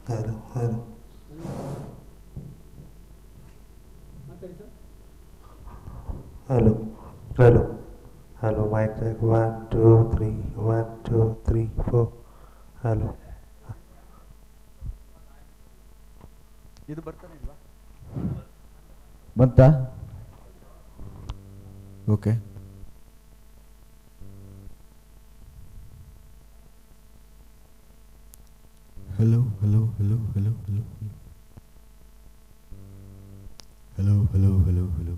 Hello, hello. Hello, hello, hello, mic check 1, 2, 3, 1, 2, 3, 4. Hello. ಇದು ಬರ್ತಾನೆ ಇಲ್ವಾ ಬಂತಾ okay hello hello hello hello hello hello hello hello hello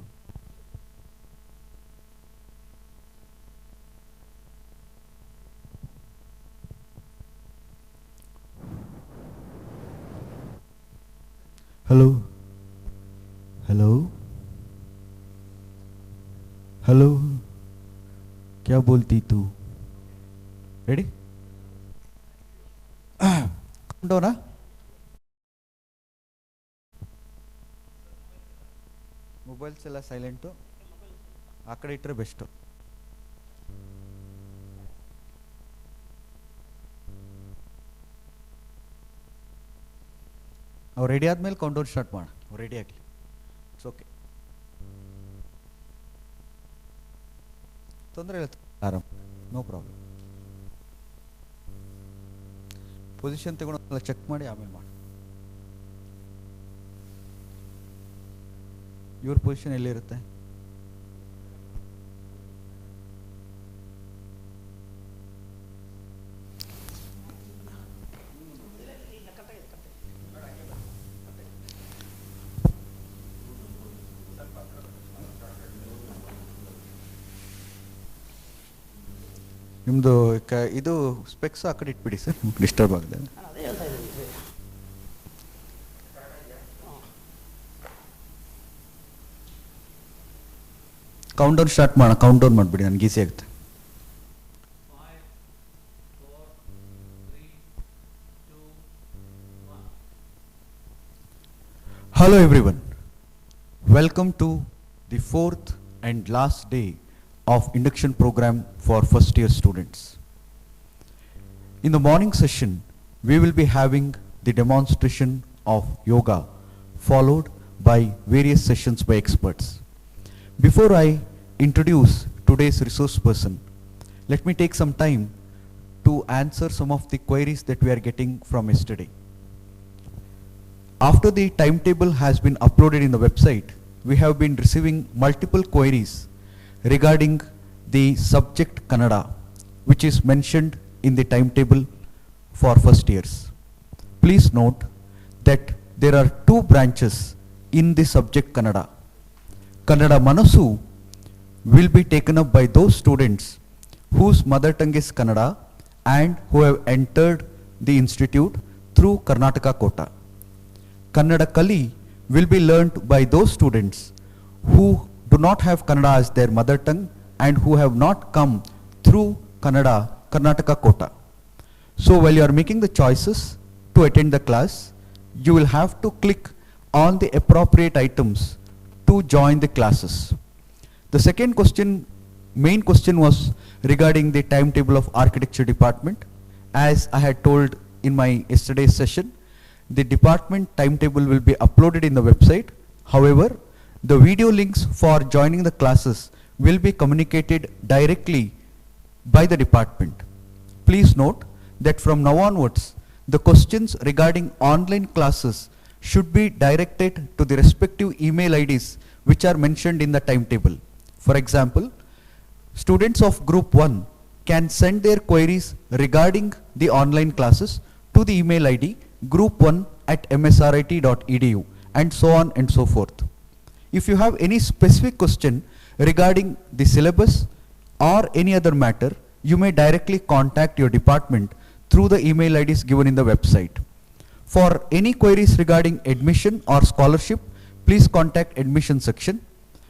hello hello hello क्या बोलती तू रेडी उंटोना ಮೊಬೈಲ್ಸ್ ಎಲ್ಲ ಸೈಲೆಂಟು ಆ ಕಡೆ ಇಟ್ಟರೆ ಬೆಸ್ಟು ಅವ್ರು ರೆಡಿ ಆದಮೇಲೆ ಕೌಂಟೌನ್ ಸ್ಟಾರ್ಟ್ ಮಾಡೋಣ ಅವ್ರು ರೆಡಿ ಆಗಲಿ ಇಟ್ಸ್ ಓಕೆ ತೊಂದರೆ ಇಲ್ಲ ಆರಾಮ್ ನೋ ಪ್ರಾಬ್ಲಮ್ ಪೊಸಿಷನ್ ತಗೊಂಡು ಚೆಕ್ ಮಾಡಿ ಆಮೇಲೆ ಮಾಡಿ ಇವ್ರ ಪೊಸಿಷನ್ ಎಲ್ಲಿರುತ್ತೆ ನಿಮ್ಮದು ಇದು ಸ್ಪೆಕ್ಸ್ ಆ ಕಡೆ ಇಟ್ಬಿಡಿ ಸರ್ ಡಿಸ್ಟರ್ಬ್ ಆಗಿದೆ ಕೌಂಟೌನ್ ಸ್ಟಾರ್ಟ್ ಮಾಡೋಣ ಕೌಂಟೌನ್ ಮಾಡಿಬಿಡಿ ನನಗೆ ಈಸಿ ಆಗುತ್ತೆ Hello everyone, welcome to the fourth and last day of Induction Program for first year students. In the morning session, we will be having the demonstration of yoga followed by various sessions by experts. Before I introduce today's resource person, let me take some time to answer some of the queries that we are getting from yesterday. After the timetable has been uploaded in the website, we have been receiving multiple queries regarding the subject Kannada, which is mentioned in the timetable for first years. Please note that there are two branches in the subject Kannada. Kannada Manasu will be taken up by those students whose mother tongue is Kannada and who have entered the institute through Karnataka quota. Kannada Kali will be learnt by those students who do not have Kannada as their mother tongue and who have not come through Karnataka quota. So while you are making the choices to attend the class, you will have to click on the appropriate items to join the classes. The second question, main question, was regarding the timetable of architecture department. As I had told in my yesterday's session, the department timetable will be uploaded in the website. However, the video links for joining the classes will be communicated directly by the department. Please note that from now onwards, the questions regarding online classes should be directed to the respective email IDs which are mentioned in the timetable. For example, students of group 1 can send their queries regarding the online classes to the email ID group1@msrit.edu and so on and so forth. If you have any specific question regarding the syllabus or any other matter, you may directly contact your department through the email IDs given in the website. For any queries regarding admission or scholarship, please contact admission section.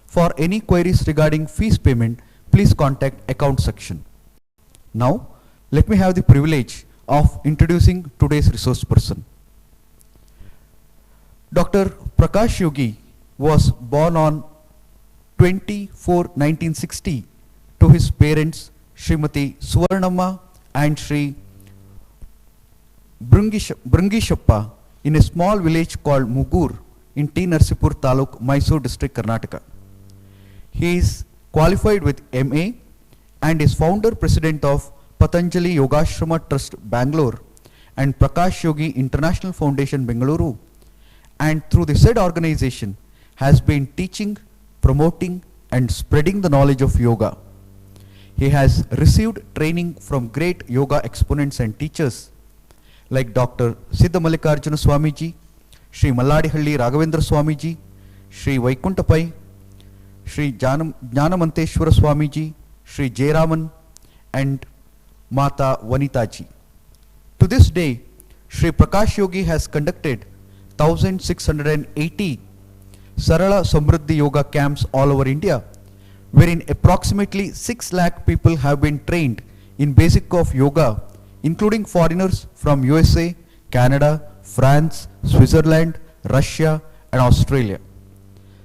For any queries regarding fees payment, please contact account section. Now, let me have the privilege of introducing today's resource person. Dr. Prakash Yogi was born on 24/1960 to his parents Srimati Suvarnamma and Sri Brungishappa in a small village called Mugur in T. Narsipur Taluk, Mysore district, Karnataka. He is qualified with MA and is founder president of Patanjali Yogashrama Trust, Bangalore, and Prakash Yogi International Foundation, Bengaluru, and through the said organization has been teaching, promoting and spreading the knowledge of yoga. He has received training from great yoga exponents and teachers like Dr. Siddha Mallikarjuna Swamiji, Sri Malladihalli Raghavendra Swamiji, Sri Vaikuntapai, Sri Jnanamanteshwara Swamiji, Sri Jayaraman and Mata Vanitaji. To this day, Sri Prakash Yogi has conducted 1680 Sarala Samruddhi Yoga camps all over India, wherein approximately 6 lakh people have been trained in basic of yoga, including foreigners from USA, Canada, France, Switzerland, Russia and Australia.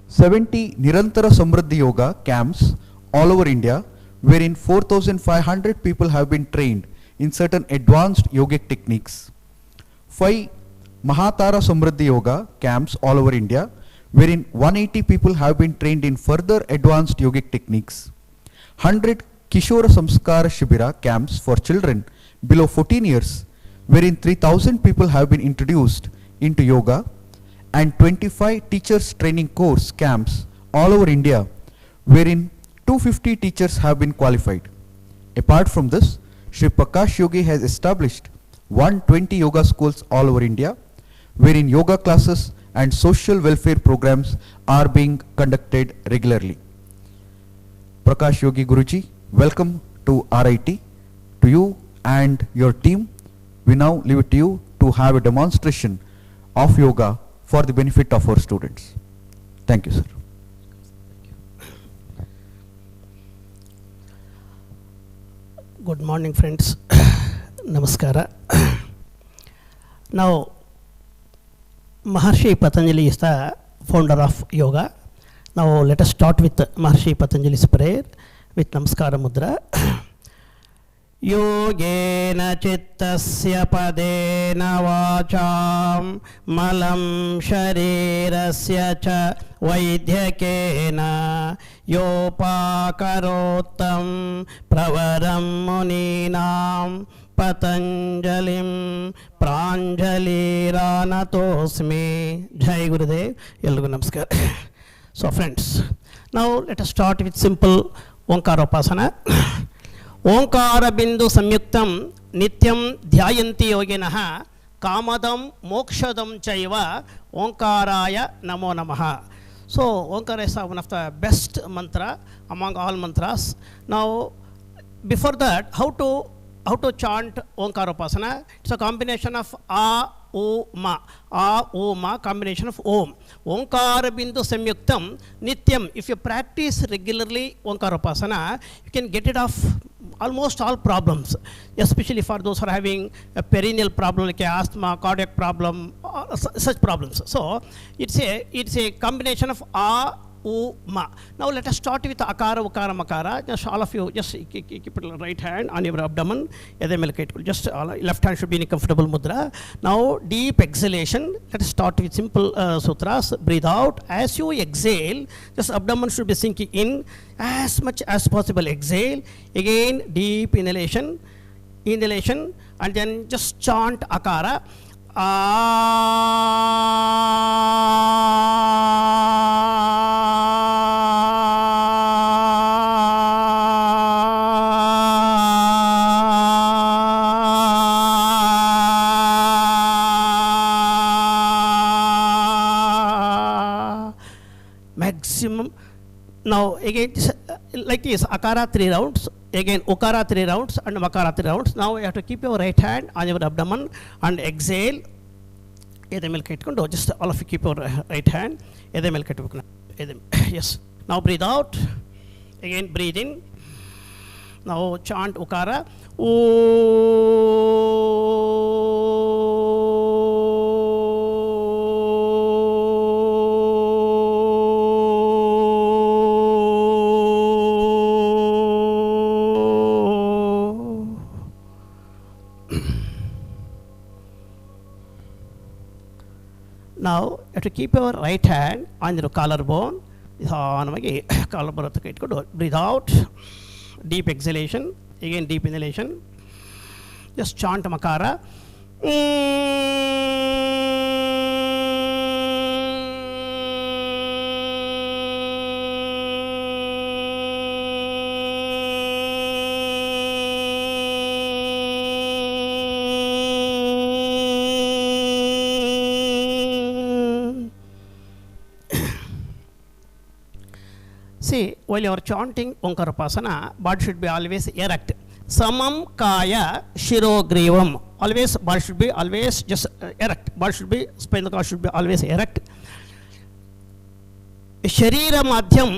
70 Nirantara Samruddhi Yoga camps all over India, wherein 4,500 people have been trained in certain advanced yogic techniques. 5 Mahatara Samruddhi Yoga camps all over India, wherein 180 people have been trained in further advanced yogic techniques. 100 Kishora Samskara Shibira camps for children below 14 years, wherein 3,000 people have been introduced into yoga, and 25 teachers training course camps all over India, wherein 250 teachers have been qualified. Apart from this, Sri Prakash Yogi has established 120 yoga schools all over India, wherein yoga classes and social welfare programs are being conducted regularly. Prakash Yogi Guruji, welcome to RIT. To you and your team, we now leave it to you to have a demonstration of yoga for the benefit of our students. Thank you, sir. Good morning, friends. Namaskara. Now, Maharshi Patanjali is the founder of yoga. Now, let us start with Maharshi Patanjali's prayer with Namaskara Mudra. Yogena chittasya padena vacham malam sharirasya cha vaidhyakena yopakarotam pravaram muninam ಪತಂಜಲಿಂ ಪ್ರಾಂಜಲಿರಾನತೋಸ್ಮಿ. ಜೈ ಗುರುದೇವ್. ಎಲ್ರಿಗೂ ನಮಸ್ಕಾರ. So friends, now let us start with simple ಓಂಕಾರೋಪಾಸನ. ಓಂಕಾರ ಬಿಂದು ಸಂಯುಕ್ತಂ ನಿತ್ಯಂ ಧ್ಯಾಯಂತಿ ಯೋಗಿನಃ ಕಾಮದಂ ಮೋಕ್ಷದಂ ಚೈವ ಓಂಕಾರಾಯ ನಮೋ ನಮಃ. So Onkara is one of the best mantra among all mantras. Now before that, how to chant Onkarapasana? It's a combination of A, O, Ma. A, O, Ma, combination of Om. Onkara bindu samyuktam nityam. If you practice regularly Onkarapasana, you can get rid of almost all problems, especially for those who are having a perennial problem like asthma, cardiac problem, such problems. So it's a combination of A, O, Ma. Now let us start with Akara, Ukara, Makara. Just all of you, just keep it right hand on your abdomen. Just left hand should be in a comfortable mudra. Now deep exhalation. Let us start with simple sutras. Breathe out. As you exhale, just abdomen should be sinking in as much as possible. Exhale. Again deep inhalation, and then just chant Akara. Maximum. Now again like this, Akara 3 rounds, again Ukara 3 rounds and Makara 3 rounds. Now you have to keep your right hand on your abdomen and exhale. Just all of you keep your right hand. Yes. Now breathe out. Again breathe in. Now chant Ukara. Now you have to keep your right hand on your collarbone. Breathe out. Deep exhalation. Again deep inhalation. Just chant Makara. See, while you are chanting Onkarapasana, body should be always erect. Samam Kaya Shirogrivam. Always, body should be always just erect. Body should be, spinal cord should be always erect. Sharira Madhyam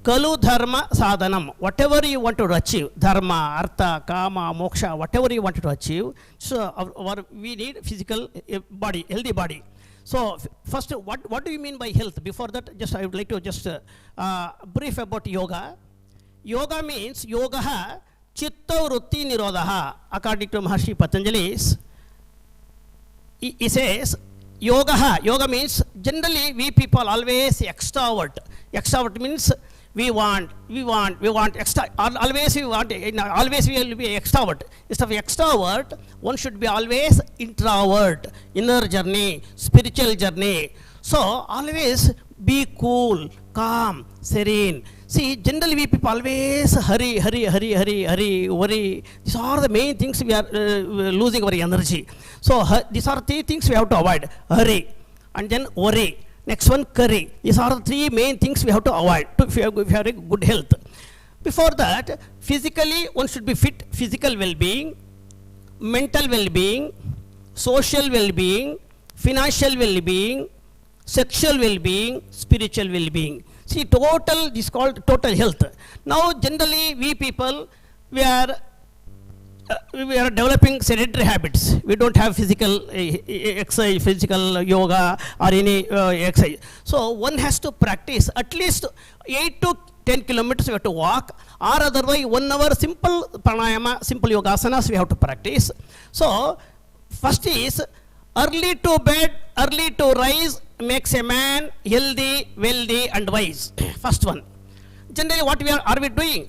Kalu Dharma Sadhanam. Whatever you want to achieve, Dharma, Artha, Kama, Moksha, whatever you want to achieve, so we need physical body, healthy body. So first, what do you mean by health? Before that, just I would like to just brief about yoga. Yoga means yogaha chitta vrutti nirodhaha. According to Maharshi Patanjali's, he says yoga means generally we people always extrovert. Extrovert means we want extra, always we will be extrovert. Instead of extrovert, one should be always introvert, inner journey, spiritual journey. So always be cool, calm, serene. See, generally we people always hurry, worry. These are the main things we are losing our energy. So these are 3 things we have to avoid: hurry, and then worry. Next one, curry. These are the 3 main things we have to avoid if you have a good health. Before that, physically one should be fit, physical well-being, mental well-being, social well-being, financial well-being, sexual well-being, spiritual well-being. See, this is called total health. Now generally we people, we are developing sedentary habits. We don't have physical exercise, physical yoga or any exercise. So one has to practice at least 8 to 10 kilometers we have to walk, or otherwise 1 hour simple pranayama, simple yogasanas we have to practice. So first is early to bed, early to rise makes a man healthy, wealthy and wise. First one. Generally, what are we doing?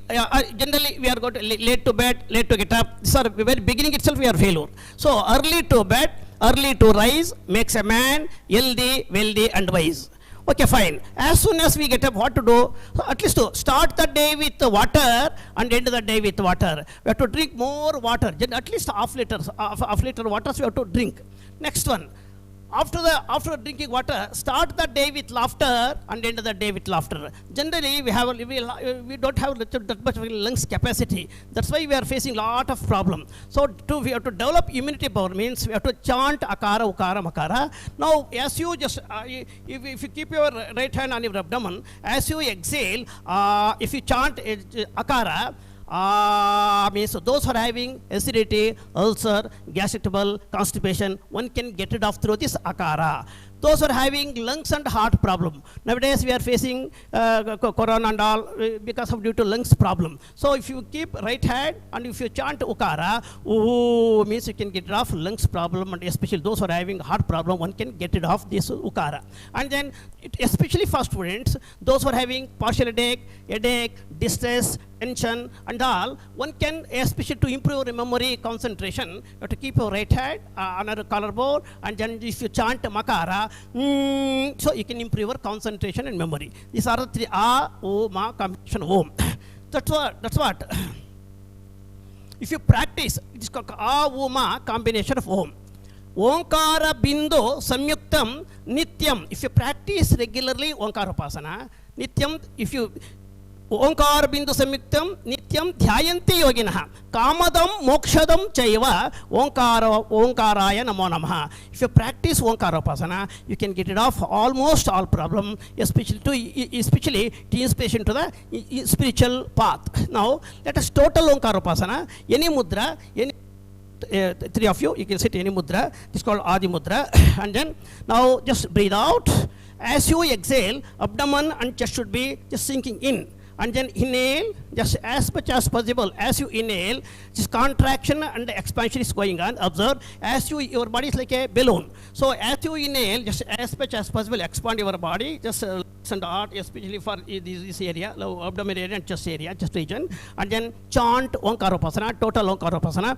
Generally, we are going to late to bed, late to get up. These are very beginning itself we are failure. So early to bed, early to rise makes a man healthy, wealthy, and wise. Okay, fine. As soon as we get up, what to do? So at least to start the day with water and end the day with water. We have to drink more water. At least half liter water we have to drink. Next one. After drinking water, start the day with laughter and end the day with laughter. Generally, we don't have that much lungs capacity. That's why we are facing lot of problem. So we have to develop immunity power means we have to chant akara, ukara, makara. Now, as you just if you keep your right hand on your abdomen, as you exhale, if you chant akara. Means those who are having acidity, ulcer, gastric trouble, constipation, one can get it off through this akara. Those who are having lungs and heart problem. Nowadays we are facing corona and all because of due to lungs problem. So if you keep right hand and if you chant ukara, means you can get it off lungs problem, and especially those who are having heart problem, one can get it off this ukara. And then especially for students, those who are having partial headache, distress, tension and all, one can, especially to improve your memory, concentration, you have to keep your right hand on a collarbone, and then if you chant makara, so you can improve your concentration and memory. These are the three O, Ma combination Om. That's what. If you practice, it is called O, Ma combination of Om. Onkara Bindo Samyuktam Nityam. If you practice regularly Onkara Upasana, Nityam, if you Onkar Bindu Samyuktam Nityam Dhyayanti Yoginaha Kamadam Mokshadam Chaiva Onkaraya Namo Namaha. If you practice Onkarapasana, you can get it off almost all problem, especially to inspiration to the spiritual path. Now, let us total Onkarapasana. Any mudra, any three of you can sit any mudra. This is called Adi Mudra. And then now just breathe out. As you exhale, abdomen and chest should be just sinking in. And then inhale just as much as possible. As you inhale, this contraction and expansion is going on. Observe, as your body is like a balloon. So as you inhale, just as much as possible, expand your body. Just and art, especially for this area, abdomen area and chest area, chest region. And then chant Onkarapasana, total Onkarapasana.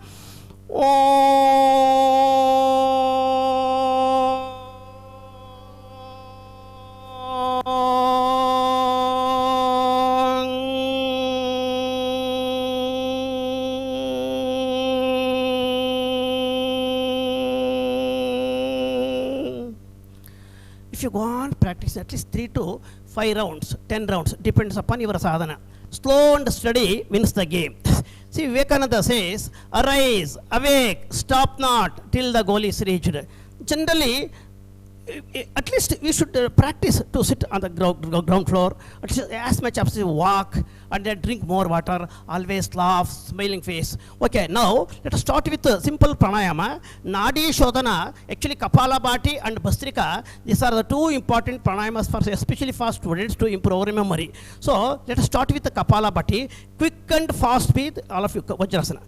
If you go on practice at least 3 to 5 rounds, 10 rounds, depends upon your sadhana. Slow and steady wins the game. See, Vivekananda says, arise, awake, stop not till the goal is reached. Generally, at least we should practice to sit on the ground floor, at least as much as you walk, and then drink more water, always laugh, smiling face. Okay, now let us start with a simple pranayama. Nadi Shodhana, actually Kapalabhati and Bhastrika, these are the two important pranayamas for especially for students to improve memory. So let us start with the Kapalabhati, quick and fast breathe, all of you, Vajrasana.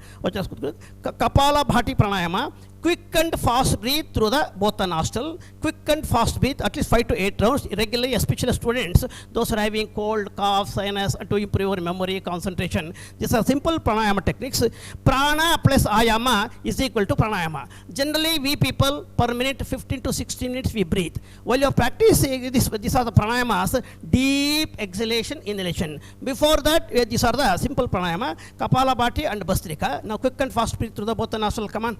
Kapalabhati pranayama. Quick and fast breathe through the both the nostril. Quick and fast breathe at least 5 to 8 rounds regularly, especially students, those who are having cold, cough, sinus, to improve your memory, concentration. These are simple pranayama techniques. Prana plus ayama is equal to pranayama. Generally, we people per minute 15 to 16 minutes we breathe. While you are practicing these are the pranayamas, deep exhalation, inhalation. Before that, these are the simple pranayama, Kapalabhati and Bhastrika. Now quick and fast breathe through the both the nostril. Come on.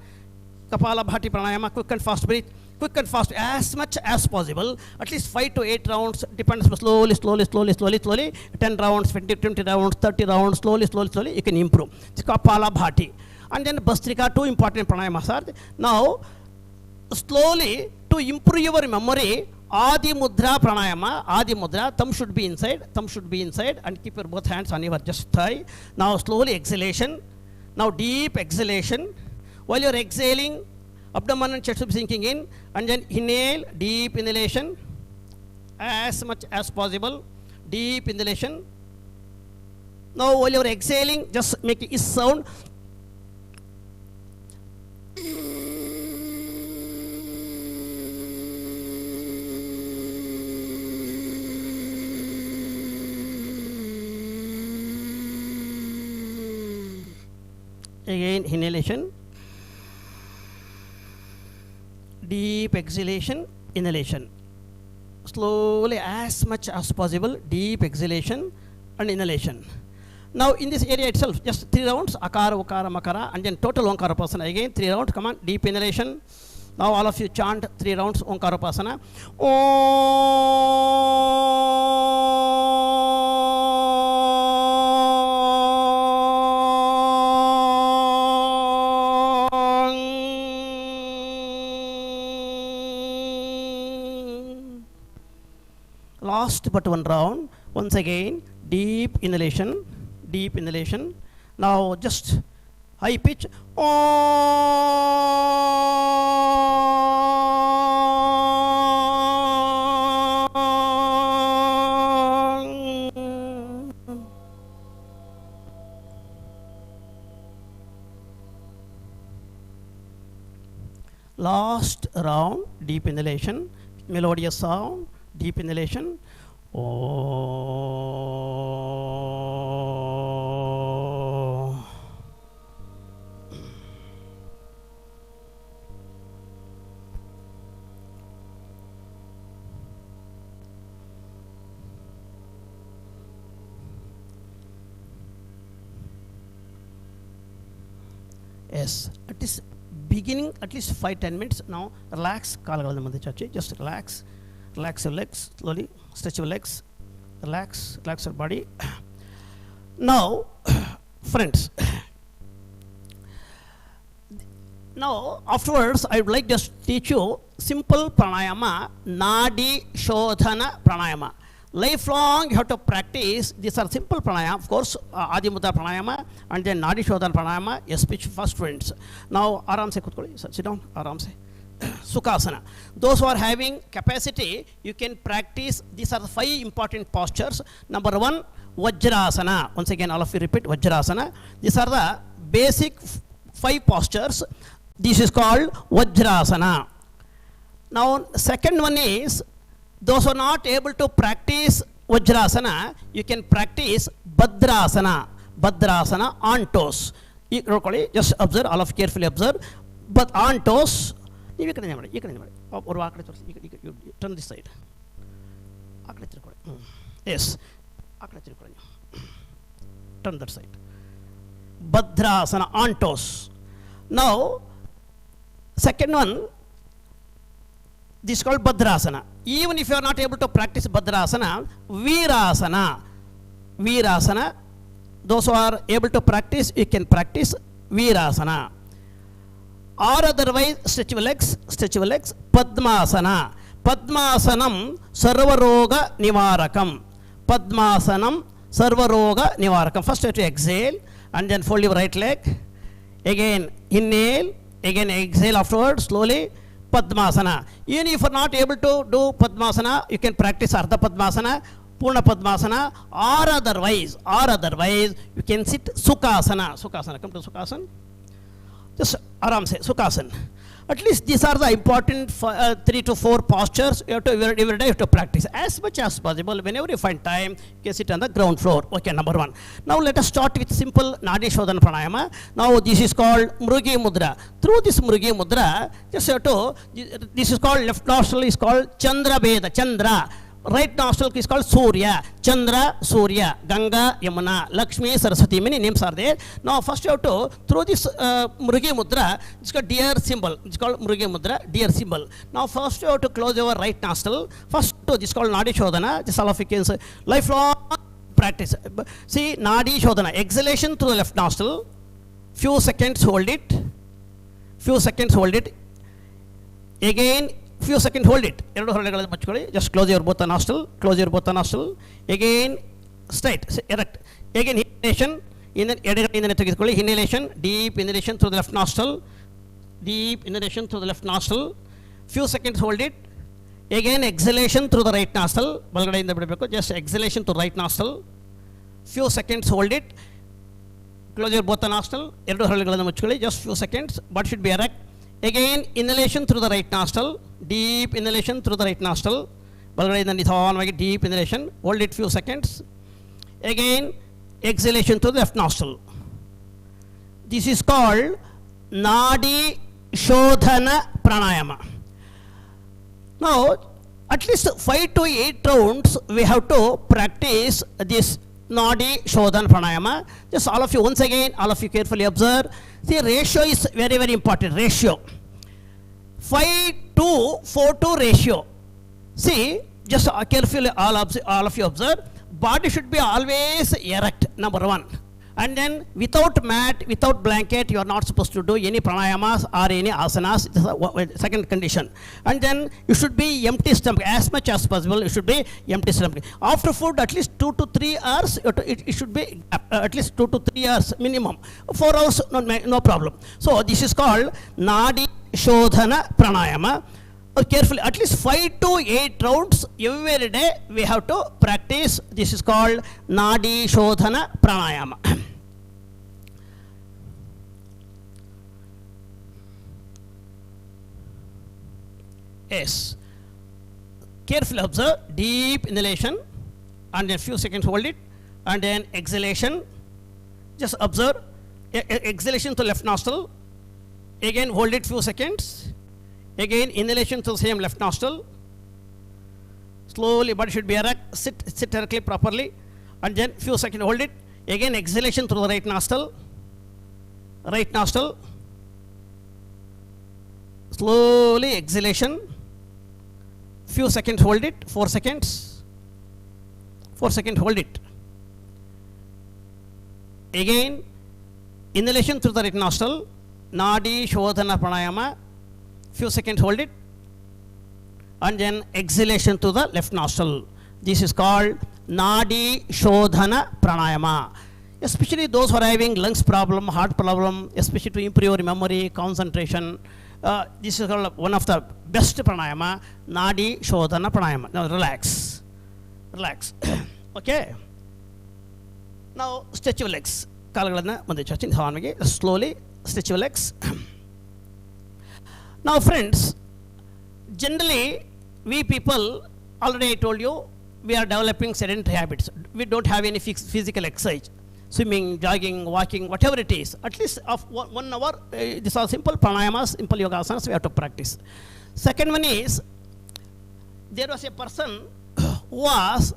Kapalabhati pranayama, quick and fast breathe. Quick and fast as much as possible. At least 5 to 8 rounds, depends slowly. 10 rounds, 20 rounds, 30 rounds, slowly, you can improve. It's Kapalabhati. And then Bhastrika, two important pranayamas are. Now, slowly, to improve your memory, Adi Mudra pranayama, Adi Mudra, thumb should be inside, and keep your both hands on your just thigh. Now, slowly exhalation. Now, deep exhalation. While you are exhaling, abdomen and chest will be sinking in, and then inhale, deep inhalation, as much as possible, deep inhalation. Now while you are exhaling, just make a sound. again inhalation, deep exhalation, inhalation. Slowly, as much as possible, deep exhalation and inhalation. Now in this area itself, just 3 rounds, akara, ukara, makara, and then total Omkarapasana. Again 3 rounds, come on, deep inhalation. Now all of you chant 3 rounds Omkarapasana. Last but one round, once again, deep inhalation, deep inhalation. Now just high pitch. Last round, deep inhalation, melodious sound, deep inhalation. Yes, at this beginning, at least 5-10 minutes. Now relax, just relax. Relax your legs slowly, stretch your legs, relax your body. Now, friends, now afterwards I would like just teach you simple pranayama, Nadi Shodhana pranayama. Lifelong you have to practice. These are simple pranayama, of course, Adi Mudra pranayama and then Nadi Shodhana pranayama, a speech first friends. Now, Aram se kutkoli, sit down, Aram se. Sukhasana. Those who are having capacity, you can practice. These are the 5 important postures. Number 1, Vajrasana. Once again, all of you repeat Vajrasana. These are the basic 5 postures. This is called Vajrasana. Now, second one is, those who are not able to practice Vajrasana, you can practice Bhadrasana. Bhadrasana on toes. Just observe, all of you carefully observe. But on toes, you turn this side. Yes. Turn that side. Bhadrasana on toes. Now, second one, this is called Bhadrasana. Even if you are not able to practice Bhadrasana, Virasana. Virasana. Those who are able to practice, you can practice Virasana. Or otherwise, stretch your legs, Padmasana. Padmasanam Sarvaroga Nivarakam. Padmasanam Sarvaroga Nivarakam. First you have to exhale and then fold your right leg. Again inhale, again exhale afterwards, slowly. Padmasana. Even if you are not able to do Padmasana, you can practice Ardha Padmasana, Purna Padmasana, or otherwise, you can sit Sukhasana. Sukhasana, come to Sukhasana. Just Aram se, Sukhasana. At least these are the important 3 to 4 postures you have to every day you have to practice as much as possible. Whenever you find time, you can sit on the ground floor. Okay, number 1. Now let us start with simple Nadi Shodhana pranayama. Now this is called Mrugi Mudra. Through this Mrugi Mudra, just have to, this is called, left nostril is called Chandra Veda, Chandra. Right nostril is called Surya, Chandra, Surya, Ganga, Yamuna, Lakshmi, Saraswati, many names are there. Now first you have to, through this Mrugi Mudra, it's called deer symbol. It's called Mrugi Mudra, deer symbol. Now first you have to close your right nostril. First, this is called Nadi Shodhana. This all of you can say, lifelong practice. See, Nadi Shodhana, exhalation through the left nostril. Few seconds hold it. Again, few seconds hold it. Just close your both nostril. Again, straight, erect. Again, inhalation. Inhalation, deep inhalation through the left nostril. Few seconds hold it. Again, exhalation through the right nostril. Just exhalation to right nostril. Few seconds hold it. Close your both nostril. Just few seconds, but should be erect. Again, inhalation through the right nostril, deep inhalation through the right nostril. Deep inhalation, hold it few seconds. Again, exhalation through the left nostril. This is called Nadi Shodhana Pranayama. Now, at least 5 to 8 rounds we have to practice this Nadi Shodhana Pranayama. Just all of you, once again, all of you carefully observe. See, ratio is very, very important. Ratio. 5 to 4 to ratio. See, just carefully all of you observe. Body should be always erect, number 1. And then without mat, without blanket, you are not supposed to do any pranayamas or any asanas. This is the second condition. And then you should be empty stomach. As much as possible, you should be empty stomach. After food, at least 2 to 3 hours, it should be at least 2 to 3 hours minimum. 4 hours, no problem. So this is called Nadi Shodhana Pranayama. Carefully, at least 5 to 8 rounds every day we have to practice. This is called Nadi Shodhana Pranayama. Yes. Carefully observe. Deep inhalation and then few seconds hold it, and then exhalation. Just observe. Exhalation to left nostril. Again hold it few seconds. Again inhalation to the same left nostril. Slowly body should be erect. Sit directly properly, and then few seconds hold it. Again exhalation through the right nostril. Right nostril. Slowly exhalation. Few seconds hold it. 4 seconds. 4 seconds hold it. Again inhalation through the right nostril. Nadi Shodhana Pranayama. Few seconds hold it, and then exhalation to the left nostril. This is called Nadi Shodhana Pranayama. Especially those who are having lungs problem, heart problem, especially to improve your memory, concentration. This is called one of the best pranayama, Nadi Shodhana Pranayama. Now relax. Relax. Okay. Now stretch your legs. Slowly stretch your legs. Now friends, generally we people, already I told you, we are developing sedentary habits. We don't have any physical exercise. Swimming, jogging, walking, whatever it is. At least of 1 hour, these are simple pranayamas, simple yoga asanas we have to practice. Second one is, there was a person who was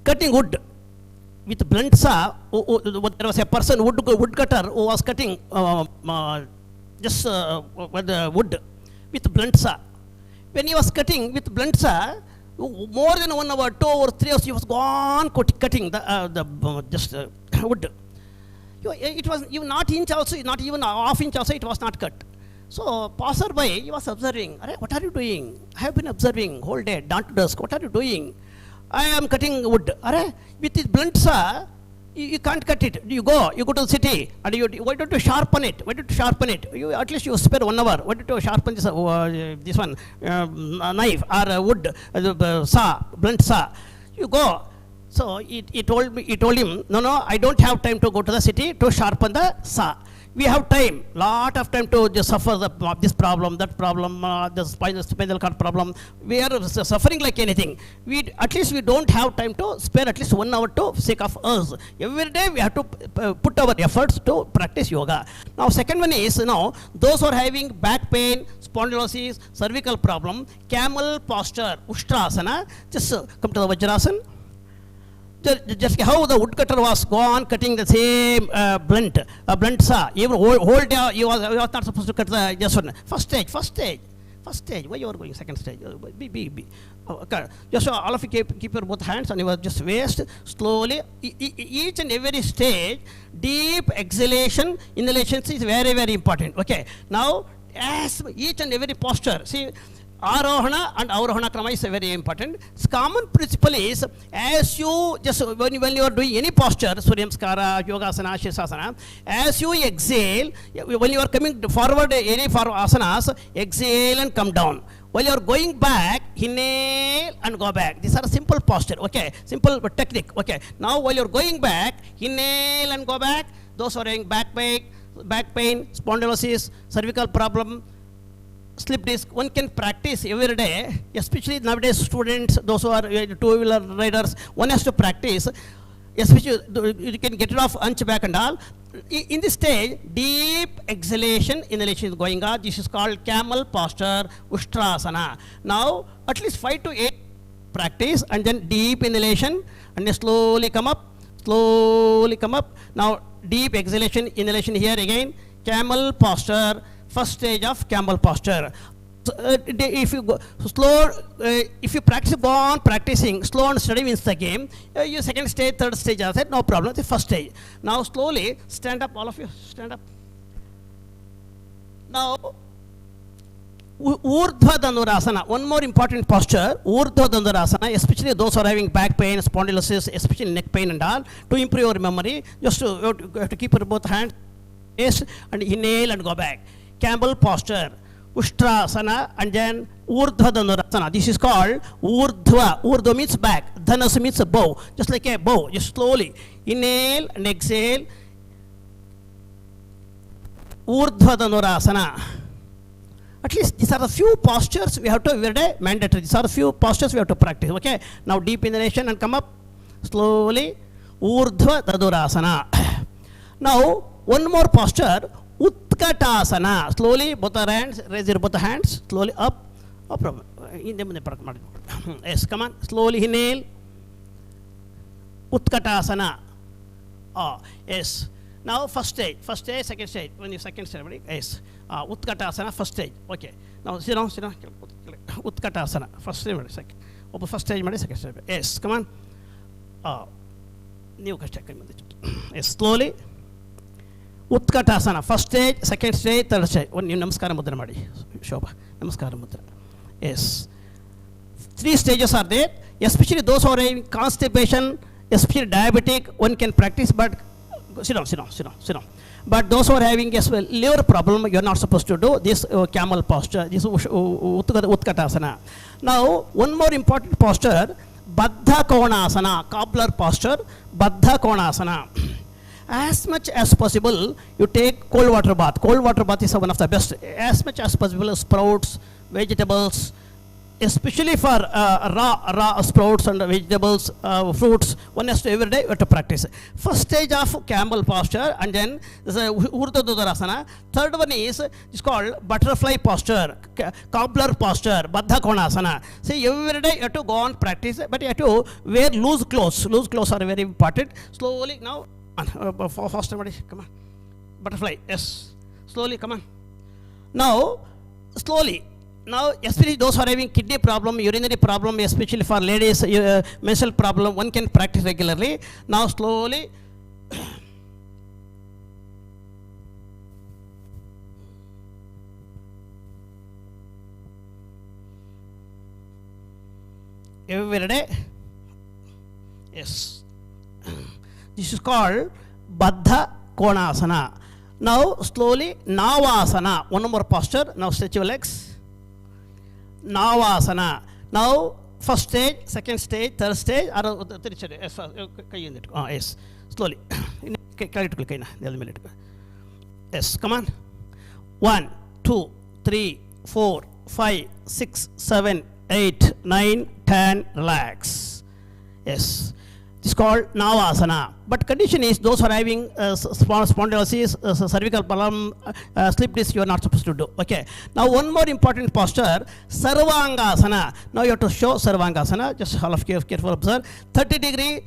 cutting wood with blunt saw. There was a person, woodcutter, who was cutting wood with blunt saw. When he was cutting with blunt saw, more than 1 hour, 2 or 3 hours, he was gone cutting the wood. It was even not inch also, not even half inch also, it was not cut. So passerby, he was observing. What are you doing? I have been observing whole day, dawn to dusk. What are you doing? I am cutting wood. With this blunt saw, you can't cut it. You go to the city, and why don't you sharpen it? Why don't you sharpen it? At least you spare 1 hour. Why don't you sharpen this one knife or wood saw, blunt saw? You go. So he told him, no, I don't have time to go to the city to sharpen the saw. We have time, lot of time to just suffer this problem, that problem, the spinal cord problem. We are suffering like anything. At least we don't have time to spare at least 1 hour to sake of us. Every day we have to put our efforts to practice yoga. Now second one is, those who are having back pain, spondylosis, cervical problem, camel posture, Ushtrasana, just come to the Vajrasana. Just how the woodcutter was gone cutting the same blunt saw. Even whole day you was not supposed to cut the just one. First stage. Why you are going second stage? B. Okay. Just all of you keep your both hands on your just waist. Slowly, each and every stage, deep exhalation, inhalation is very, very important. Okay. Now, as each and every posture, see. Arohana and Avarohana krama is very important. Common principle is, as you just when you are doing any posture, Surya Namaskara, Yogasana, Shirshasana, as you exhale, when you are coming forward any asanas, exhale and come down. While you are going back, inhale and go back. These are simple posture. Okay, simple technique. Okay. Now while you are going back, inhale and go back. Those who are having back pain, spondylosis, cervical problem, slip disc, one can practice every day, especially nowadays students, those who are two-wheeler riders, one has to practice. especially you can get rid of hunchback and all. In this stage, deep exhalation, inhalation is going on. This is called camel posture, Ustrasana. Now, at least 5 to 8 practice, and then deep inhalation, and then slowly come up, slowly come up. Now, deep exhalation, inhalation here again, camel posture, first stage of camel posture. If you go slow, if you practice, go on practicing, slow and steady wins the game. Your second stage, third stage, I said, no problem. The first stage. Now slowly stand up, all of you, stand up. Now, Urdhva Dhanurasana, one more important posture, Urdhva Dhanurasana, especially those who are having back pain, spondylosis, especially neck pain and all, to improve your memory, just to, you have to keep your both hands, and inhale and go back. Camel posture. Ustrasana, and then Urdhva Dhanurasana. This is called Urdhva. Urdhva means back. Dhanas means a bow. Just like a bow. Just slowly. Inhale and exhale. Urdhva Dhanurasana. At least these are the few postures we have to every day mandatory. These are the few postures we have to practice. Okay. Now deep inhalation and come up. Slowly. Urdhva Dhanurasana. Now one more posture. Utkatasana. Slowly, both our hands, raise your both hands, slowly up. No problem. Yes, come on. Slowly inhale. Utkatasana. Oh, yes. Now, first stage, second stage. When you second stage, yes. Utkatasana, first stage. Okay. Now, sit down. Utkatasana, first stage, second. First stage, second stage. Yes, come on. New question. Yes, slowly. Utkatasana, first stage, second stage, third stage. One namaskara mudra madi. Shobha. Namaskara mudra. Yes. 3 stages are there. Especially those who are having constipation, especially diabetic, one can practice, but sit down. But those who are having as well liver problem, you are not supposed to do this camel posture, this Utkatasana. Now, one more important posture, Baddha Konasana, cobbler posture, Baddha Konasana. As much as possible, you take cold water bath. Cold water bath is one of the best. As much as possible, sprouts, vegetables, especially for raw sprouts and vegetables, fruits, one has to every day have to practice. First stage of camel posture, and then there's a Urdhva Dhanurasana. Third one is it's called butterfly posture, cobbler posture, Baddha Konasana. See, every day you have to go on practice, but you have to wear loose clothes. Loose clothes are very important. Slowly now. Faster, come on. Butterfly, yes. Slowly, come on. Now, slowly. Now, especially those who are having kidney problem, urinary problem, especially for ladies, menstrual problem, one can practice regularly. Now, slowly. Every day. Yes. This is called Baddha Konasana. Now, slowly, Navasana. One more posture. Now, stretch your legs. Navasana. Now, first stage, second stage, third stage. Yes. Slowly. Yes, come on. 1, 2, 3, 4, 5, 6, 7, 8, 9, 10. Relax. Yes. It's called Navasana. But condition is those who are having spondylosis, cervical problem, slip disc, you are not supposed to do. Okay. Now one more important posture, Sarvangasana. Now you have to show Sarvangasana. Just all of you careful observe. 30 degree.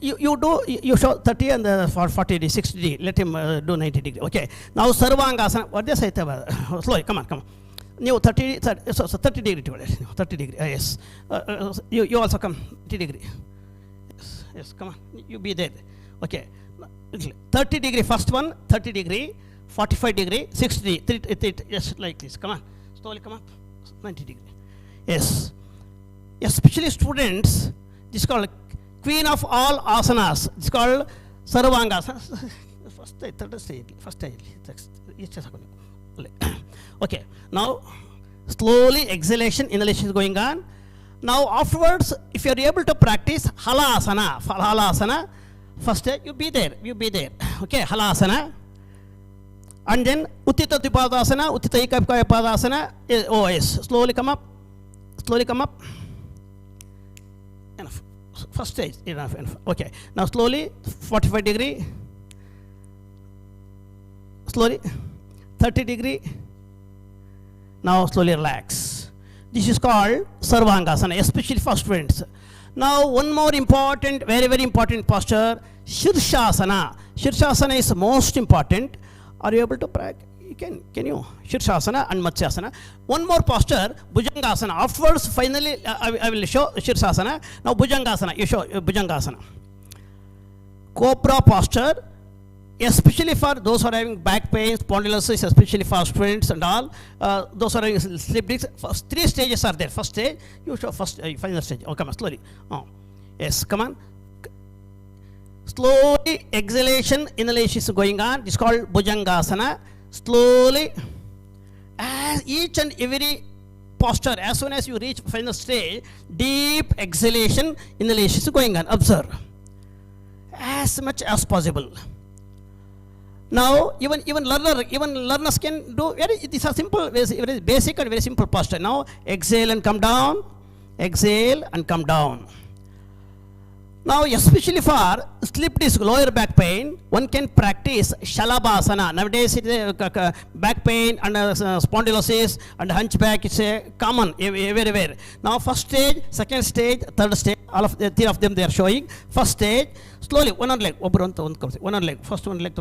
You show 30 and 40 degree, 60 degree. Let him do 90 degree. Okay. Now Sarvangasana. What did I say? Slowly. Come on. You 30 degree. 30 degree. Yes. You also come 30 degree. Yes, come on, you be there. Okay, 30 degree, first one, 30 degree, 45 degree, 60 degree, yes, like this, come on, slowly come up, 90 degree. Yes, especially students, this is called queen of all asanas, it's called Sarvangasana. First stage, third stage, first stage, okay, now slowly exhalation, inhalation is going on. Now afterwards, if you are able to practice Halasana, first you be there, okay, Halasana, and then Uttita Dipadasana, Uttita Ikapkaya Padasana, oh yes, slowly come up, enough, First stage, enough. Okay, now slowly, 45 degree, slowly, 30 degree, now slowly relax. This is called Sarvangasana, especially for students. Now one more important, very, very important posture, Shirshasana. Shirshasana is most important. Are you able to practice? Can you? Shirshasana and Matsyasana. One more posture, Bhujangasana. Afterwards, finally, I will show Shirshasana. Now Bhujangasana, you show Bhujangasana. Cobra posture, especially for those who are having back pain, spondylosis, especially for students and all, those who are having slip discs. First, 3 stages are there. First stage, you show first, final stage. Oh, come on, slowly. Oh, yes, come on. Slowly, exhalation, inhalation is going on. It's called Bhujangasana. Slowly, as each and every posture, as soon as you reach final stage, deep exhalation, inhalation is going on. Observe. As much as possible. Now, even learners can do these are simple, very basic and very simple posture. Now, exhale and come down, exhale and come down. Now, especially for slip disc, lower back pain, one can practice Shalabhasana. Nowadays, it is back pain and spondylosis and hunchback is common everywhere. Now, first stage, second stage, third stage, all of the 3 of them they are showing. First stage, slowly, one on leg, one on leg, first one leg,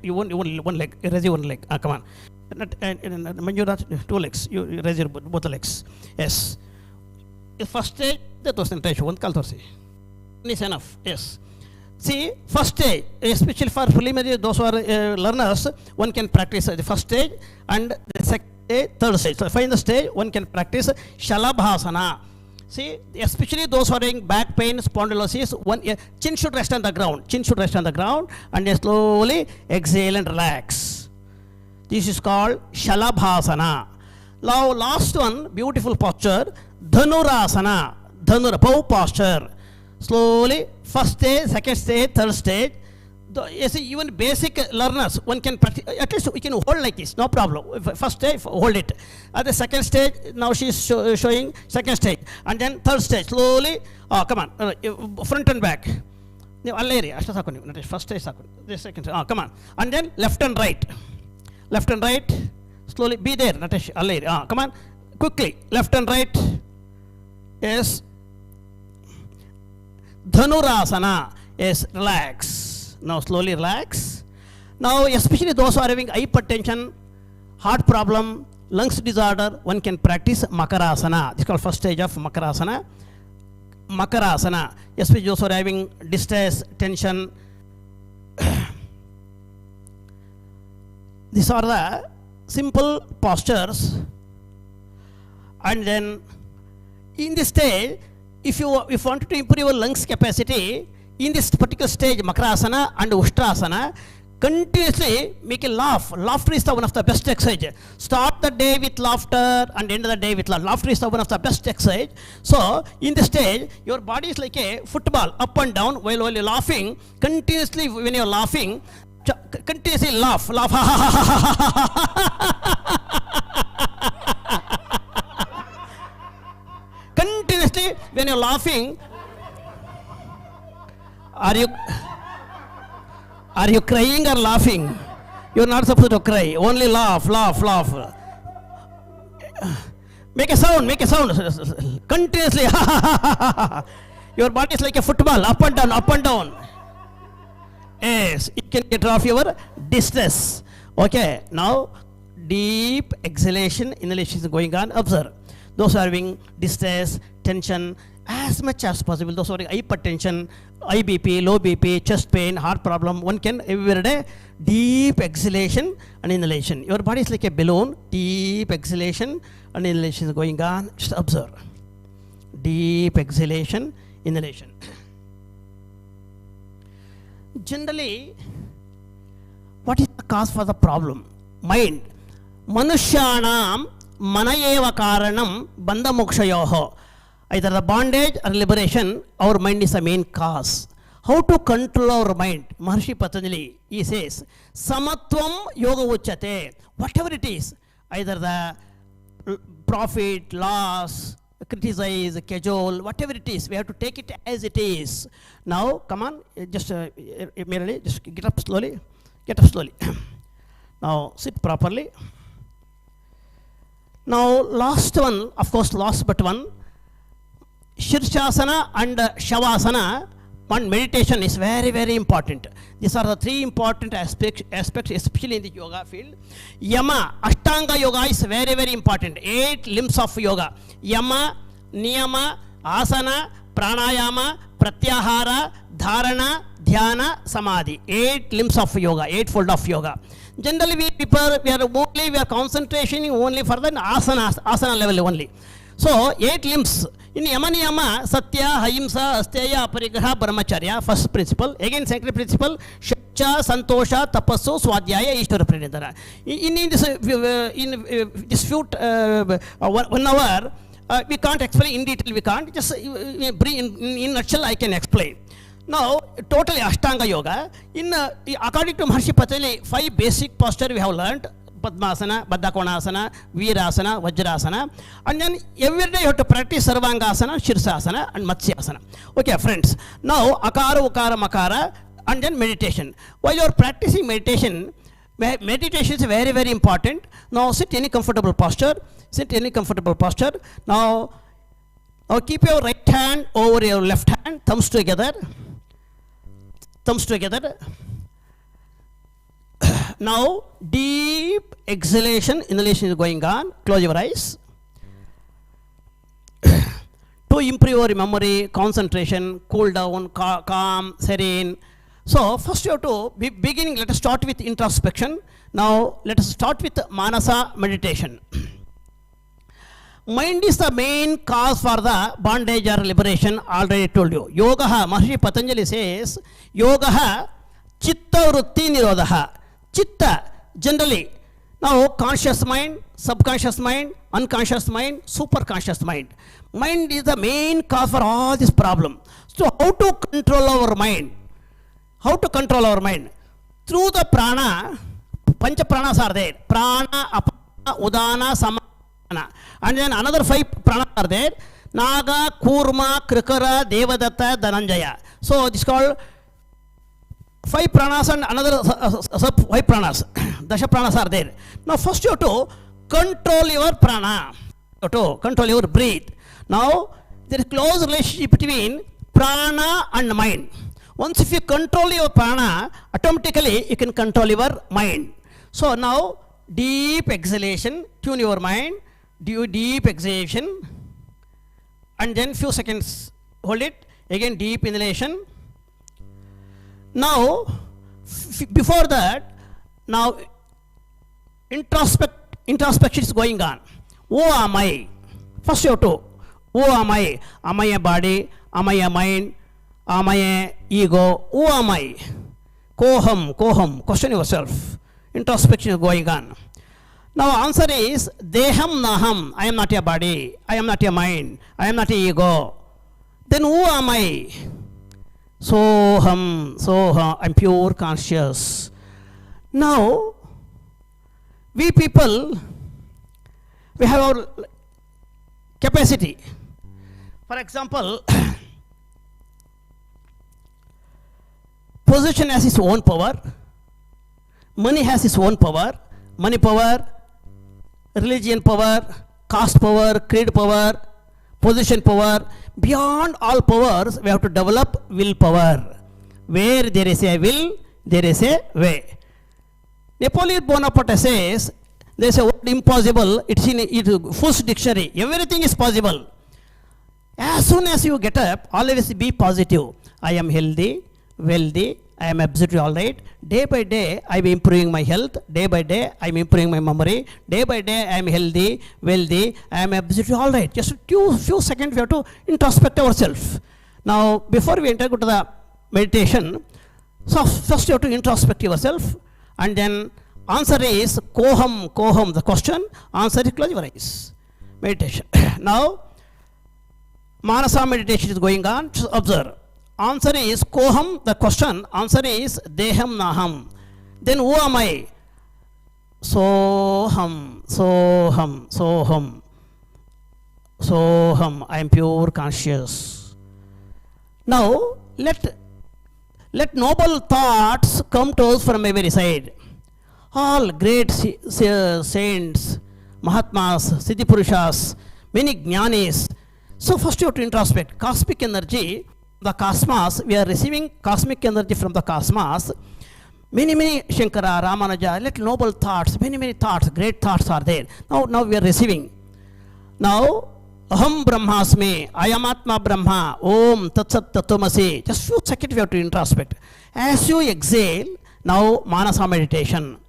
you want one leg, raise your one leg, come on. Manjura, 2 legs, you raise your both legs. Yes. First stage, that was one kaltorsi. Is enough. Yes. See, first stage, especially for preliminary, those who are learners, one can practice the first stage and the second stage, third stage. So, final stage, one can practice Shalabhasana. See, especially those who are having back pain, spondylosis, chin should rest on the ground. Chin should rest on the ground and then slowly exhale and relax. This is called Shalabhasana. Now, last one, beautiful posture, Dhanurasana. Bow posture. Slowly, first stage, second stage, third stage. Even basic learners, one can practice, at least we can hold like this, no problem. First stage, hold it. At the second stage, now she is showing second stage. And then third stage, slowly, come on, front and back. First stage, the second stage, come on. And then left and right. Left and right, slowly, be there, Natesh, come on, quickly, left and right. Yes. Dhanurasana. Yes, relax. Now slowly relax. Now, especially those who are having hypertension, heart problem, lungs disorder, one can practice Makarasana. This is called first stage of Makarasana. Makarasana. Especially those who are having distress, tension. These are the simple postures. And then, in this stage, if you want to improve your lungs capacity, in this particular stage, Makarasana and Ushtrasana, continuously make a laugh. Laughter is one of the best exercise. Start the day with laughter and end the day with laughter. Laughter is one of the best exercise. So, in this stage, your body is like a football, up and down, while you're laughing. Continuously, when you're laughing, continuously laugh. Continuously, when you're laughing, are you crying or laughing? You're not supposed to cry. Only laugh. Make a sound. Continuously. Your body is like a football, up and down. Yes, it can get off your distress. Okay, now deep exhalation, inhalation is going on. Observe. Those who are having distress, tension, as much as possible. Those who are having hypertension, high BP, low BP, chest pain, heart problem, one can every day deep exhalation and inhalation. Your body is like a balloon, deep exhalation and inhalation is going on. Just observe. Deep exhalation, inhalation. Generally, what is the cause for the problem? Mind. Manushyanam manayeva karanam bandha mokshayoho. Either the bondage or liberation, our mind is the main cause. How to control our mind? Maharshi Patanjali, he says, Samatvam yoga uchate. Whatever it is, either the profit, loss, criticize, cajole, whatever it is, we have to take it as it is. Now, come on, just merely, just get up slowly, get up slowly. Now, sit properly. Now, last one, of course, last but one, Shirshasana and Shavasana, one meditation is very, very important. These are the three important aspects, especially in the yoga field. Yama, Ashtanga yoga is very, very important. 8 limbs of yoga. Yama, Niyama, Asana, Pranayama, Pratyahara, Dharana, Dhyana, Samadhi. 8 limbs of yoga, 8-fold of yoga. Generally, we are concentrating only for the asana level only. So, 8 limbs. In Yama Niyama, Satya, Ahimsa, Asteya, Aparigraha, Brahmacharya, first principle. Again, second principle, Shacha, Santosha, Tapasso, Swadhyaya, Ishvara Pranidhara. In this few 1 hour, we can't explain in detail, we can't. Just in nutshell, I can explain. Now, totally Ashtanga Yoga, according to Maharshi Patanjali, 5 basic postures we have learned. Padmasana, Baddhakonasana, Virasana, Vajrasana, and then every day you have to practice Sarvangasana, Shirsasana, and Matsyasana. Okay, friends. Now, Akara, Ukara, Makara, and then meditation. While you are practicing meditation, meditation is very, very important. Now, sit any comfortable posture. Sit any comfortable posture. Now keep your right hand over your left hand, thumbs together. Thumbs together. Now, deep exhalation, inhalation is going on. Close your eyes. To improve your memory, concentration, cool down, calm, serene. So, first you have to, beginning, let us start with introspection. Now, let us start with Manasa meditation. Mind is the main cause for the bondage or liberation, already told you. Yogaha, Maharshi Patanjali says, Yogaha, Chitta Vritti Nirodhaha. Chitta, generally, now conscious mind, subconscious mind, unconscious mind, superconscious mind. Mind is the main cause for all this problem. So how to control our mind? How to control our mind? Through the prana, pancha pranas are there. Prana, apana, udana, samana. And then another 5 pranas are there. Naga, Kurma, Krikara, Devadatta, Dhananjaya. So this is called 5 pranas and another 5 pranas. Dasha pranas are there. Now first you have to control your prana. You have to control your breath. Now there is close relationship between prana and mind. Once if you control your prana, automatically you can control your mind. So now deep exhalation, tune your mind, do deep exhalation, and then few seconds hold it. Again deep inhalation. Now, before that, now introspection is going on. Who am I? First you have to, who am I? Am I a body? Am I a mind? Am I a ego? Who am I? Koham. Question yourself. Introspection is going on. Now answer is, Deham Naham. I am not a body. I am not a mind. I am not a ego. Then who am I? Soham, I'm pure conscious. Now, we people, we have our capacity. For example, position has its own power, money has its own power, money power, religion power, caste power, creed power, position power. Beyond all powers, we have to develop willpower. Where there is a will, there is a way. Napoleon Bonaparte says, there is a word impossible, it's in Full's dictionary. Everything is possible. As soon as you get up, always be positive. I am healthy, wealthy, I am absolutely all right. Day by day, I am improving my health. Day by day, I am improving my memory. Day by day, I am healthy, wealthy, I am absolutely all right. Just a few seconds, we have to introspect ourselves. Now, before we enter into the meditation, so first you have to introspect yourself, and then answer is koham, the question. Answer is close your eyes. Meditation. Now, Manasa meditation is going on. Just observe. Answer is koham, the question. Answer is deham naham. Then who am I? Soham. Soham, I am pure conscious. Now, let noble thoughts come to us from every side. All great saints, Mahatmas, Siddhi Purushas, many Jnanis. So first you have to introspect. Cosmic energy, the cosmos, we are receiving cosmic energy from the cosmos. Many Shankara, Ramanuja, little noble thoughts, many thoughts, great thoughts are there. Now we are receiving. Now, Aham Brahmasmi, Ayamatma Brahma, Om Tatsat Tatumasi. Just few seconds we have to introspect. As you exhale, now Manasa meditation.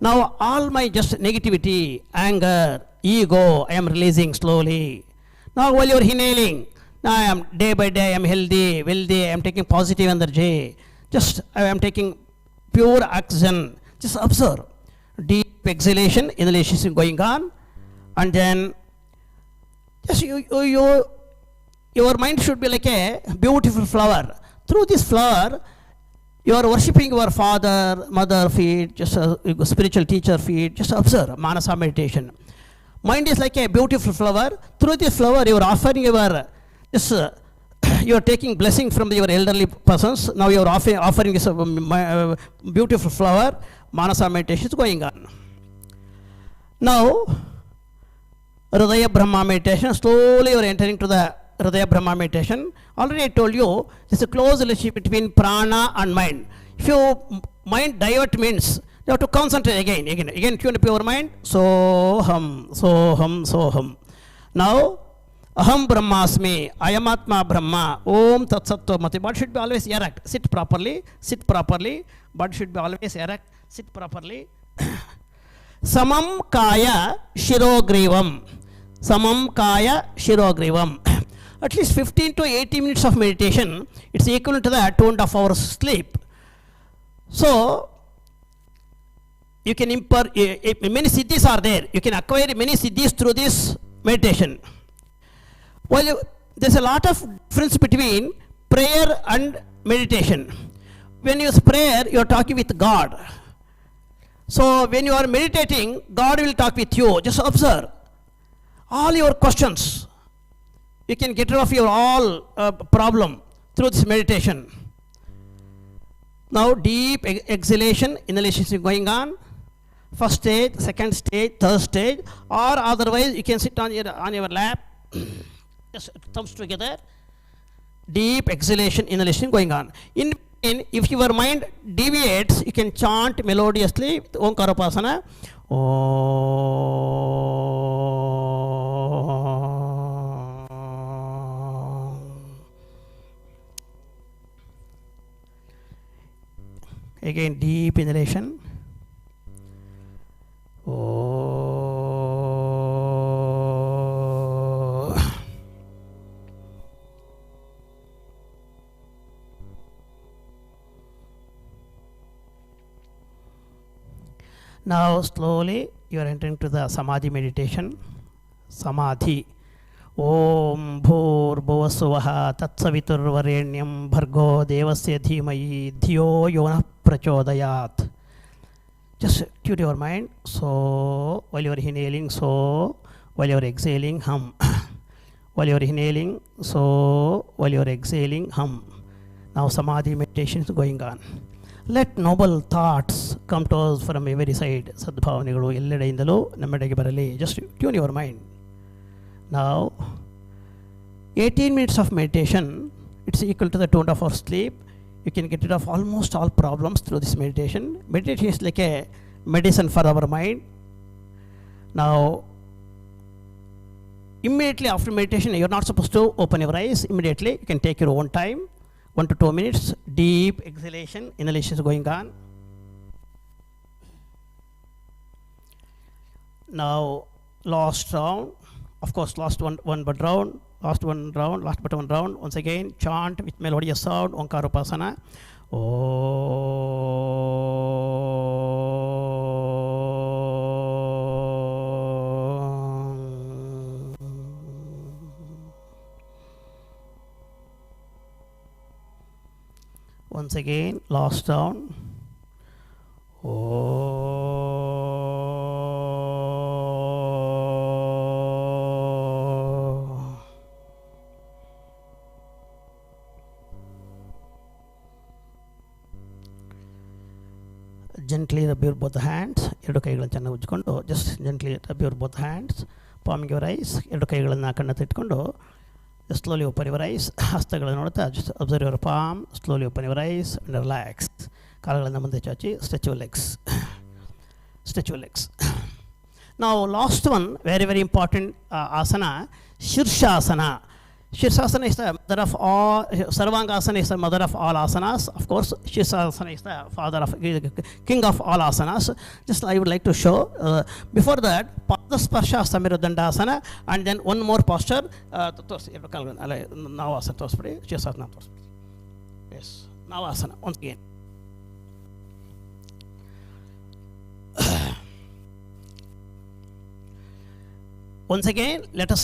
Now all my just negativity, anger, ego, I am releasing slowly. Now while you are inhaling, now I am day by day, I am healthy, wealthy, I am taking positive energy. Just I am taking pure oxygen. Just observe. Deep exhalation, inhalation is going on. And then just your mind should be like a beautiful flower. Through this flower, you are worshipping your father, mother feet, just a spiritual teacher feet. Just observe Manasa meditation. Mind is like a beautiful flower. Through this flower, you are offering your you are taking blessing from your elderly persons. Now you are offering this beautiful flower. Manasa meditation is going on. Now, Hridaya Brahma meditation. Slowly you are entering to the Hridaya Brahma meditation. Already I told you, there's a close relationship between prana and mind. If your mind divert means, you have to concentrate again tune up your mind. Soham. Now, Aham Brahmasmi, Ayamatma Brahma, Om Tat Sattva Mati. Body should be always erect. Sit properly. Body should be always erect. Sit properly. Samam Kaya Shirogrivam. At least 15 to 80 minutes of meditation, it's equivalent to the 2.5 hours sleep. So, you can impart, many siddhis are there. You can acquire many siddhis through this meditation. Well, there's a lot of difference between prayer and meditation. When you use prayer, you are talking with God. So, when you are meditating, God will talk with you. Just observe. All your questions, you can get rid of your all problem through this meditation. Now deep exhalation, inhalation is going on. First stage, second stage, third stage, or otherwise you can sit on your lap, just thumbs together. Deep exhalation, inhalation going on. If your mind deviates, you can chant melodiously with Omkarapasana. Again, deep inhalation. Now slowly you are entering to the Samadhi meditation. Samadhi. Om Bhur Bhuvasuvaha Tatsavitur Varenyam Bhargo Devasya Dhimayi Dhiyo Yona Prachodayat. Just tune your mind. So while you are inhaling, so while you are exhaling, hum. While you are inhaling, so while you are exhaling, hum. Now Samadhi meditation is going on. Let noble thoughts come to us from every side. Sadbhavanigalu elledaindalu nammedege barali. Just tune your mind. Now, 18 minutes of meditation, it's equal to the 2.5 hours sleep. You can get rid of almost all problems through this meditation. Meditation is like a medicine for our mind. Now, immediately after meditation, you're not supposed to open your eyes. Immediately, you can take your own time. 1 to 2 minutes, deep exhalation, inhalation is going on. Now, last round, of course, last but one round. Once again, chant with melodious sound, Omkarapasana. Once again, last round. gently rub your both hands. ಎರಡು ಕೈಗಳನ್ನು ಚೆನ್ನಾಗಿ ಉಜ್ಜಿಕೊಂಡು just gently rub your both hands. Palming your eyes. ಎರಡು ಕೈಗಳನ್ನು ಕಣ್ಣಲ್ಲಿ ಇಟ್ಕೊಂಡು just slowly open your eyes. ಹಸ್ತಗಳನ್ನು ನೋಡ್ತಾ just observe your palm. Slowly open your eyes and relax. ಕಾಲುಗಳನ್ನು ಮುಂದೆ ಚಾಚಿ stretch your legs. Stretch your legs. Now last one, very very important asana, Shirshasana. Shirshasana is the mother of all, Sarvangasana is the mother of all asanas. Of course, Shirshasana is the father of, king of all asanas. Just I would like to show, before that, Padasparsha Samiruddhandasana, and then one more posture, Navasana Tospri, Shirshasana Tospri. Yes, Navasana, once again. Once again, let us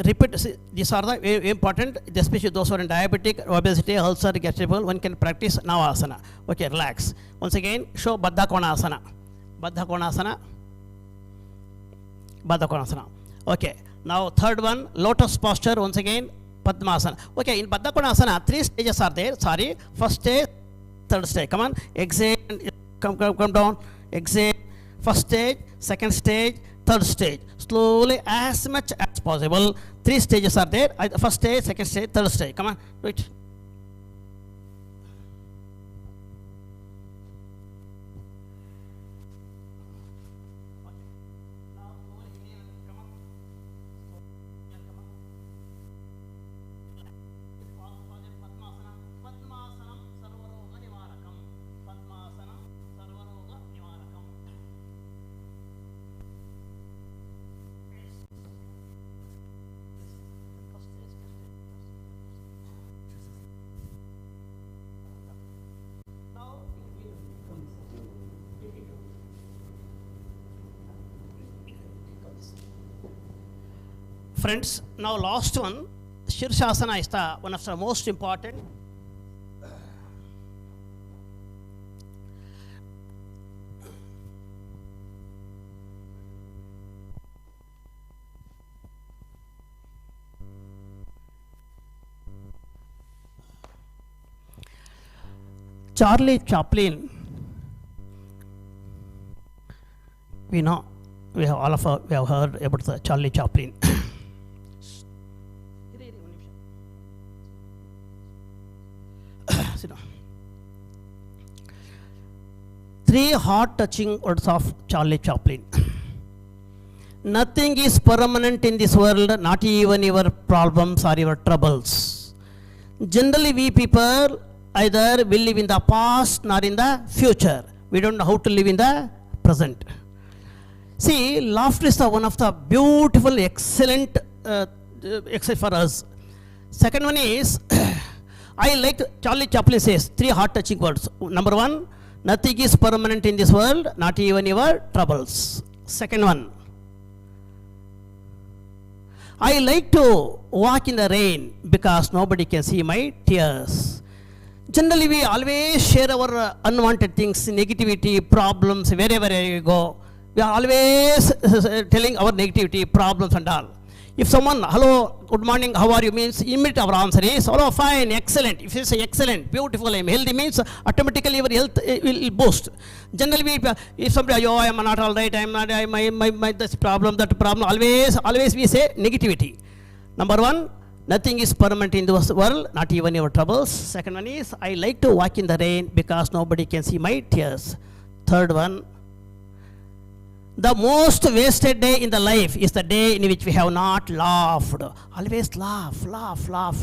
repeat. These are the important, especially those who are in diabetic, obesity, ulcer, gastric. One can practice Navasana. Okay, relax. Once again, show Baddha Konasana. Baddha Konasana. Baddha Konasana. Okay. Now third one, lotus posture. Once again, Padmasana. Okay, in Baddha Konasana, 3 stages are there. Sorry, first stage, third stage. Come on, exhale, come down. Exhale. First stage, second stage, third stage. Slowly, as much as possible. 3 stages are there. First stage, second stage, third stage. Come on, do it. Friends, now last one, Shirshasana is the one of the most important. Charlie Chaplin, we know, we have all of us, we have heard about the Charlie Chaplin. Sit down. 3 heart-touching words of Charlie Chaplin. Nothing is permanent in this world, not even your problems or your troubles. Generally, we people either will live in the past nor in the future. We don't know how to live in the present. See, laughter is one of the beautiful, excellent exercise for us. Second one is, I like Charlie Chaplin says 3 heart-touching words. Number 1, nothing is permanent in this world, not even your troubles. Second one, I like to walk in the rain because nobody can see my tears. Generally, we always share our unwanted things, negativity, problems, wherever you go. We are always telling our negativity, problems and all. If someone, hello, good morning, how are you means, immediately our answer is, hello, fine, excellent. If you say excellent, beautiful, I'm healthy means automatically your health will boost. Generally, if somebody, oh, I am not all right, I am not, my this problem, that problem, always we say negativity. Number 1, nothing is permanent in this world, not even your troubles. Second one is, I like to walk in the rain because nobody can see my tears. Third one, the most wasted day in the life is the day in which we have not laughed. Always laugh,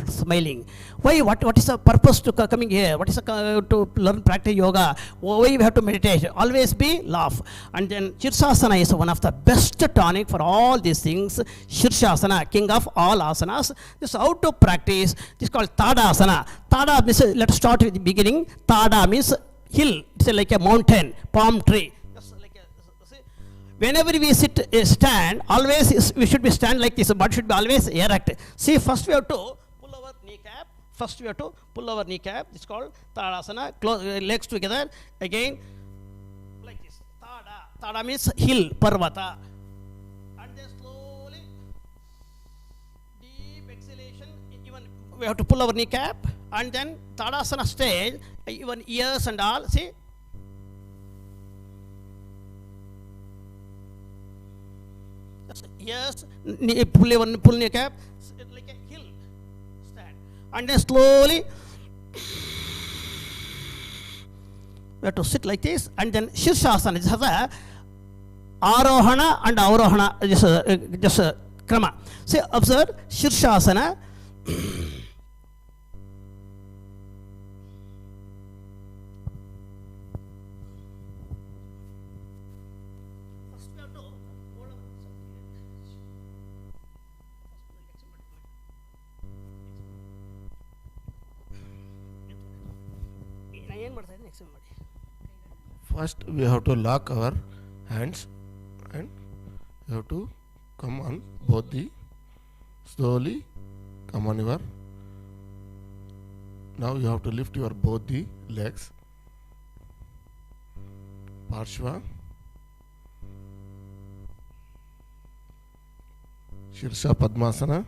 smiling. Why? What is the purpose to coming here? What is to learn, practice yoga? Why we have to meditate? Always be laugh. And then Shirshasana is one of the best tonic for all these things. Shirshasana, king of all asanas. This is how to practice. This is called Tadasana. Tada means, let's start with the beginning. Tada means hill. It's like a mountain, palm tree. Whenever we stand, always we should be stand like this. Butt should be always erect. See, first we have to pull our kneecap. This is called Tadasana. Legs together. Again, like this. Tada means hill, parvata. And then slowly, deep exhalation. Even we have to pull our kneecap. And then Tadasana stage, even ears and all. See. Yes, pull your cap like a hill stand, and then slowly we have to sit like this, and then Shirshasana. This has a Arohana and Avarohana, just a krama. See, observe Shirshasana. First, we have to lock our hands and you have to come on both the slowly come on your. Now you have to lift your both the legs. Parshva, Shirsha Padmasana.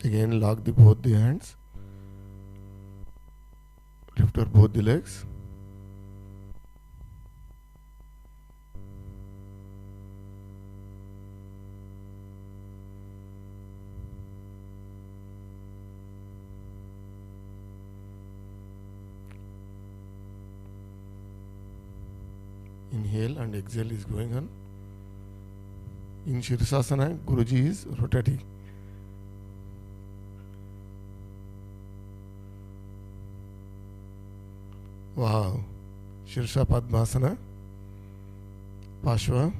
Again, lock both the hands. Lift your both the legs. Inhale and exhale is going on. In Shirsasana, Guruji is rotating. Wow. Shirsha Padmasana. Pashva.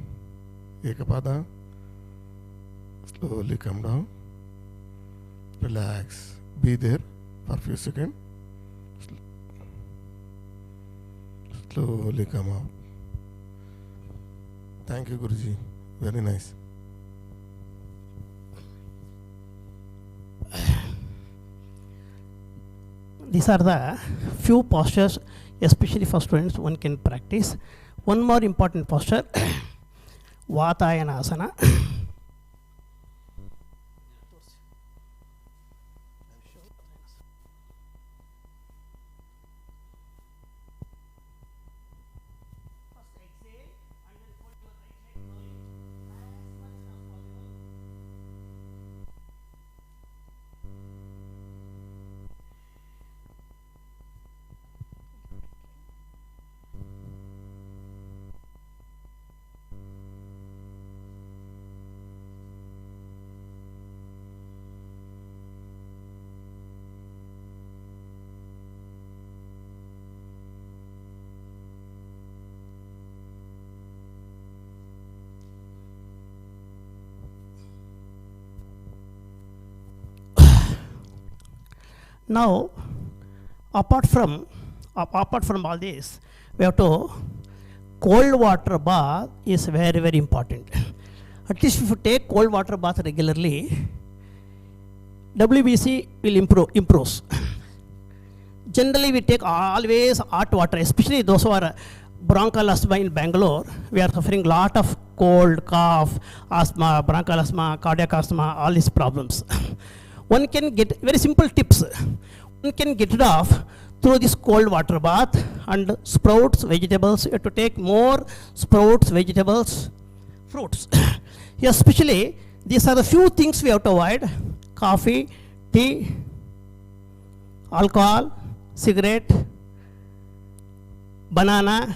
Ekapada. Slowly come down. Relax. Be there for a few seconds. Slowly come out. Thank you, Guruji. Very nice. These are the few postures, especially for students, one can practice. One more important posture, Vatayana Asana. Now, apart from all this, we have to cold water bath is very, very important. At least if you take cold water bath regularly, WBC will improves. Generally, we take always hot water, especially those who are bronchial asthma in Bangalore. We are suffering lot of cold, cough, asthma, bronchial asthma, cardiac asthma, all these problems. One can get very simple tips. One can get it off through this cold water bath and sprouts, vegetables. You have to take more sprouts, vegetables, fruits. Especially, these are the few things we have to avoid: coffee, tea, alcohol, cigarette, banana,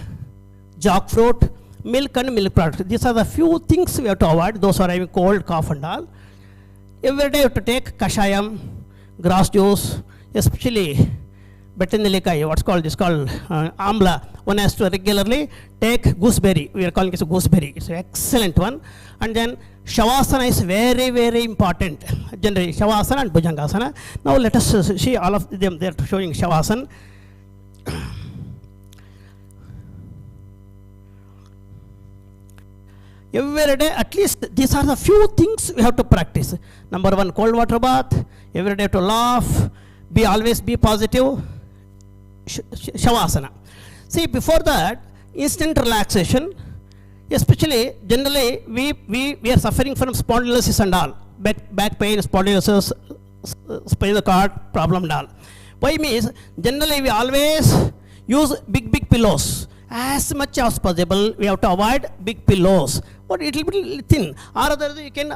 jackfruit, milk and milk products. These are the few things we have to avoid. Those are having cold, cough and all. Every day you have to take kashayam, grass juice, especially betanilikai, what's called, this called amla. One has to regularly take gooseberry. We are calling it a gooseberry. It's an excellent one. And then Shavasana is very, very important. Generally, Shavasana and Bhujangasana. Now let us see all of them. They are showing Shavasana. Every day, at least these are the few things we have to practice. Number one, cold water bath. Every day to laugh. Always be positive. Shavasana. See, before that, instant relaxation. Especially, generally, we are suffering from spondylosis and all. back pain, spondylosis, spinal cord problem and all. Why means generally we always use big pillows. As much as possible, we have to avoid big pillows. But it will be thin. Or other you can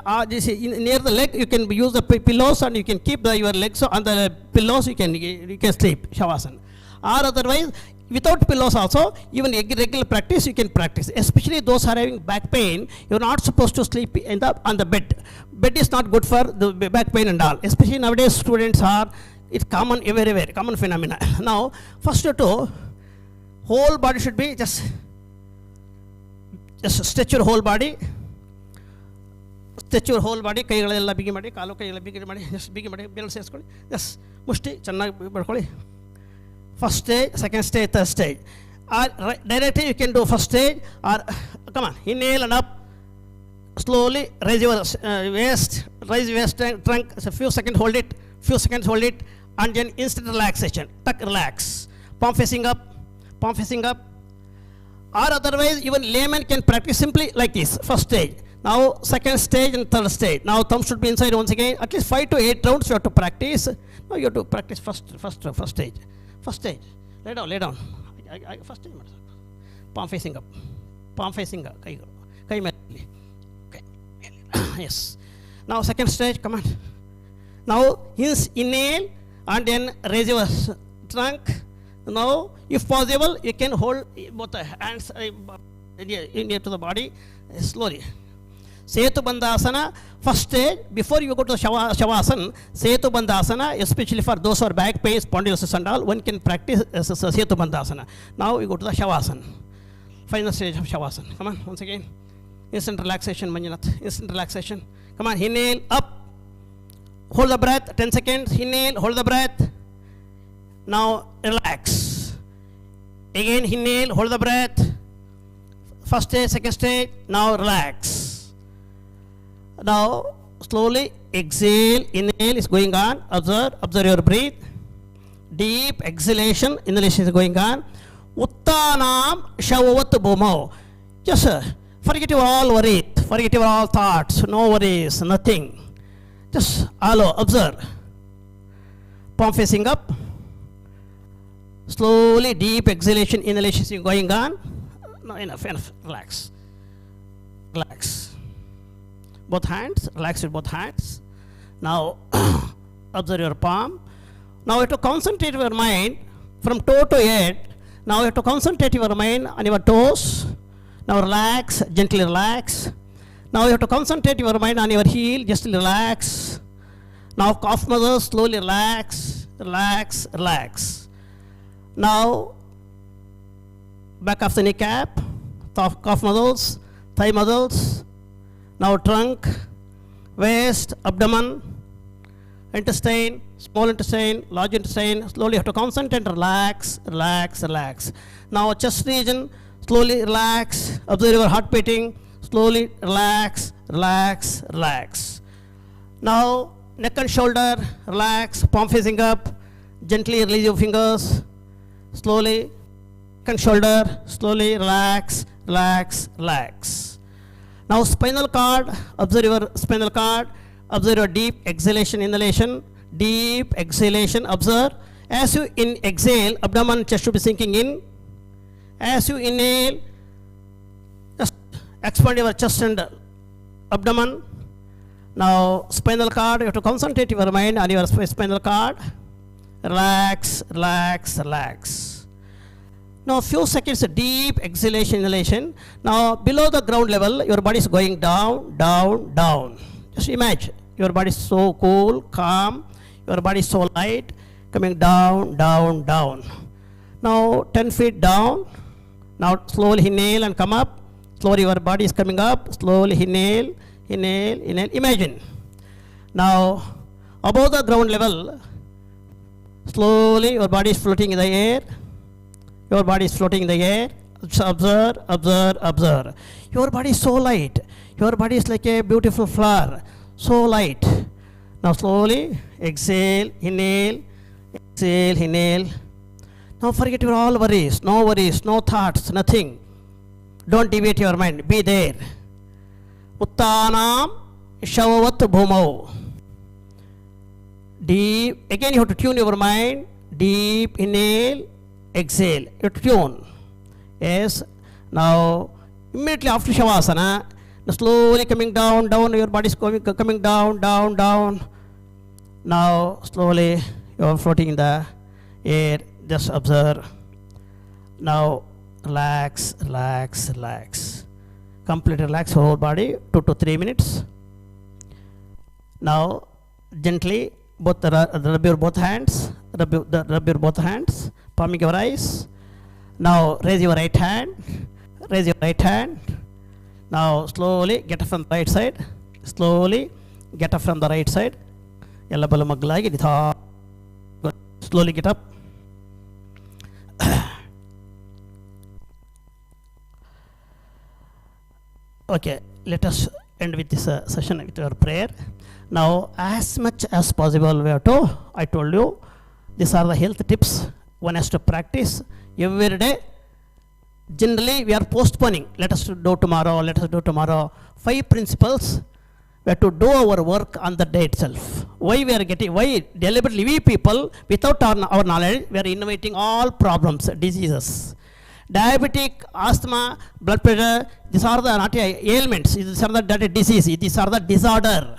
near the leg you can use the pillows and you can keep your legs on the pillows. You can sleep shavasana. Or otherwise, without pillows also, even regular practice you can practice. Especially those who are having back pain, you are not supposed to sleep on the bed. Bed is not good for the back pain and all. Especially nowadays, students are it's common everywhere, common phenomena. Now, first to whole body should be just stretch your whole body. Stretch your whole body. ಕೈಗಳೆಲ್ಲ ಬಿಗಿ ಮಾಡಿ, ಕಾಲು ಕೈಗೆಲ್ಲ ಬಿಗಿ ಮಾಡಿ, just ಬಿಗಿ ಮಾಡಿ, ಬೆರಳು ಸೇರಿಸ್ಕೊಳ್ಳಿ. Just ಮುಷ್ಟಿ ಚೆನ್ನಾಗಿ ಮಾಡ್ಕೊಳ್ಳಿ. First stage, second stage, third stage. Or directly you can do first stage or come on, inhale and up. Slowly raise your waist, raise your waist trunk. So few seconds hold it, and then instant relaxation. Tuck, relax. Palm facing up. Or otherwise, even layman can practice simply like this. First stage. Now second stage and third stage. Now thumb should be inside once again. At least 5 to 8 rounds you have to practice. Now you have to practice first stage. First stage. Lay down. First stage. Palm facing up. Kai meli. Okay. Yes. Now second stage. Come on. Now inhale and then raise your trunk. Now, if possible, you can hold both the hands near to the body slowly. Setu Bandhasana, first stage, before you go to Shavasana, Setu Bandhasana, especially for those who are back pain, spondylosis and all, one can practice Setu Bandhasana. Now we go to the Shavasana, final stage of Shavasana. Come on, once again. Instant relaxation, Manjunath. Instant relaxation. Come on, inhale, up. Hold the breath, 10 seconds. Inhale, hold the breath. Now relax. Again inhale, hold the breath. First stage, second stage. Now relax. Now slowly exhale, inhale is going on. Observe your breath. Deep exhalation, inhalation is going on. Uttanam shavavat bhumau. Just forget your all worries, forget your all thoughts, no worries, nothing. Just allow, observe. Palm facing up. Slowly, deep exhalation, inhalation is going on. No, enough. Relax. Both hands, relax with both hands. Now, observe your palm. Now, you have to concentrate your mind from toe to head. Now, you have to concentrate your mind on your toes. Now, relax, gently relax. Now, you have to concentrate your mind on your heel, just relax. Now, calf muscles, slowly relax. Now, back of the kneecap, calf muscles, thigh muscles. Now, trunk, waist, abdomen, intestine, small intestine, large intestine. Slowly you have to concentrate and relax. Now, chest region, slowly relax. Observe your heart beating. Slowly relax. Now, neck and shoulder, relax. Palm facing up. Gently release your fingers. Slowly, neck and shoulder, slowly relax. Now, spinal cord, observe your spinal cord. Observe your deep exhalation, inhalation. Deep exhalation, observe. As you exhale, abdomen, chest should be sinking in. As you inhale, just expand your chest and abdomen. Now, spinal cord, you have to concentrate your mind on your spinal cord. Relax. Now, few seconds deep exhalation, inhalation. Now, below the ground level, your body is going down. Just imagine your body is so cool, calm. Your body is so light, coming down. Now, 10 feet down. Now, slowly inhale and come up. Slowly your body is coming up. Slowly inhale. Imagine. Now, above the ground level, slowly your body is floating in the air. Observe. Your body is so light. Your body is like a beautiful flower. So light. Now slowly exhale, inhale. Now forget your all worries, no thoughts, nothing. Don't deviate your mind. Be there. Uttanam Shavavat Bhumau. Deep, again you have to tune your mind. Deep inhale, exhale. You have to tune. Yes. Now, immediately after Shavasana, slowly coming down, down, your body is coming down, down, down. Now, slowly you are floating in the air. Just observe. Now, relax, relax, relax. Completely relax your whole body, 2 to 3 minutes. Now, gently, rub your both hands, rub your both hands, palming your eyes. Now, raise your right hand, raise your right hand. Now, slowly get up from the right side, slowly get up from the right side. Slowly get up. Okay, let us end with this session with our prayer. Now, as much as possible, I told you, these are the health tips one has to practice every day. Generally, we are postponing. Let us do tomorrow, let us do tomorrow. 5 principles. We have to do our work on the day itself. Why deliberately we people, without our knowledge, we are innovating all problems, diseases. Diabetic, asthma, blood pressure, these are the not ailments, these are the disease, these are the disorder.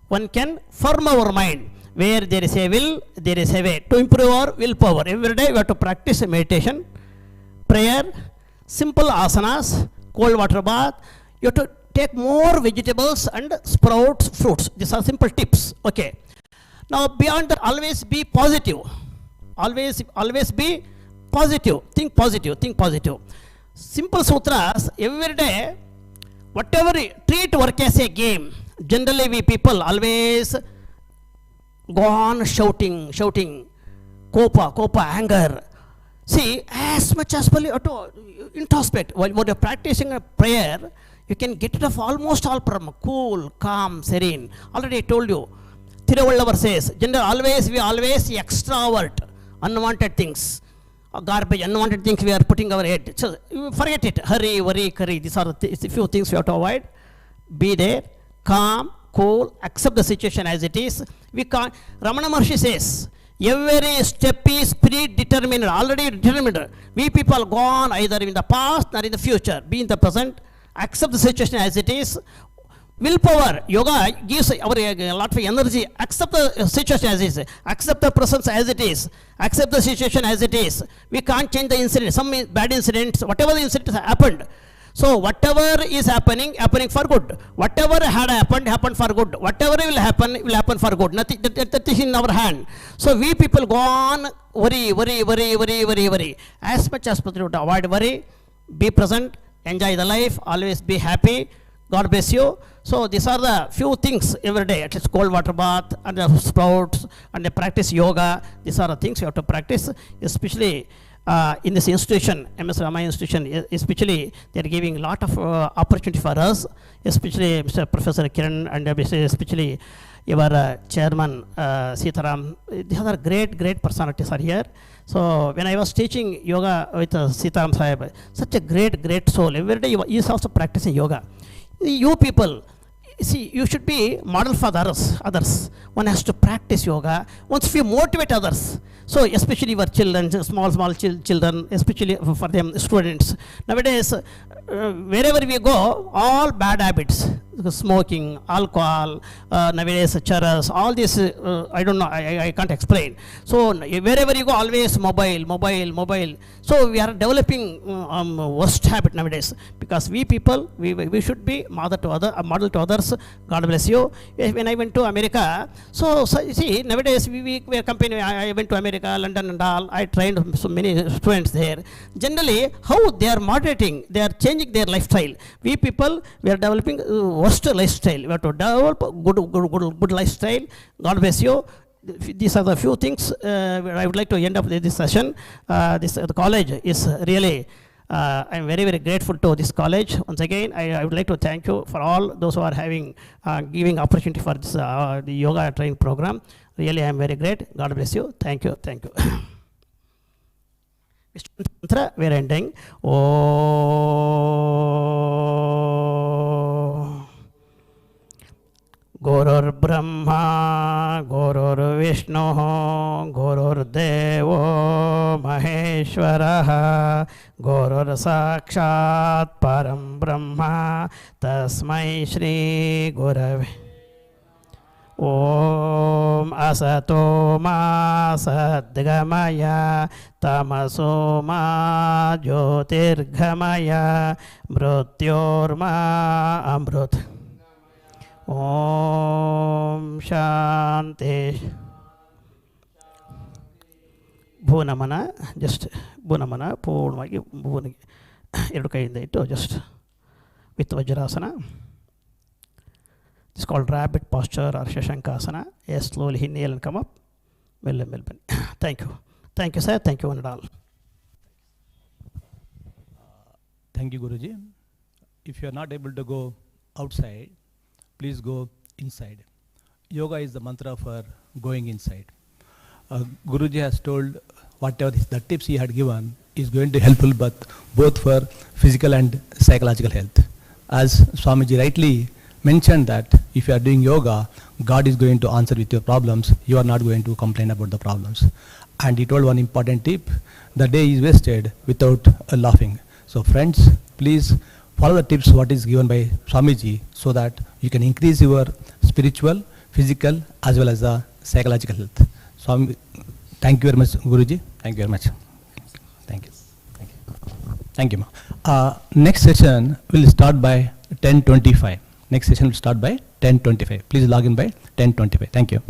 One can firm our mind. Where there is a will, there is a way. To improve our willpower. Every day we have to practice meditation, prayer, simple asanas, cold water bath. You have to take more vegetables and sprouts, fruits. These are simple tips. Okay. Now beyond that, always be positive. Always be positive. Think positive. Think positive. Simple sutras, every day, whatever, treat work as a game. Generally we people always go on shouting, kopa, anger. See, as much as possible, introspect. While you're practicing a prayer, you can get rid of almost all problem. Cool, calm, serene. Already I told you. Thiruvallavar says, we always extrovert unwanted things. Garbage, unwanted things we are putting our head. So forget it. Hurry, worry, curry. These are the few things we have to avoid. Be there, calm, cool, accept the situation as it is. We can't. Ramana Maharshi says, every step is predetermined, already determined. We people go on either in the past or in the future. Be in the present, accept the situation as it is. Willpower, yoga gives a lot of energy. Accept the situation as it is. Accept the presence as it is. Accept the situation as it is. We can't change the incident. Some bad incidents, whatever the incident has happened. So whatever is happening for good. Whatever had happened for good. Whatever will happen for good. Nothing that is in our hand. So we people go on worry. As much as possible to avoid worry, be present, enjoy the life, always be happy. God bless you. So these are the few things every day. At least cold water bath and the sprouts and the practice yoga. These are the things you have to practice, especially in this institution, MS Ramani institution. Especially they are giving a lot of opportunity for us, especially Mr. Professor Kiran and especially your chairman Sitaram. These are great personalities are here. So when I was teaching yoga with Sitaram Sahib, such a great soul. Every day he is also practicing yoga. You people, see, you should be model for others. One has to practice yoga. Once you motivate others. So especially your children, small children, especially for them students. Nowadays, wherever we go, all bad habits, smoking, alcohol, nowadays charas, all this, I don't know, I can't explain. So wherever you go, always mobile. So we are developing worst habit nowadays, because we people, we should be model to others. God bless you. When I went to America, so see, nowadays we are company. I went to America, London and all. I trained so many students there. Generally, how they are moderating, they are changing their lifestyle. We people, we are developing worst lifestyle. We have to develop good lifestyle. God bless you. These are the few things I would like to end up this session. The college is really, I'm very grateful to this college. Once again, I would like to thank you for all those who are giving opportunity for this the yoga training program. Really, I am very great. God bless you. Thank you. Mr. We are ending. गुरुर्ब्रह्मा गुरुर्विष्णुः गुरुर्देवो महेश्वरः गुरुर्साक्षात् परं ब्रह्म तस्मै श्री गुरवे ॐ असतो मा सद्गमय तमसो मा ज्योतिर्गमय मृत्योर्मा अमृत ॐ शान्ति ಭೂನಮನ ಜಸ್ಟ್ ಭೂನಮನ ಪೂರ್ಣವಾಗಿ ಭೂನಿಗೆ ಎರಡು ಕೈಯಿಂದ ಇಟ್ಟು just with vajrasana. It's called rabbit posture or shashankasana. As slowly inhale and come up. ಮೆಲ್ಲ ಮೇಲೆ ಬನ್ನಿ. Thank you sir. Thank you one and all. Thank you, Guruji. If you are not able to go outside, please go inside. Yoga is the mantra for going inside. Guruji has told whatever the tips he had given is going to be helpful but both for physical and psychological health. As Swamiji rightly mentioned that if you are doing yoga, God is going to answer with your problems. You are not going to complain about the problems. And he told one important tip: the day is wasted without laughing. So friends, please follow the tips what is given by Swamiji so that you can increase your spiritual, physical as well as the psychological health. Swami, thank you very much, Guruji. Thank you very much. Thank you. Thank you. Thank you, ma. Next session will start by 10:25. Next session will start by 10:25. Please log in by 10:25. Thank you.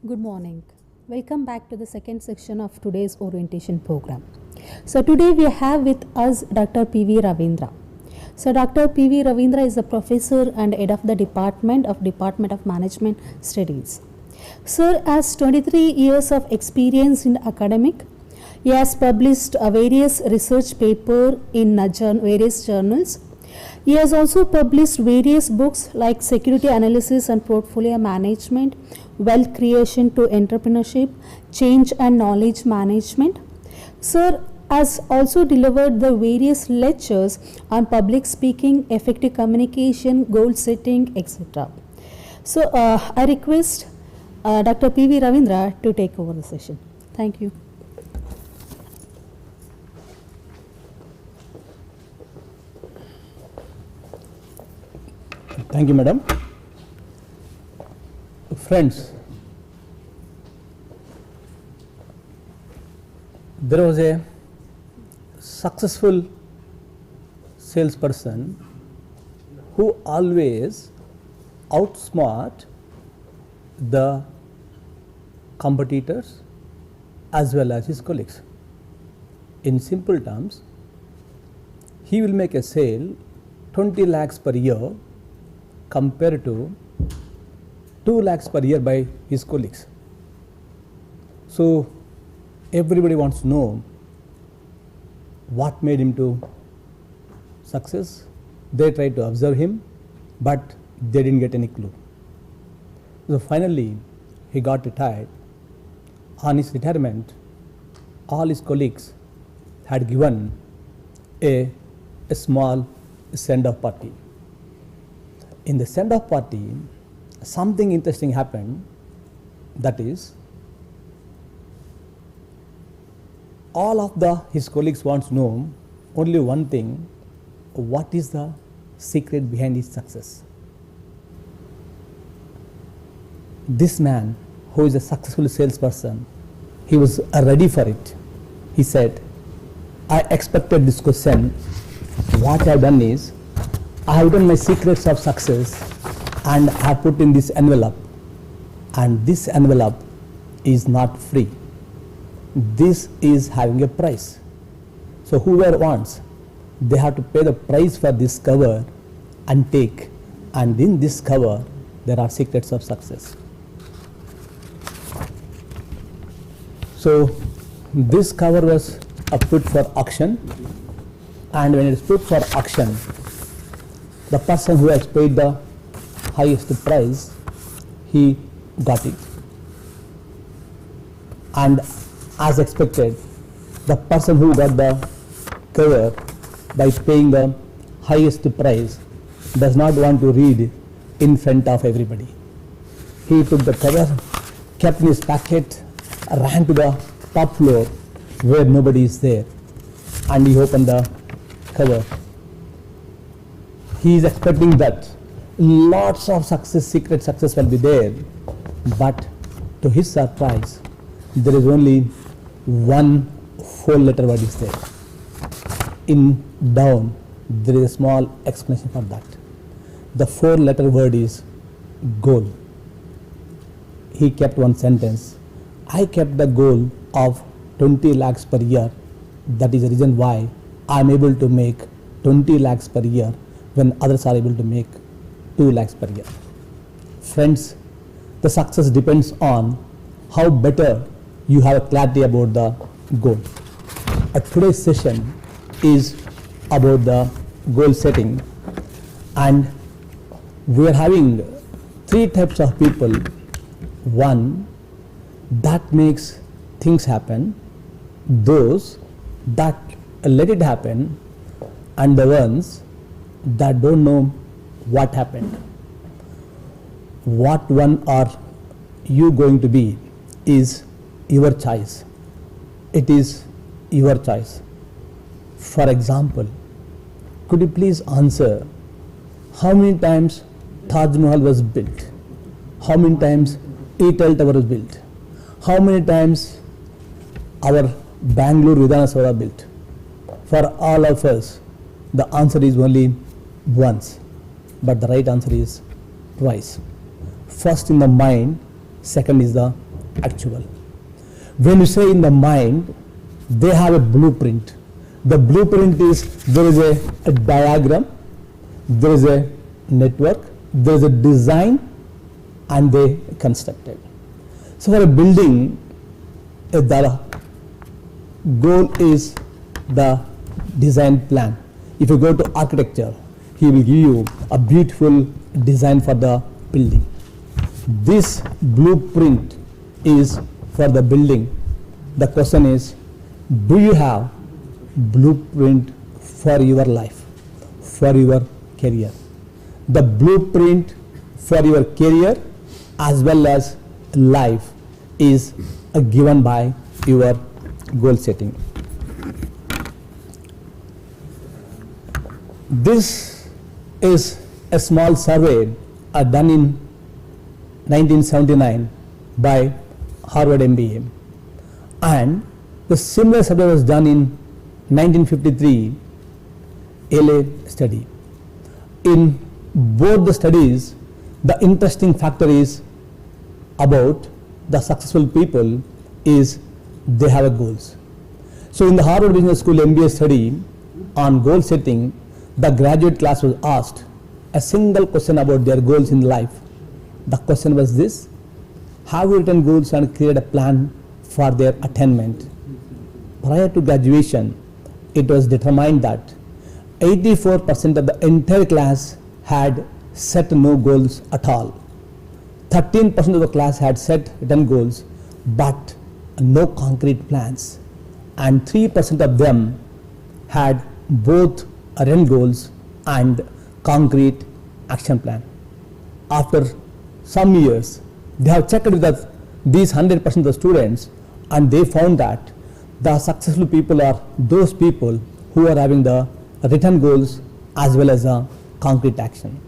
Good morning. Welcome back to the second section of today's orientation program. So today we have with us Dr. V Raveendra. So Dr. V Raveendra is a professor and head of the Department of Management Studies. Sir has 23 years of experience in academic. He has published various research papers in various journals. He has also published various books like Security Analysis and Portfolio Management, Wealth Creation to Entrepreneurship, Change and Knowledge Management. Sir has also delivered the various lectures on public speaking, effective communication, goal setting, etc. So I request Dr. V Raveendra to take over the session. Thank you. Thank you, madam. Friends, there was a successful salesperson who always outsmart the competitors as well as his colleagues. In simple terms, he will make a sale 20 lakhs per year compared to 2 lakhs per year by his colleagues. So everybody wants to know what made him to success. They tried to observe him, but they didn't get any clue. So finally he got retired. On his retirement, all his colleagues had given a small send-off party. In the send-off party, something interesting happened. That is, all of his colleagues want to know only one thing: what is the secret behind his success? This man, who is a successful salesperson, he was ready for it. He said, I expected this question. What I have done is, I have done my secrets of success and I have put in this envelope, and this envelope is not free. This is having a price. So whoever wants, they have to pay the price for this cover and take, and in this cover there are secrets of success. So this cover was put for auction, and when it is put for auction, the person who has paid the highest price, he got it. And as expected, the person who got the cover by paying the highest price does not want to read in front of everybody. He took the cover, kept in his pocket, ran to the top floor where nobody is there, and he opened the cover. He is expecting that lots of success, secret success will be there, but to his surprise, there is only one 4-letter word is there. In down, there is a small explanation for that. The 4-letter word is goal. He kept one sentence: I kept the goal of 20 lakhs per year. That is the reason why I am able to make 20 lakhs per year when others are able to make 2 lakhs per year. Friends, the success depends on how better you have clarity about the goal. Today's session is about the goal setting, and we are having 3 types of people. One, that makes things happen, those that let it happen, and the ones that don't know what happened. What one are you going to be is your choice. It is your choice. For example, could you please answer how many times Taj Mahal was built? How many times Eiffel Tower was built? How many times our Bangalore Vidhana Sabha built? For all of us, the answer is only once, but the right answer is twice. First in the mind, second is the actual. When you say in the mind, they have a blueprint. The blueprint is there is a diagram, there is a network, there is a design, and they constructed. So for a building, the goal is the design plan. If you go to architecture, he will give you a beautiful design for the building. This blueprint is for the building. The question is, do you have blueprint for your life, for your career? The blueprint for your career as well as life is given by your goal setting. This is a small survey done in 1979 by Harvard MBA, and the similar survey was done in 1953 LA study. In both the studies, the interesting factor is about the successful people is they have a goals. So in the Harvard Business School MBA study on goal setting, the graduate class was asked a single question about their goals in life. The question was this: have you written goals and created a plan for their attainment? Prior to graduation, it was determined that 84% of the entire class had set no goals at all. 13% of the class had set written goals but no concrete plans, and 3% of them had both written goals and concrete action plan. After some years, they have checked with these 100% of the students, and they found that the successful people are those people who are having the written goals as well as a concrete action.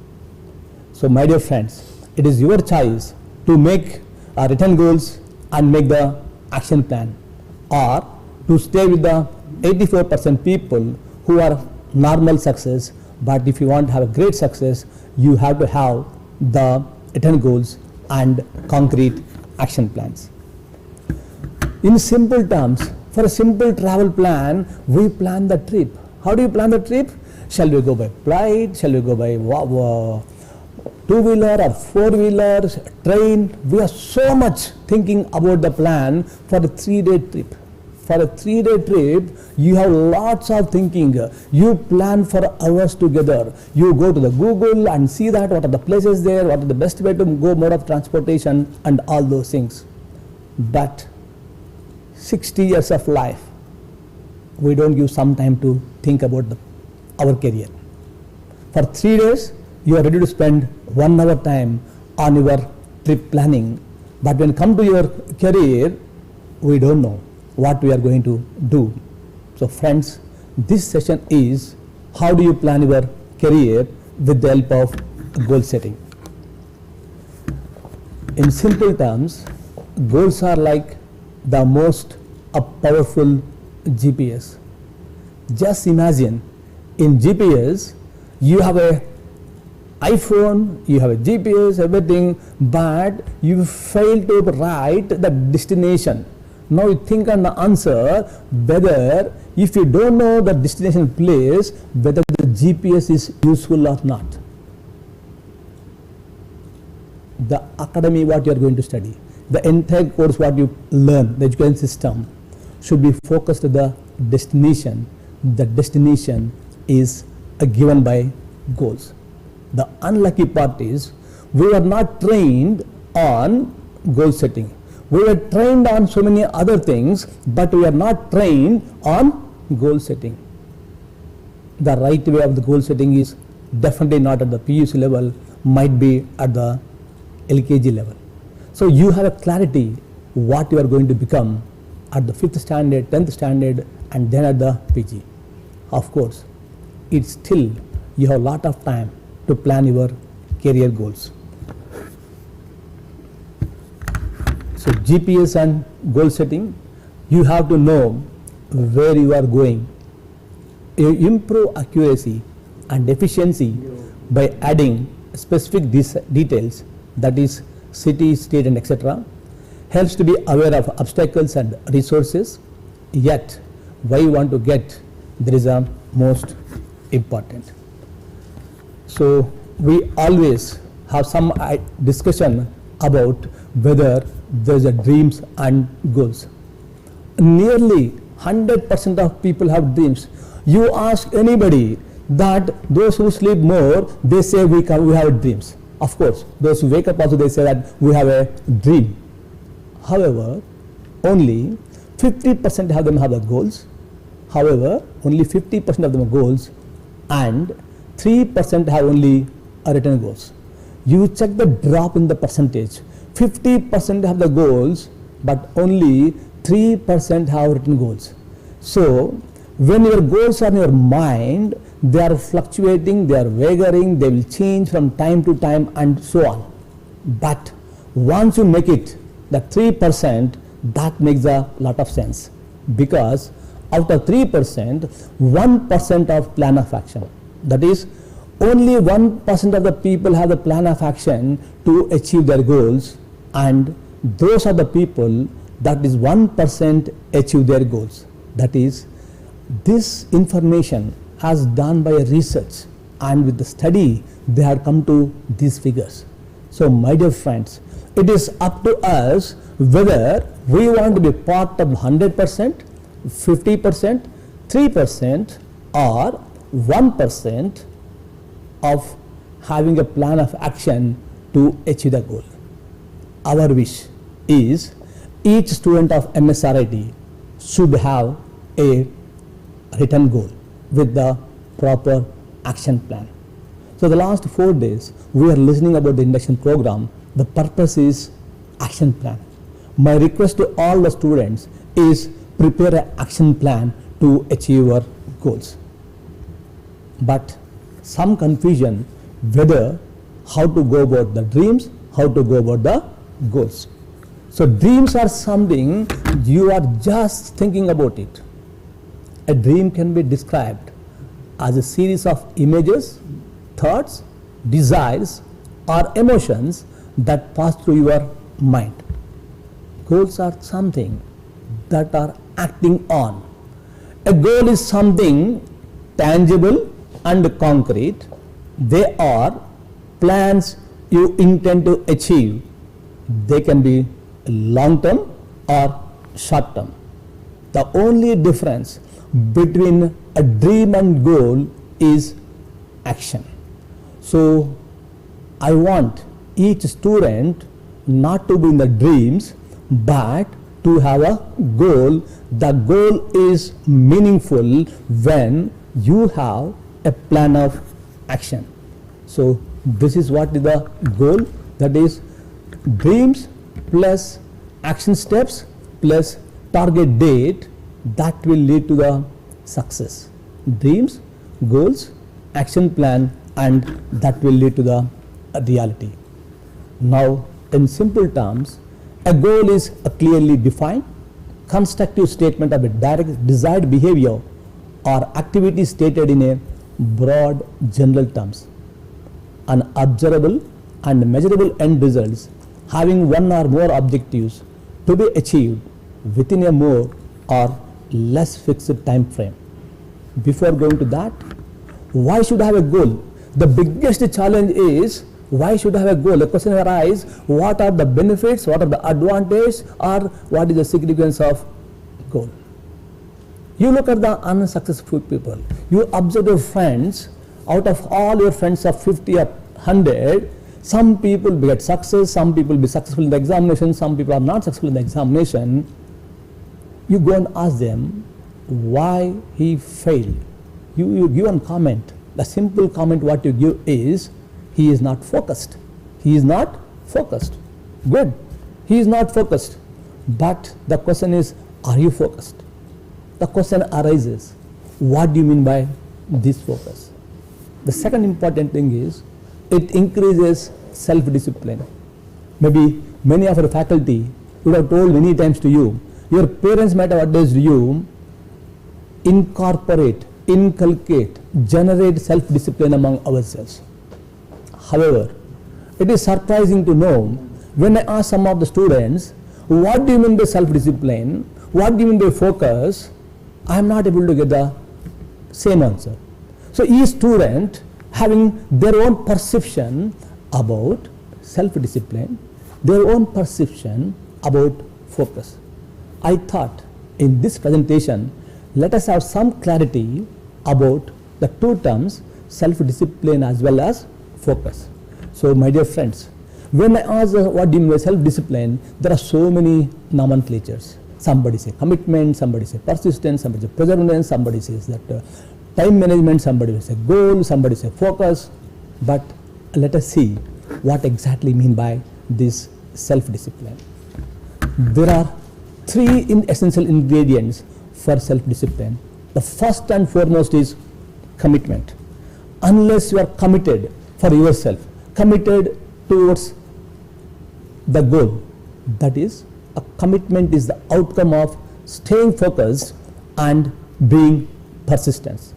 So my dear friends, it is your choice to make written goals and make the action plan, or to stay with the 84% people who are normal success. But if you want to have a great success, you have to have the written goals and concrete action plans. In simple terms, for a simple travel plan, we plan the trip. How do you plan the trip? Shall we go by flight? Shall we go by two-wheeler or four-wheeler, train? We are so much thinking about the plan for a 3-day trip. For a 3-day trip, you have lots of thinking. You plan for hours together. You go to the Google and see that what are the places there, what are the best way to go, mode of transportation, and all those things. But 60 years of life, we don't give some time to think about our career. For 3 days, you are ready to spend 1 hour time on your trip planning. But when it comes to your career, we don't know what we are going to do. So friends, this session is how do you plan your career with the help of goal setting. In simple terms, goals are like the most powerful GPS. Just imagine, in GPS, you have a iPhone, you have a GPS, everything, but you fail to write the destination. Now you think on the answer whether, if you don't know the destination place, whether the GPS is useful or not. The academy what you are going to study, the entire course what you learn, the education system should be focused to the destination. The destination is given by goals. The unlucky part is we are not trained on goal setting. We are trained on so many other things, but we are not trained on goal setting. The right way of the goal setting is definitely not at the PUC level, might be at the LKG level. So you have a clarity what you are going to become at the 5th standard, 10th standard, and then at the PG. Of course, it's still you have a lot of time to plan your career goals. So GPS and goal setting, you have to know where you are going. You improve accuracy and efficiency by adding specific details, that is city, state, and etc. helps to be aware of obstacles and resources, yet why you want to get, there is a most important. So we always have some discussion about whether there is a dreams and goals. Nearly 100% of people have dreams. You ask anybody that those who sleep more, they say we have dreams. Of course, those who wake up also, they say that we have a dream. However, only 50% of them have the goals. However, only 50% of them are goals, and 3% have only written goals. You check the drop in the percentage. 50% have the goals, but only 3% have written goals. So when your goals are in your mind, they are fluctuating, they are wavering, they will change from time to time and so on. But once you make it, that 3%, that makes a lot of sense, because out of 3%, 1% of plan of action. That is, only 1% of the people have the plan of action to achieve their goals, and those are the people, that is 1% achieve their goals. That is, this information has done by a research, and with the study they have come to these figures. So my dear friends, it is up to us whether we want to be part of 100%, 50%, 3% or 1% of having a plan of action to achieve the goal. Our wish is each student of MSRIT should have a written goal with the proper action plan. So the last 4 days we are listening about the induction program. The purpose is action plan. My request to all the students is prepare an action plan to achieve your goals. But some confusion whether how to go about the dreams, how to go about the goals. So dreams are something you are just thinking about it. A dream can be described as a series of images, thoughts, desires or emotions that pass through your mind. Goals are something that are acting on. A goal is something tangible and concrete. They are plans you intend to achieve. They can be long term or short term. The only difference between a dream and goal is action. So I want each student not to be in the dreams, but to have a goal. The goal is meaningful when you have a plan of action. So this is what is the goal, that is dreams plus action steps plus target date, that will lead to the success. Dreams, goals, action plan, and that will lead to the reality. Now in simple terms, a goal is a clearly defined constructive statement of a direct desired behavior or activity stated in a broad general terms. An observable and measurable end results having one or more objectives to be achieved within a more or less fixed time frame. Before going to that, why should I have a goal? The biggest challenge is, why should I have a goal? The question arises, what are the benefits, what are the advantages, or what is the significance of goal? You look at the unsuccessful people. You observe your friends. Out of all your friends of 50 or 100, some people get success, some people be successful in the examination, some people are not successful in the examination. You go and ask them why he failed. You give one comment. The simple comment what you give is, he is not focused. He is not focused. Good. He is not focused. But the question is, are you focused? The question arises, what do you mean by this focus? The second important thing is, it increases self-discipline. Maybe many of our faculty would have told many times to you, your parents might have advised you, incorporate, inculcate, generate self-discipline among ourselves. However, it is surprising to know, when I ask some of the students, what do you mean by self-discipline, what do you mean by focus, I am not able to get the same answer. So each student having their own perception about self-discipline, their own perception about focus. I thought in this presentation, let us have some clarity about the two terms, self-discipline as well as focus. So my dear friends, when I ask what do you mean by self-discipline, there are so many nomenclatures. Somebody say commitment, somebody say persistence, somebody say perseverance, somebody says that time management, somebody will say goal, somebody say focus. But let us see what exactly mean by this self-discipline. There are three essential ingredients for self-discipline. The first and foremost is commitment. Unless you are committed for yourself, committed towards the goal, that is, a commitment is the outcome of staying focused and being persistent.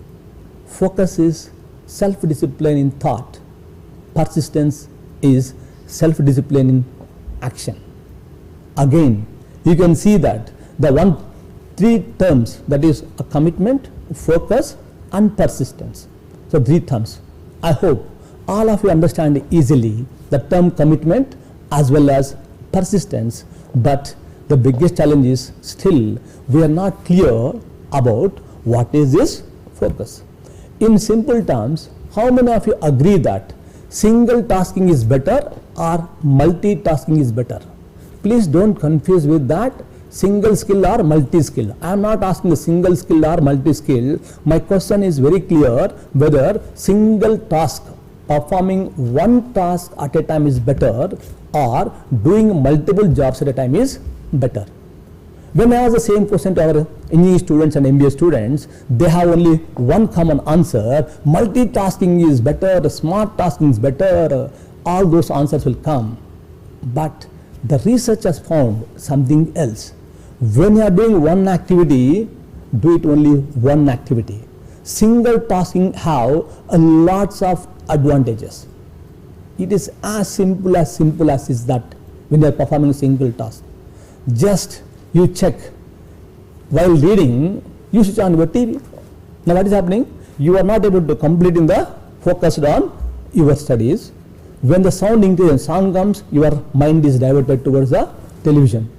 Focus is self-discipline in thought. Persistence is self-discipline in action. Again, you can see that the three terms, that is a commitment, focus and persistence. So three terms. I hope all of you understand easily the term commitment as well as persistence, but the biggest challenge is still we are not clear about what is this focus. In simple terms, how many of you agree that single tasking is better or multitasking is better? Please don't confuse with that single skill or multi-skill. I am not asking the single skill or multi-skill. My question is very clear whether single task, performing one task at a time is better or doing multiple jobs at a time is better. When I ask the same question to our engineering students and MBA students, they have only one common answer: multitasking is better, smart tasking is better, all those answers will come. But the research has found something else. When you are doing one activity, do it only one activity. Single tasking have lots of advantages. It is as simple as is that when you are performing a single task. Just you check, while reading, you switch on your TV. Now what is happening? You are not able to complete in the focused on your studies. When the sound increases, sound comes, your mind is diverted towards the television.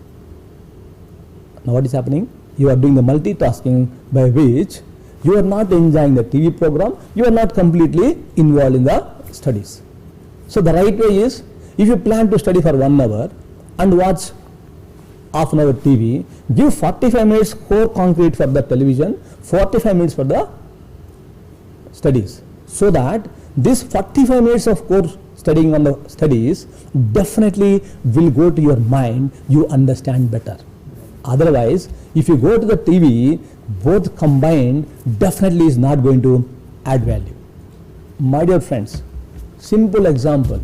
Now what is happening? You are doing the multitasking by which you are not enjoying the TV program, you are not completely involved in the studies. So the right way is, if you plan to study for 1 hour and watch half an hour TV, give 45 minutes core concrete for the television, 45 minutes for the studies, so that this 45 minutes of core studying on the studies definitely will go to your mind, you understand better. Otherwise, if you go to the TV, both combined definitely is not going to add value. My dear friends, simple example.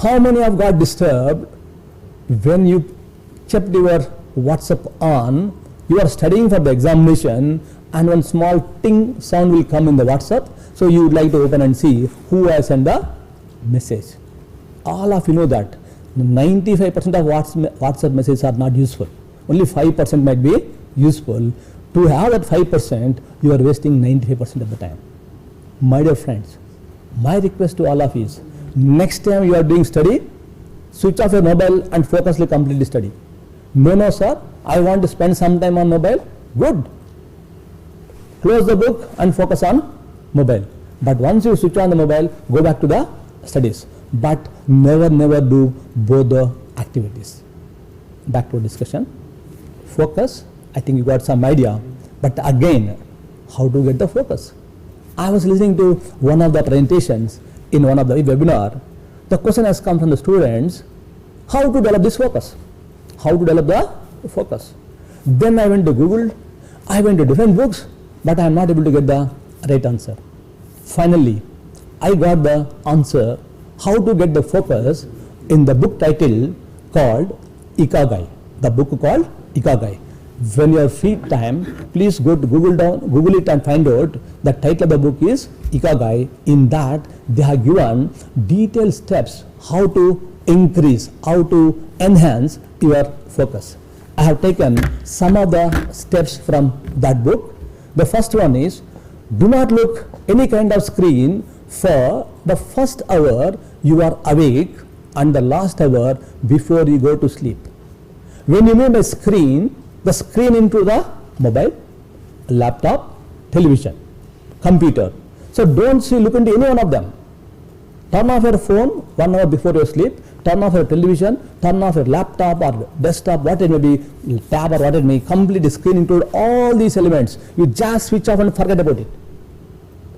How many have got disturbed when you kept your WhatsApp on, you are studying for the examination and one small ting sound will come in the WhatsApp, so you would like to open and see who has sent the message. All of you know that 95% of WhatsApp messages are not useful. Only 5% might be useful. To have that 5%, you are wasting 95% of the time. My dear friends, my request to all of you is, next time you are doing study, switch off your mobile and focusly completely study. No sir, I want to spend some time on mobile. Good. Close the book and focus on mobile. But once you switch on the mobile, go back to the studies. But never do both the activities. Back to discussion. Focus, I think you got some idea. But again, how to get the focus? I was listening to one of the presentations in one of the webinar. The question has come from the students, how to develop this focus? How to develop the focus? Then I went to Google, I went to different books, but I am not able to get the right answer. Finally, I got the answer, how to get the focus, in the book title called Ikigai. The book called Ikigai. When you have free time, please go to Google it and find out the title of the book is Ikigai. In that, they have given detailed steps how to increase, how to enhance your focus. I have taken some of the steps from that book. The first one is, do not look any kind of screen for the first hour you are awake and the last hour before you go to sleep. When you mean by screen, the screen into the mobile, laptop, television, computer. So don't look into any one of them. Turn off your phone 1 hour before your sleep, turn off your television, turn off your laptop or desktop, what it may be, tab or what it may, complete screen include all these elements. You just switch off and forget about it.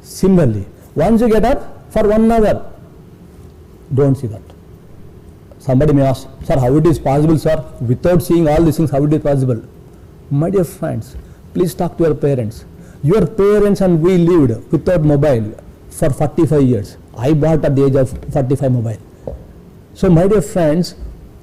Similarly, once you get up for 1 hour, don't see that. Somebody may ask, sir, how it is possible, sir, without seeing all these things, how it is possible? My dear friends, please talk to your parents. Your parents and we lived without mobile for 45 years. I bought at the age of 45 mobile. So my dear friends,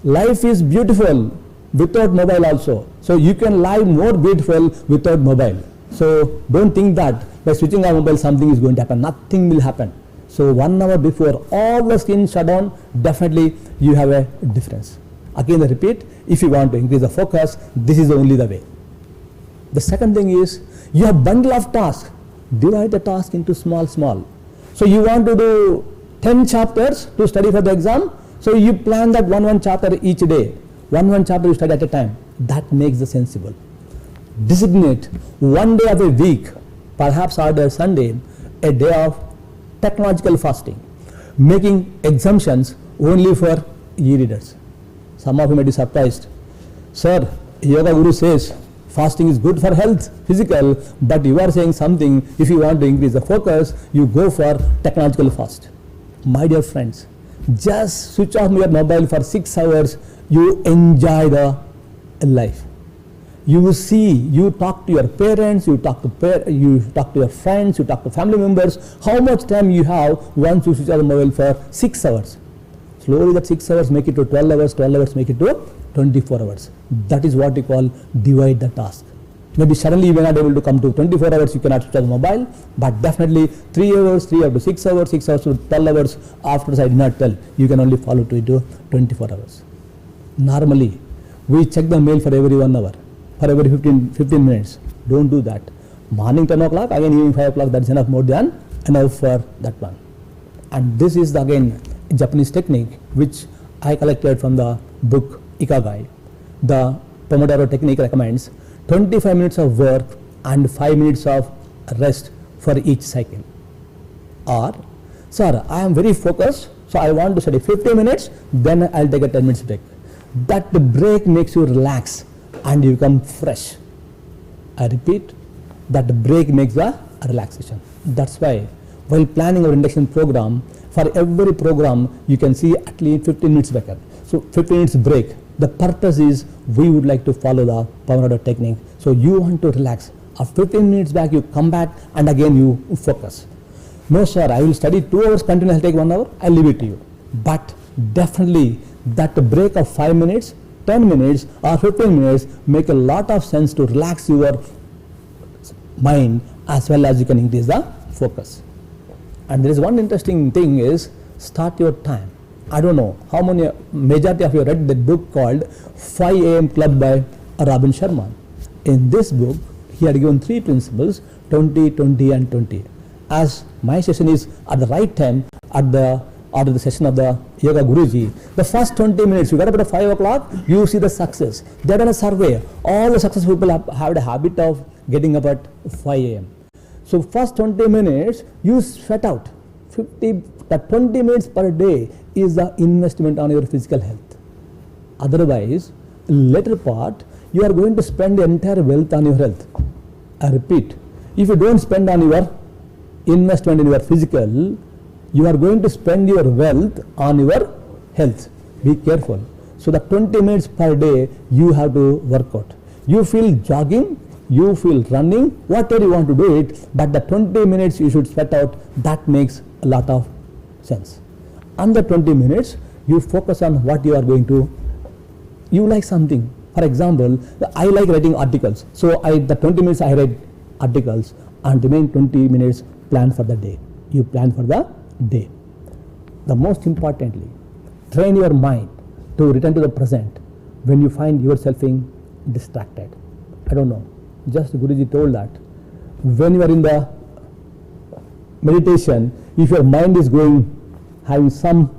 life is beautiful without mobile also. So you can live more beautiful without mobile. So don't think that by switching on mobile something is going to happen. Nothing will happen. So 1 hour before all the screens shut down, definitely you have a difference. Again I repeat, if you want to increase the focus, this is only the way. The second thing is, you have bundle of tasks. Divide the task into small. So you want to do 10 chapters to study for the exam. So you plan that one chapter each day. One chapter you study at a time. That makes the sensible. Designate 1 day of a week, perhaps Saturday or Sunday, a day of technological fasting, making exemptions only for e-readers. Some of you may be surprised. Sir, Yoga Guru says fasting is good for health, physical, but you are saying something, if you want to increase the focus, you go for technological fast. My dear friends, just switch off your mobile for 6 hours, you enjoy the life. You see, you talk to your parents, you talk to your friends, you talk to family members, how much time you have once you switch off the mobile for 6 hours. Slowly that 6 hours make it to 12 hours, 12 hours make it to 24 hours. That is what we call divide the task. Maybe suddenly you may not be able to come to 24 hours, you cannot switch off the mobile, but definitely 3 hours, 3 up to 6 hours, 6 hours to 12 hours, after I did not tell, you can only follow to 24 hours. Normally, we check the mail for every 1 hour, for every 15 minutes. Don't do that. Morning 10 o'clock, again evening 5 o'clock, that is enough, more than enough for that one. And this is the, again, Japanese technique which I collected from the book Ikagai. The Pomodoro technique recommends 25 minutes of work and 5 minutes of rest for each cycle. Or, sir, I am very focused, so I want to study 15 minutes, then I'll take a 10 minutes break. That break makes you relax and you become fresh. I repeat, that break makes a relaxation. That's why while planning our induction program, for every program you can see at least 15 minutes break. So 15 minutes break. The purpose is we would like to follow the Pomodoro technique. So you want to relax. After 15 minutes back, you come back and again you focus. No sir, I will study 2 hours continuously, I'll take 1 hour, I'll leave it to you. But definitely that break of 5 minutes, 10 minutes or 15 minutes make a lot of sense to relax your mind as well as you can increase the focus. And there is one interesting thing is, start your time. I don't know how many, majority of you read that book called 5 AM Club by Robin Sharma. In this book, he had given 3 principles, 20, 20 and 20. As my session is at the right time, after the session of the Yoga Guruji, the first 20 minutes, you got up at 5 o'clock, you see the success. They done a survey. All the successful people have a habit of getting up at 5 AM. So first 20 minutes, you sweat out. 20 minutes per day is the investment on your physical health. Otherwise, later part, you are going to spend the entire wealth on your health. I repeat, if you don't spend on your investment in your physical, you are going to spend your wealth on your health. Be careful. So the 20 minutes per day, you have to work out. You feel jogging, you feel running, whatever you want to do it, but the 20 minutes you should sweat out, that makes a lot of sense. Under 20 minutes, you focus on what you are going to, you like something. For example, I like writing articles. So the 20 minutes I write articles and remain 20 minutes plan for the day. You plan for the day. The most importantly, train your mind to return to the present when you find yourself in distracted. I don't know. Just Guruji told that when you are in the meditation, if your mind is going, having some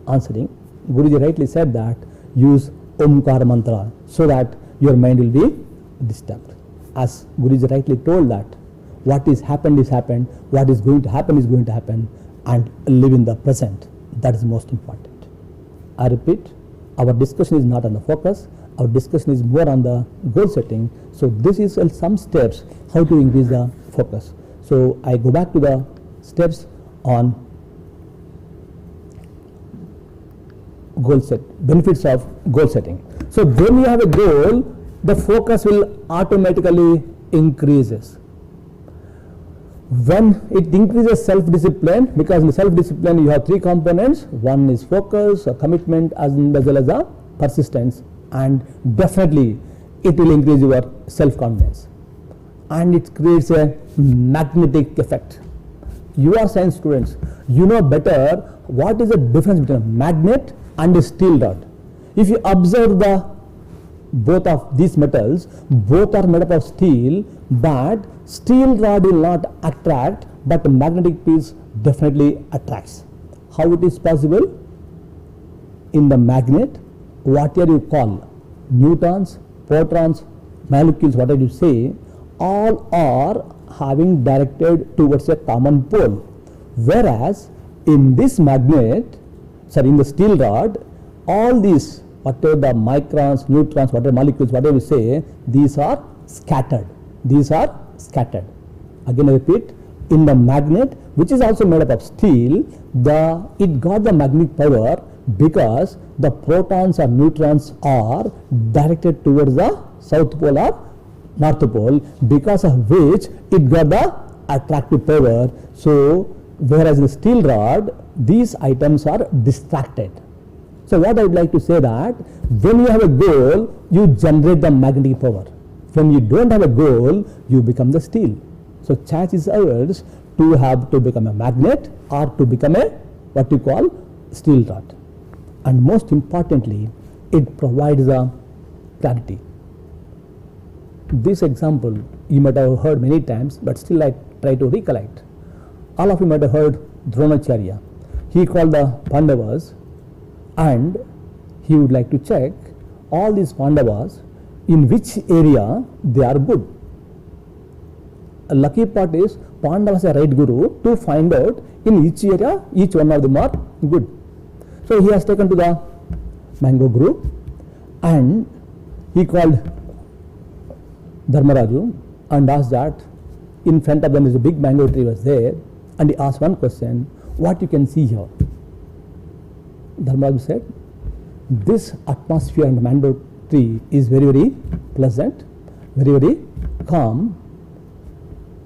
answering, Guruji rightly said that use Omkar mantra so that your mind will be disturbed. As Guruji rightly told that what is happened is happened, what is going to happen is going to happen, and live in the present. That is most important. I repeat, our discussion is not on the focus, our discussion is more on the goal setting. So this is some steps how to increase the focus. So I go back to the steps on goal set, benefits of goal setting. So when you have a goal, the focus will automatically increases. When it increases self-discipline, because in self-discipline you have three components. One is focus, a commitment, as well as a persistence, and definitely it will increase your self-confidence, and it creates a magnetic effect. You are science students, you know better what is the difference between a magnet and a steel rod. If you observe the both of these metals, both are made up of steel, but steel rod will not attract, but the magnetic piece definitely attracts. How it is possible? In the magnet, whatever you call neutrons, protons, molecules, whatever you say, all are having directed towards a common pole. Whereas in this magnet, in the steel rod, all these, whatever the microns, neutrons, whatever molecules, whatever we say, these are scattered. These are scattered. Again I repeat, in the magnet, which is also made up of steel, it got the magnetic power because the protons or neutrons are directed towards the south pole or north pole, because of which it got the attractive power. So whereas in the steel rod, these items are distracted. So what I would like to say that when you have a goal, you generate the magnetic power. When you don't have a goal, you become the steel. So choice is ours to have to become a magnet or to become a what you call steel rod. And most importantly, it provides a clarity. This example you might have heard many times, but still I try to recollect. All of you might have heard Dronacharya. He called the Pandavas, and he would like to check all these Pandavas in which area they are good. A lucky part is Pandavas are right guru to find out in which area each one of them are good. So he has taken to the mango group, and he called Dharmaraju and asked that in front of them is a big mango tree was there, and he asked one question, what you can see here? Dharmaraju said, this atmosphere and mango tree is very, very pleasant, very, very calm.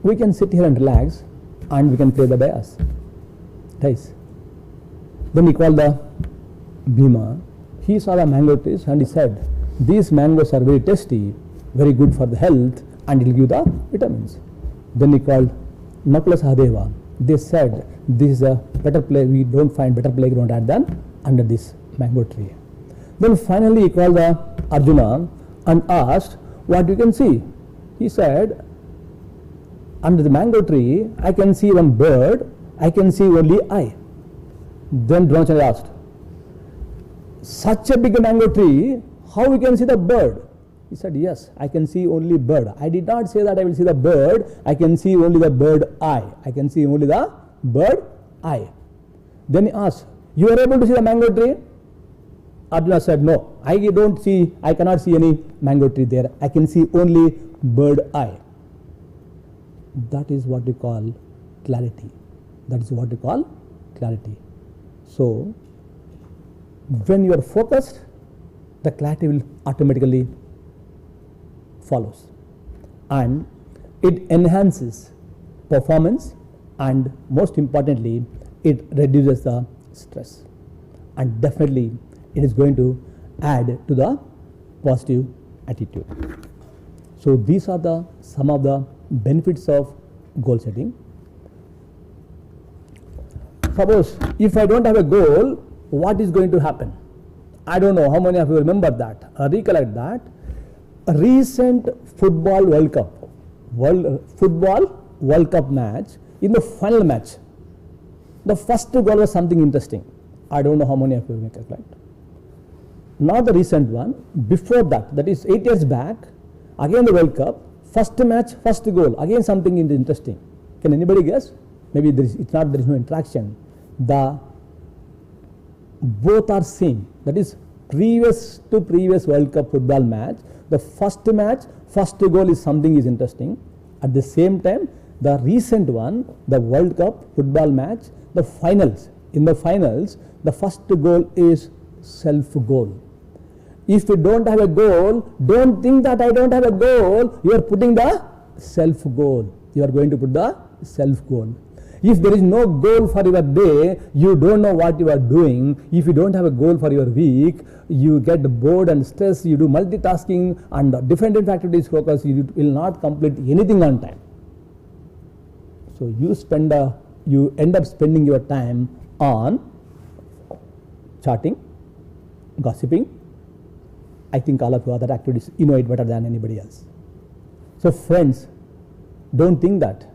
We can sit here and relax, and we can play the bias. Nice. Then he called the Bhima. He saw the mango trees and he said, these mangoes are very tasty, very good for the health, and it will give the vitamins. Then he called Nakula Sahadeva. They said, this is a better play, we don't find better playground than under this mango tree. Then finally he called the Arjuna and asked, what you can see? He said, under the mango tree, I can see one bird, I can see only I. Then Dronacharya asked, such a big mango tree, how we can see the bird? He said, yes, I can see only bird. I did not say that I will see the bird, I can see only the bird eye. I can see only the bird eye. Then he asked, you are able to see the mango tree? Arjuna said, no, I cannot see any mango tree there. I can see only bird eye. That is what we call clarity. That is what we call clarity. So, when you are focused, the clarity will automatically follows, and it enhances performance, and most importantly, it reduces the stress, and definitely it is going to add to the positive attitude. So these are some of the benefits of goal setting. Suppose if I don't have a goal, what is going to happen? I don't know how many of you remember that or recollect that. a recent football World Cup, football World Cup match, in the final match, the first goal was something interesting. I don't know how many of you will calculate. Not the recent one, before that, that is 8 years back, again the World Cup, first match, first goal, again something interesting. Can anybody guess? Maybe there is no interaction. Both are same. That is previous to previous World Cup football match. The first match, first goal is something is interesting. At the same time, the recent one, the World Cup football match, the finals. In the finals, the first goal is self-goal. If you don't have a goal, don't think that I don't have a goal. You are putting the self-goal. You are going to put the self-goal. If there is no goal for your day, you don't know what you are doing. If you don't have a goal for your week, you get bored and stressed, you do multitasking and different activities focus, you will not complete anything on time. So you end up spending your time on chatting, gossiping. I think all of your other activities, you know it better than anybody else. So friends, don't think that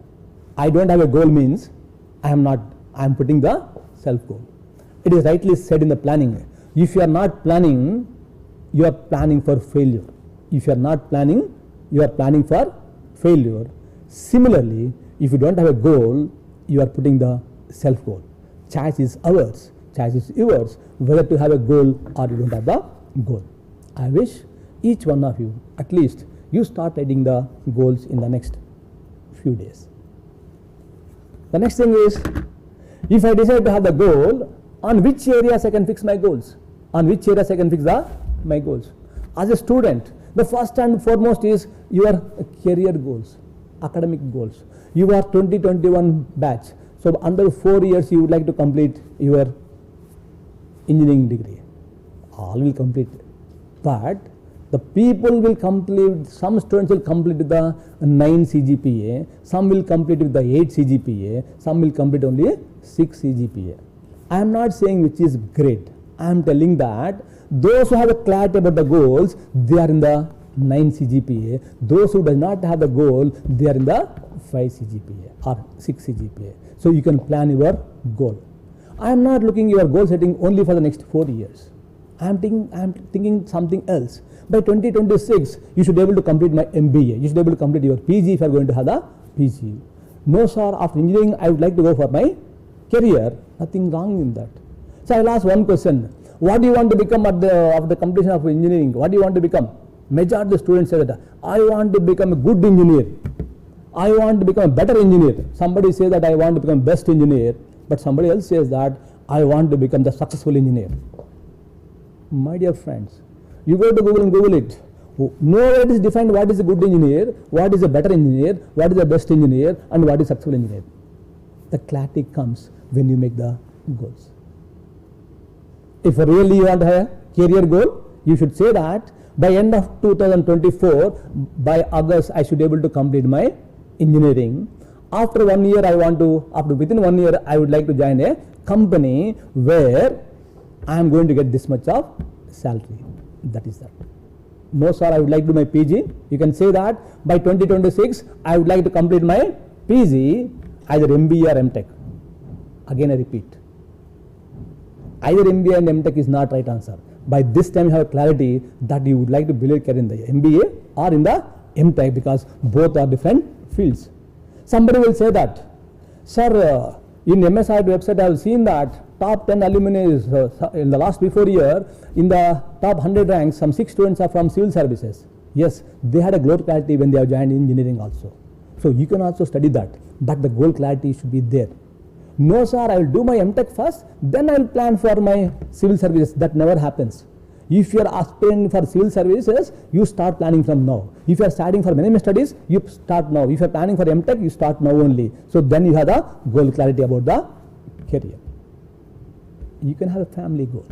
I don't have a goal means I am putting the self goal. It is rightly said in the planning. If you are not planning, you are planning for failure. If you are not planning, you are planning for failure. Similarly, if you don't have a goal, you are putting the self goal. Choice is ours. Choice is yours, whether to have a goal or you don't have the goal. I wish each one of you, at least you start writing the goals in the next few days. The next thing is, if I decide to have the goal, on which areas I can fix my goals? On which areas I can fix my goals? As a student, the first and foremost is your career goals, academic goals. You are 2021 batch. So under 4 years you would like to complete your engineering degree. All will complete. But the people will complete, some students will complete with the 9 CGPA, some will complete with the 8 CGPA, some will complete only 6 CGPA. I am not saying which is great. I am telling that those who have a clarity about the goals, they are in the 9 CGPA. Those who do not have the goal, they are in the 5 CGPA or 6 CGPA. So you can plan your goal. I am not looking your goal setting only for the next 4 years. I am thinking something else. By 2026, you should be able to complete my MBA. You should be able to complete your PG if you are going to have the PG. No, sir, after engineering, I would like to go for my career. Nothing wrong in that. So I will ask one question. What do you want to become after the completion of engineering? What do you want to become? Majority of the students say that I want to become a good engineer. I want to become a better engineer. Somebody says that I want to become best engineer, but somebody else says that I want to become the successful engineer. My dear friends, you go to Google and Google it. Nowhere it is defined what is a good engineer, what is a better engineer, what is the best engineer, and what is successful engineer. The clarity comes when you make the goals. If really you want to have a career goal, you should say that by end of 2024, by August, I should be able to complete my engineering. After 1 year, within 1 year, I would like to join a company where I am going to get this much of salary. That is that. No, sir, I would like to do my PG. You can say that by 2026, I would like to complete my PG, either MBA or MTech. Again, I repeat. Either MBA and MTech is not right answer. By this time, you have clarity that you would like to build a career in the MBA or in the MTech because both are different fields. Somebody will say that, sir, in MSIT website, I have seen that top 10 alumni is in the last 4 years, in the top 100 ranks, some 6 students are from civil services. Yes, they had a goal clarity when they have joined engineering also. So you can also study that, but the goal clarity should be there. No, sir, I will do my MTech first, then I will plan for my civil services. That never happens. If you are aspiring for civil services, you start planning from now. If you are studying for management studies, you start now. If you are planning for MTech, you start now only. So then you have the goal clarity about the career. You can have a family goal.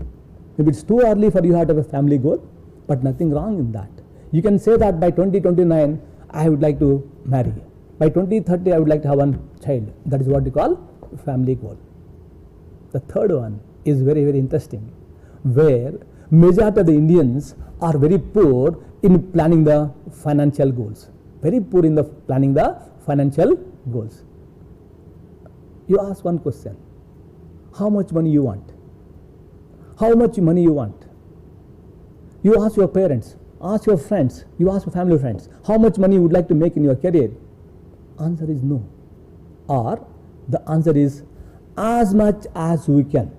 Maybe it's too early for you to have a family goal, but nothing wrong in that. You can say that by 2029, I would like to marry. By 2030, I would like to have one child. That is what we call family goal. The third one is very, very interesting, where majority of the Indians are very poor in planning the financial goals. Very poor in the planning the financial goals. You ask one question. How much money you want? How much money you want? You ask your parents, ask your friends, you ask your family friends, how much money you would like to make in your career? Answer is no. Or the answer is as much as we can.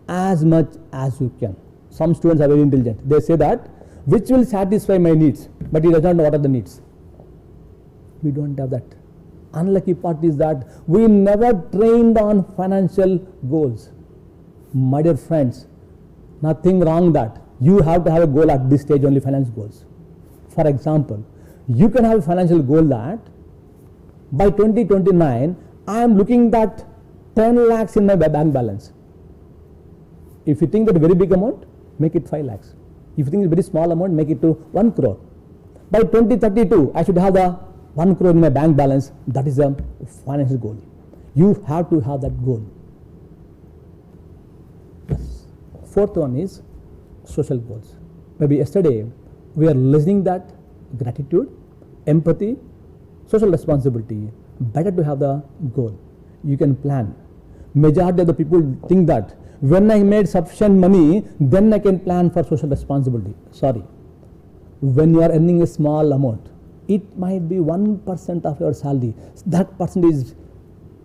As much as you can. Some students are very intelligent. They say that which will satisfy my needs, but he does not know what are the needs. We don't have that. Unlucky part is that we never trained on financial goals. My dear friends, nothing wrong that you have to have a goal at this stage, only finance goals. For example, you can have a financial goal that by 2029 I am looking at 10 lakhs in my bank balance. If you think that a very big amount, make it 5 lakhs. If you think it's a very small amount, make it to 1 crore. By 2032, I should have the 1 crore in my bank balance. That is a financial goal. You have to have that goal. Yes. Fourth one is social goals. Maybe yesterday we are listening that gratitude, empathy, social responsibility. Better to have the goal. You can plan. Majority of the people think that when I made sufficient money, then I can plan for social responsibility. Sorry. When you are earning a small amount, it might be 1% of your salary. That percent is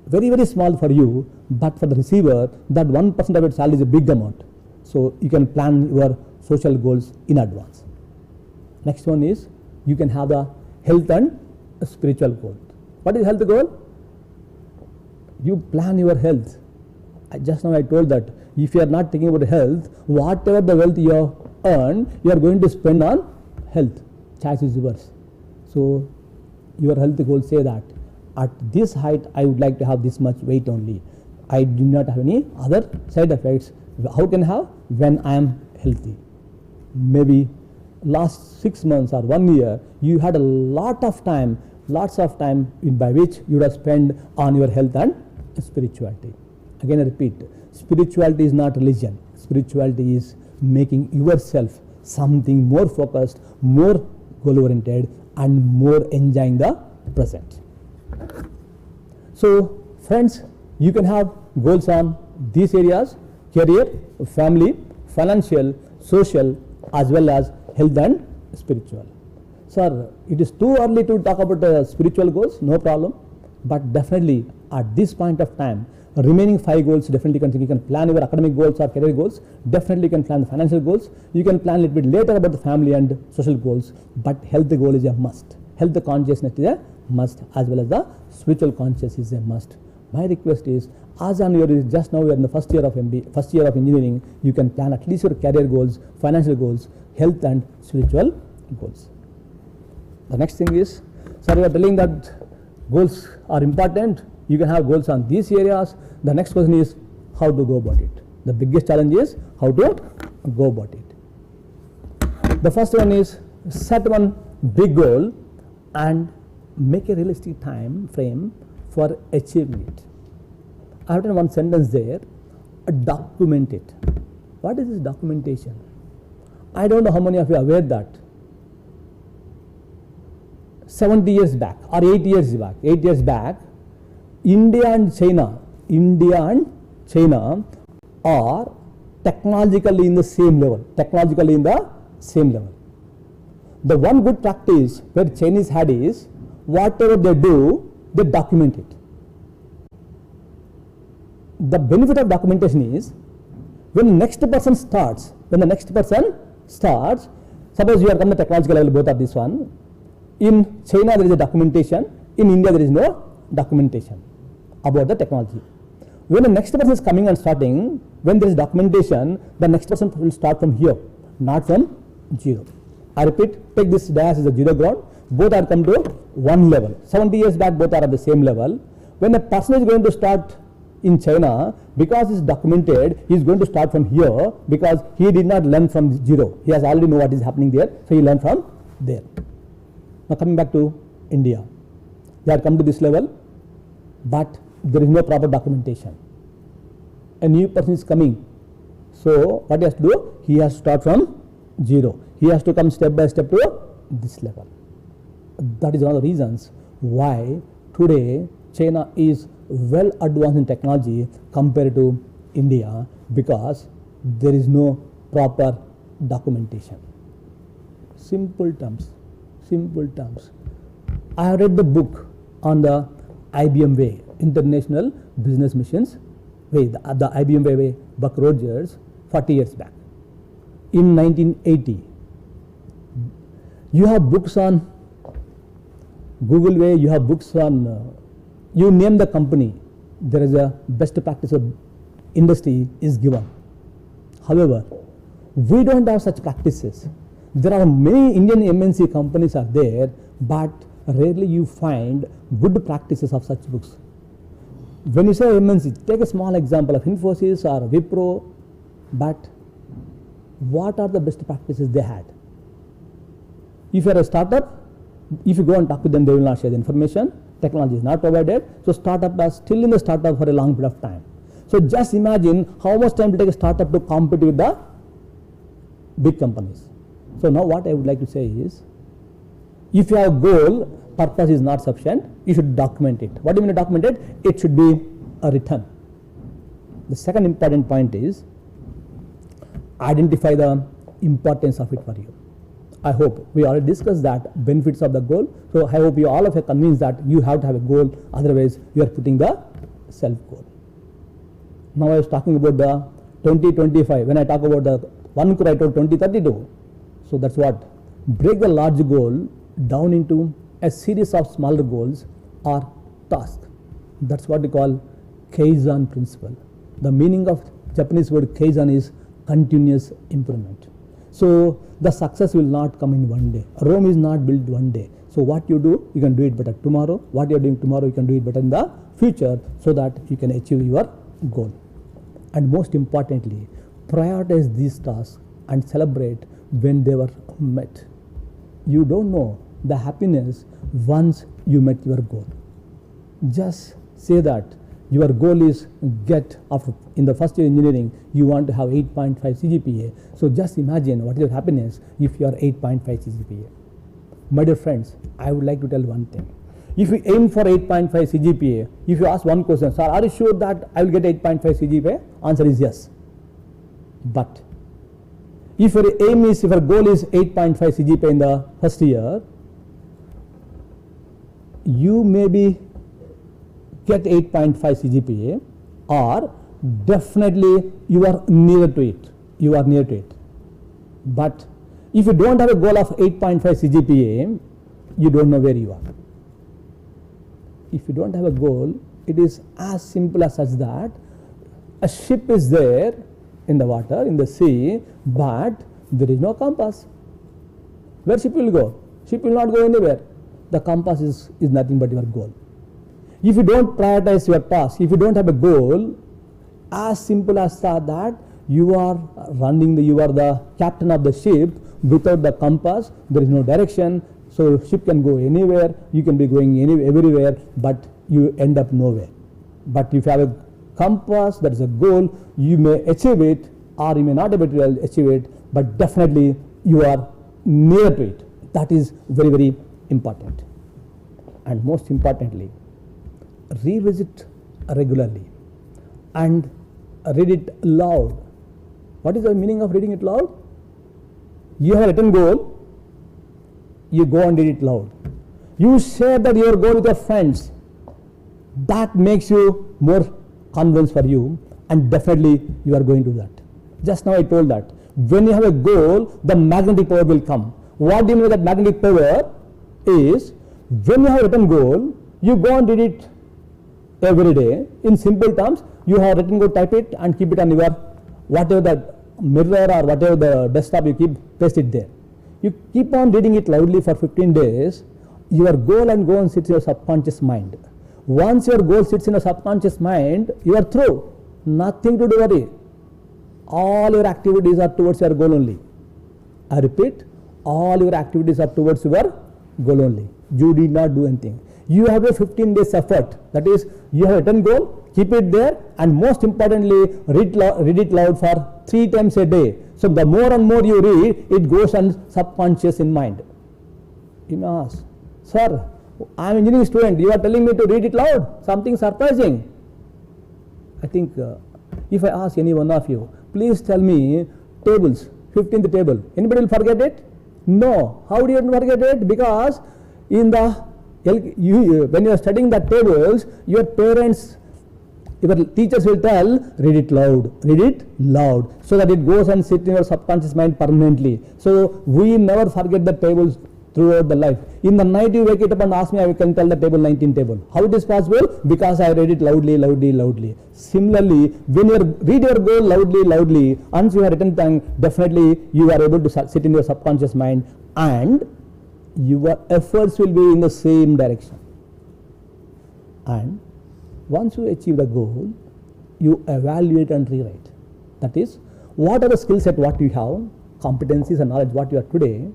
very, very small for you, but for the receiver, that 1% of your salary is a big amount. So you can plan your social goals in advance. Next one is you can have the health and spiritual goal. What is health goal? You plan your health. Just now I told that if you are not thinking about health, whatever the wealth you have earned, you are going to spend on health. Choice is yours. So your health goals say that at this height I would like to have this much weight only. I do not have any other side effects. How can I have? When I am healthy. Maybe last 6 months or 1 year you had a lots of time by which you would have spent on your health and spirituality. Again I repeat, spirituality is not religion. Spirituality is making yourself something more focused, more goal oriented, and more enjoying the present. So friends, you can have goals on these areas: career, family, financial, social, as well as health and spiritual. Sir, it is too early to talk about spiritual goals. No problem, but definitely at this point of time, remaining 5 goals definitely you can plan your academic goals or career goals. Definitely you can plan the financial goals. You can plan a little bit later about the family and social goals, but health goal is a must. Health consciousness is a must, as well as the spiritual consciousness is a must. My request is, as on your just now we are in the first year of MBA, first year of engineering, you can plan at least your career goals, financial goals, health and spiritual goals. The next thing is, sir, you are telling that goals are important. You can have goals on these areas. The next question is how to go about it. The biggest challenge is how to go about it. The first one is set one big goal and make a realistic time frame for achieving it. I have written one sentence there, document it. What is this documentation? I don't know how many of you are aware that 70 years back or 8 years back, India and China are technologically in the same level. The one good practice where Chinese had is, whatever they do, they document it. The benefit of documentation is, when the next person starts, suppose you are from the technological level, both of this one. In China there is a documentation, in India there is no documentation about the technology. When the next person is coming and starting, when there is documentation, the next person will start from here, not from zero. I repeat, take this dash as a zero ground, both are come to one level. 70 years back both are at the same level. When a person is going to start in China, because it is documented, he is going to start from here because he did not learn from zero. He has already know what is happening there, so he learned from there. Now coming back to India, they have come to this level, but there is no proper documentation. A new person is coming, so what he has to do? He has to start from 0. He has to come step by step to this level. That is one of the reasons why today China is well advanced in technology compared to India, because there is no proper documentation. Simple terms. I have read the book on the IBM way, International Business Missions way, the IBM way, Buck Rogers, 40 years back. In 1980, you have books on Google way, you have books on, you name the company, there is a best practice of industry is given. However, we don't have such practices. There are many Indian MNC companies are there, but rarely you find good practices of such books. When you say MNC, take a small example of Infosys or Wipro, but what are the best practices they had? If you are a startup, if you go and talk to them, they will not share the information. Technology is not provided. So startup are still in the startup for a long period of time. So just imagine how much time it will take a startup to compete with the big companies. So now what I would like to say is, if you have a goal, purpose is not sufficient, you should document it. What do you mean document it? It should be a written. The second important point is, identify the importance of it for you. I hope we already discussed that benefits of the goal. So I hope you all of you are convinced that you have to have a goal, otherwise you are putting the self goal. Now I was talking about the 2025. When I talk about the 1 crore, I told 2032. So that's what, break the large goal down into a series of smaller goals or tasks. That's what we call Kaizen principle. The meaning of Japanese word Kaizen is continuous improvement. So the success will not come in one day. Rome is not built one day. So what you do, you can do it better tomorrow. What you are doing tomorrow, you can do it better in the future, so that you can achieve your goal. And most importantly, prioritize these tasks and celebrate when they were met. You don't know the happiness once you met your goal. Just say that your goal is get after in the first year engineering you want to have 8.5 CGPA. So just imagine what is your happiness if you are 8.5 CGPA. My dear friends, I would like to tell one thing. If you aim for 8.5 CGPA, if you ask one question, sir, are you sure that I will get 8.5 CGPA? Answer is yes. But if your aim is, if your goal is 8.5 CGPA in the first year, you maybe get 8.5 CGPA, or definitely you are near to it. You are near to it. But if you don't have a goal of 8.5 CGPA, you don't know where you are. If you don't have a goal, it is as simple as such that a ship is there in the water, in the sea, but there is no compass. Where ship will go? Ship will not go anywhere. The compass is nothing but your goal. If you don't prioritize your task, if you don't have a goal, as simple as that, you are running, you are the captain of the ship. Without the compass, there is no direction. So ship can go anywhere, you can be going everywhere, but you end up nowhere. But if you have a compass, that is a goal, you may achieve it or you may not be able to achieve it, but definitely you are near to it. That is very, very important. And most importantly, revisit regularly and read it loud. What is the meaning of reading it loud? You have a written goal, you go and read it loud. You share that your goal with your friends. That makes you more convinced for you, and definitely you are going to do that. Just now I told that when you have a goal, the magnetic power will come. What do you mean that magnetic power is? When you have a written goal, you go and read it every day. In simple terms, you have written goal, type it and keep it on your whatever the mirror or whatever the desktop you keep, paste it there. You keep on reading it loudly for 15 days, your goal and go and sits in your subconscious mind. Once your goal sits in your subconscious mind, you are through. Nothing to do worry. All your activities are towards your goal only. I repeat, all your activities are towards your goal only. You did not do anything. You have a 15 days effort. That is, you have a 10 goal, keep it there, and most importantly, read it loud for 3 times a day. So the more and more you read, it goes on subconscious in mind. You may ask, sir, I am an engineering student, you are telling me to read it loud, something surprising. I think if I ask any one of you, please tell me tables, 15th table, anybody will forget it? No. How do you forget it? Because in the when you are studying the tables, your parents, your teachers will tell, read it loud, so that it goes and sits in your subconscious mind permanently. So we never forget the tables throughout the life. In the night you wake it up and ask me, I can tell the table 19 table. How it is possible? Because I read it loudly. Similarly, when you read your goal loudly, once you have written down, definitely you are able to sit in your subconscious mind, and your efforts will be in the same direction. And once you achieve the goal, you evaluate and rewrite. That is, what are the skill set what you have, competencies and knowledge what you are today.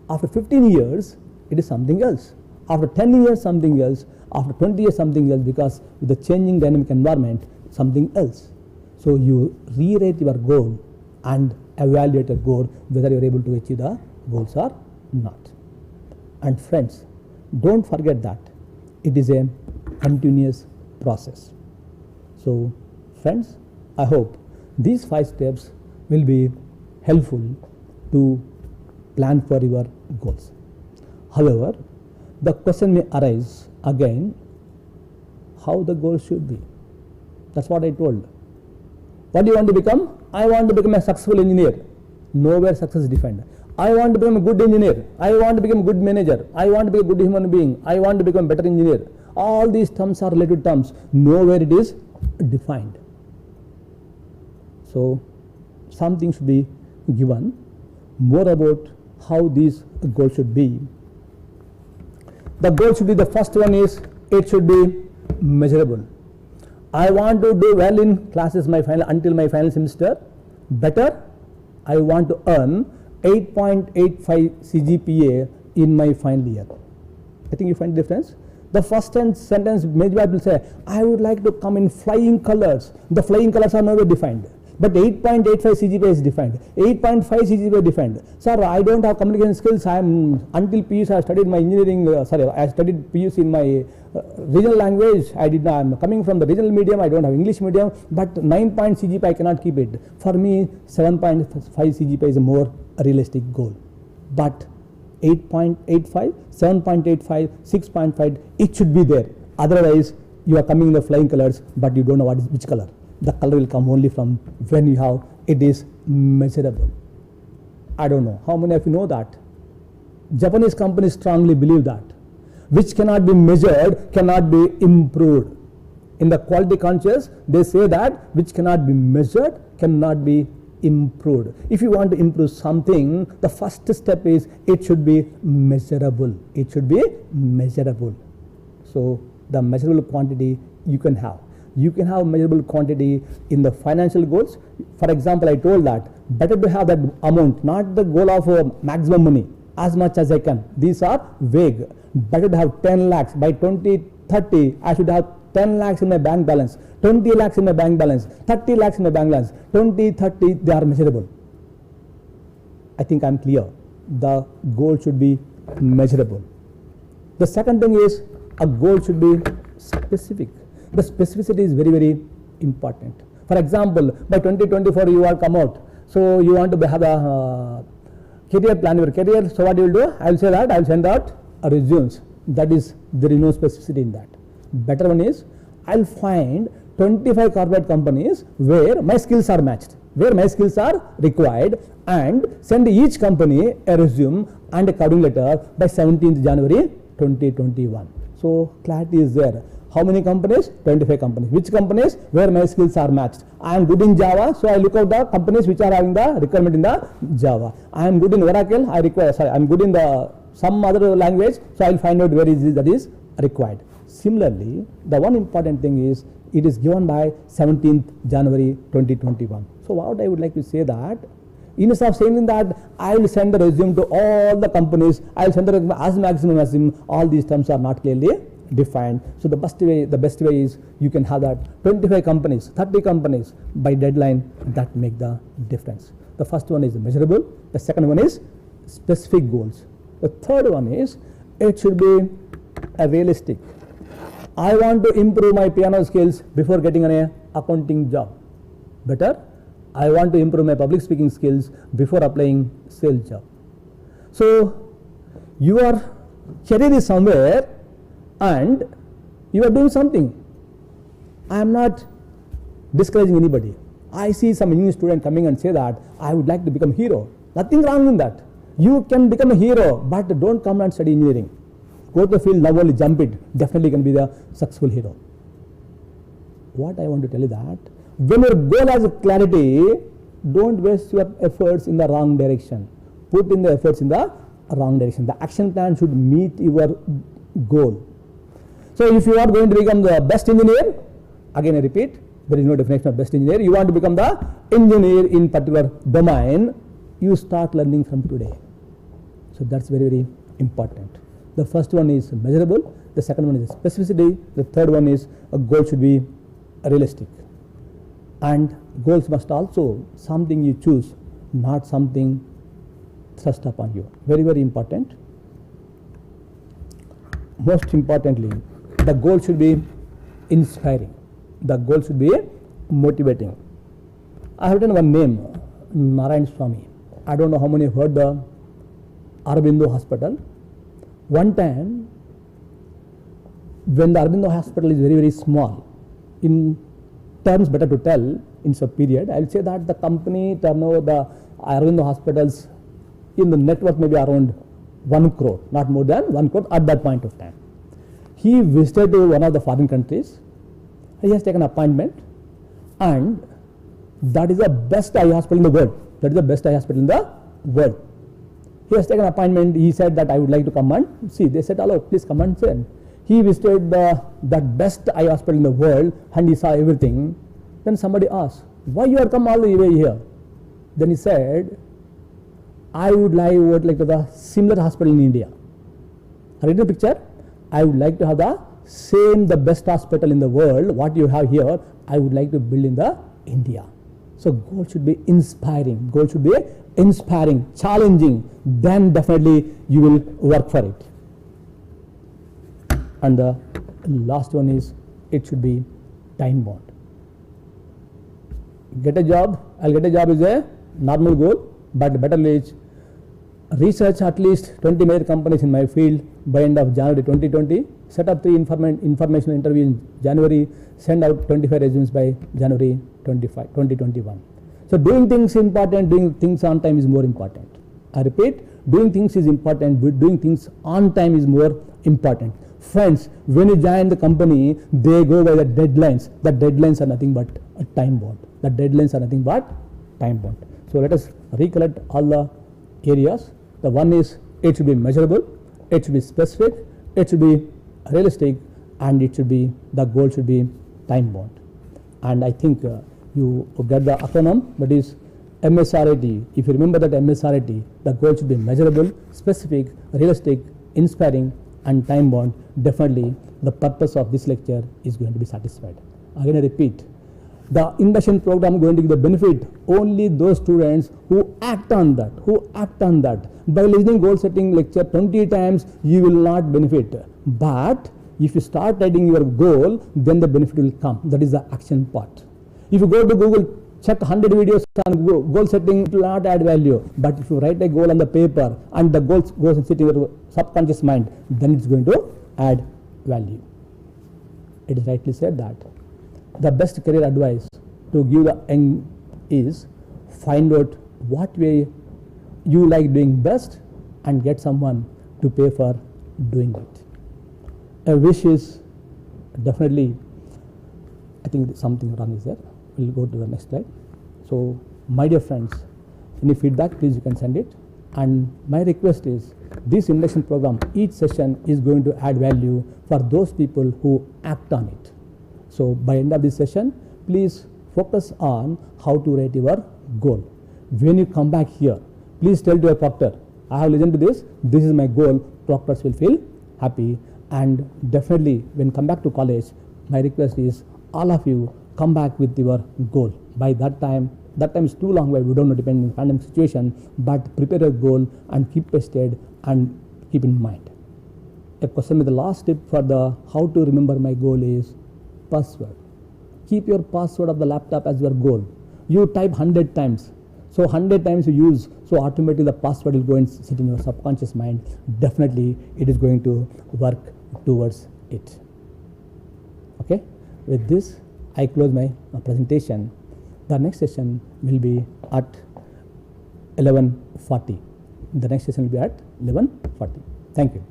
After 15 years, it is something else. After 10 years, something else. After 20 years, something else, because with the changing dynamic environment, something else. So you rewrite your goal and evaluate your goal, whether you are able to achieve the goals or not. And friends, don't forget that it is a continuous process. So friends, I hope these 5 steps will be helpful to plan for your goals. However, the question may arise again, how the goal should be. That's what I told. What do you want to become? I want to become a successful engineer. Nowhere success is defined. I want to become a good engineer. I want to become a good manager. I want to be a good human being. I want to become a better engineer. All these terms are related terms. Nowhere it is defined. So something should be given more about how these goals should be. The goal should be, the first one is, it should be measurable. I want to do well in classes until my final semester. Better, I want to earn 8.85 CGPA in my final year. I think you find the difference. The first sentence, maybe I will say, I would like to come in flying colors. The flying colors are nowhere defined. But 8.85 CGPA is defined. 8.5 CGPA defined. Sir, I don't have communication skills. Until PUC I studied my engineering. I studied PUC in my regional language. I'm coming from the regional medium. I don't have English medium. But 9 point CGPA I cannot keep it. For me, 7.5 CGPA is a more realistic goal. But 8.85, 7.85, 6.5, it should be there. Otherwise, you are coming in the flying colors, but you don't know which color. The color will come only from when you have it is measurable. I don't know how many of you know that. Japanese companies strongly believe that which cannot be measured cannot be improved. In the quality conscious, they say that which cannot be measured cannot be improved. If you want to improve something, the first step is it should be measurable. It should be measurable. So the measurable quantity you can have. You can have measurable quantity in the financial goals. For example, I told that better to have that amount, not the goal of maximum money, as much as I can. These are vague. Better to have 10 lakhs. By 2030, I should have 10 lakhs in my bank balance, 20 lakhs in my bank balance, 30 lakhs in my bank balance. 2030, they are measurable. I think I'm clear. The goal should be measurable. The second thing is, a goal should be specific. The specificity is very, very important. For example, by 2024 you have come out. So you want to have a career plan, your career. So what you will do? I will say that I will send out a resumes. That is, there is no specificity in that. Better one is, I will find 25 corporate companies where my skills are matched, where my skills are required, and send each company a resume and a covering letter by 17th January 2021. So clarity is there. How many companies? 25 companies. Which companies? Where my skills are matched. I am good in Java, so I look out the companies which are having the requirement in the Java. I am good in Oracle, I am good in the some other language, so I will find out where is this that is required. Similarly, the one important thing is, it is given by 17th January 2021. So what I would like to say that, instead of saying that I will send the resume to all the companies, I will send the resume as maximum, all these terms are not clearly defined. So the best way is you can have that 25 companies, 30 companies by deadline that make the difference. The first one is measurable. The second one is specific goals. The third one is it should be a realistic. I want to improve my piano skills before getting an accounting job. Better, I want to improve my public speaking skills before applying sales job. So your career is somewhere and you are doing something. I am not discouraging anybody. I see some engineering student coming and say that I would like to become a hero. Nothing wrong in that. You can become a hero, but don't come and study engineering. Go to the field, now only jump it. Definitely can be the successful hero. What I want to tell you that when your goal has clarity, don't waste your efforts in the wrong direction. Put in the efforts in the wrong direction. The action plan should meet your goal. So if you are going to become the best engineer, again I repeat, there is no definition of best engineer. You want to become the engineer in particular domain, you start learning from today. So that's very, very important. The first one is measurable. The second one is specificity. The third one is a goal should be realistic. And goals must also something you choose, not something thrust upon you. Very, very important. Most importantly, the goal should be inspiring. The goal should be motivating. I have written one name, Narayan. I don't know how many have heard the Aurobindo Hospital. One time, when the Aurobindo Hospital is very, very small, in terms better to tell, in some period, I will say that the company turnover, the Aurobindo Hospitals in the net worth maybe around 1 crore, not more than 1 crore at that point of time. He visited to one of the foreign countries. He has taken an appointment, and that is the best eye hospital in the world. That is the best eye hospital in the world. He has taken an appointment. He said that I would like to come and see. They said, hello, please come and see. He visited that best eye hospital in the world, and he saw everything. Then somebody asked, why you are come all the way here? Then he said, I would like to the similar hospital in India. Read the picture. I would like to have the best hospital in the world. What you have here, I would like to build in the India. So goal should be inspiring. Goal should be inspiring, challenging. Then definitely you will work for it. And the last one is it should be time bound. Get a job. I'll get a job is a normal goal, but better research at least 20 major companies in my field by end of January 2020. Set up 3 informational interviews in January. Send out 25 resumes by January 2021. So doing things is important. Doing things on time is more important. I repeat, doing things is important, but doing things on time is more important. Friends, when you join the company, they go by the deadlines. The deadlines are nothing but a time bound. The deadlines are nothing but time bound. So let us recollect all the areas. The one is it should be measurable, it should be specific, it should be realistic, and it should be, the goal should be time bound. And I think you get the acronym, that is MSRAT. If you remember that MSRAT, the goal should be measurable, specific, realistic, inspiring, and time bound. Definitely the purpose of this lecture is going to be satisfied. Again I repeat, the induction program is going to give the benefit only those students who act on that, By listening goal setting lecture 20 times, you will not benefit. But if you start writing your goal, then the benefit will come. That is the action part. If you go to Google, check 100 videos on goal setting, it will not add value. But if you write a goal on the paper and the goal goes and sit in your subconscious mind, then it's going to add value. It is rightly said that the best career advice to give the young is find out what way you like doing best and get someone to pay for doing it. A wish is definitely, I think something wrong is there. We'll go to the next slide. So my dear friends, any feedback, please you can send it. And my request is this induction program, each session is going to add value for those people who act on it. So by end of this session, please focus on how to write your goal. When you come back here, please tell to your proctor, I have listened to this is my goal. Proctors will feel happy And definitely when come back to college, my request is all of you come back with your goal. By that time is too long, where we don't know, depending on the pandemic situation, but prepare a goal and keep tested and keep in mind. A question with the last tip for the how to remember my goal is password. Keep your password of the laptop as your goal. You type 100 times, so 100 times you use, so automatically the password will go and sit in your subconscious mind. Definitely it is going to work towards it. Okay, with this I close my presentation. The next session will be at 11:40. The next session will be at 11:40. Thank you.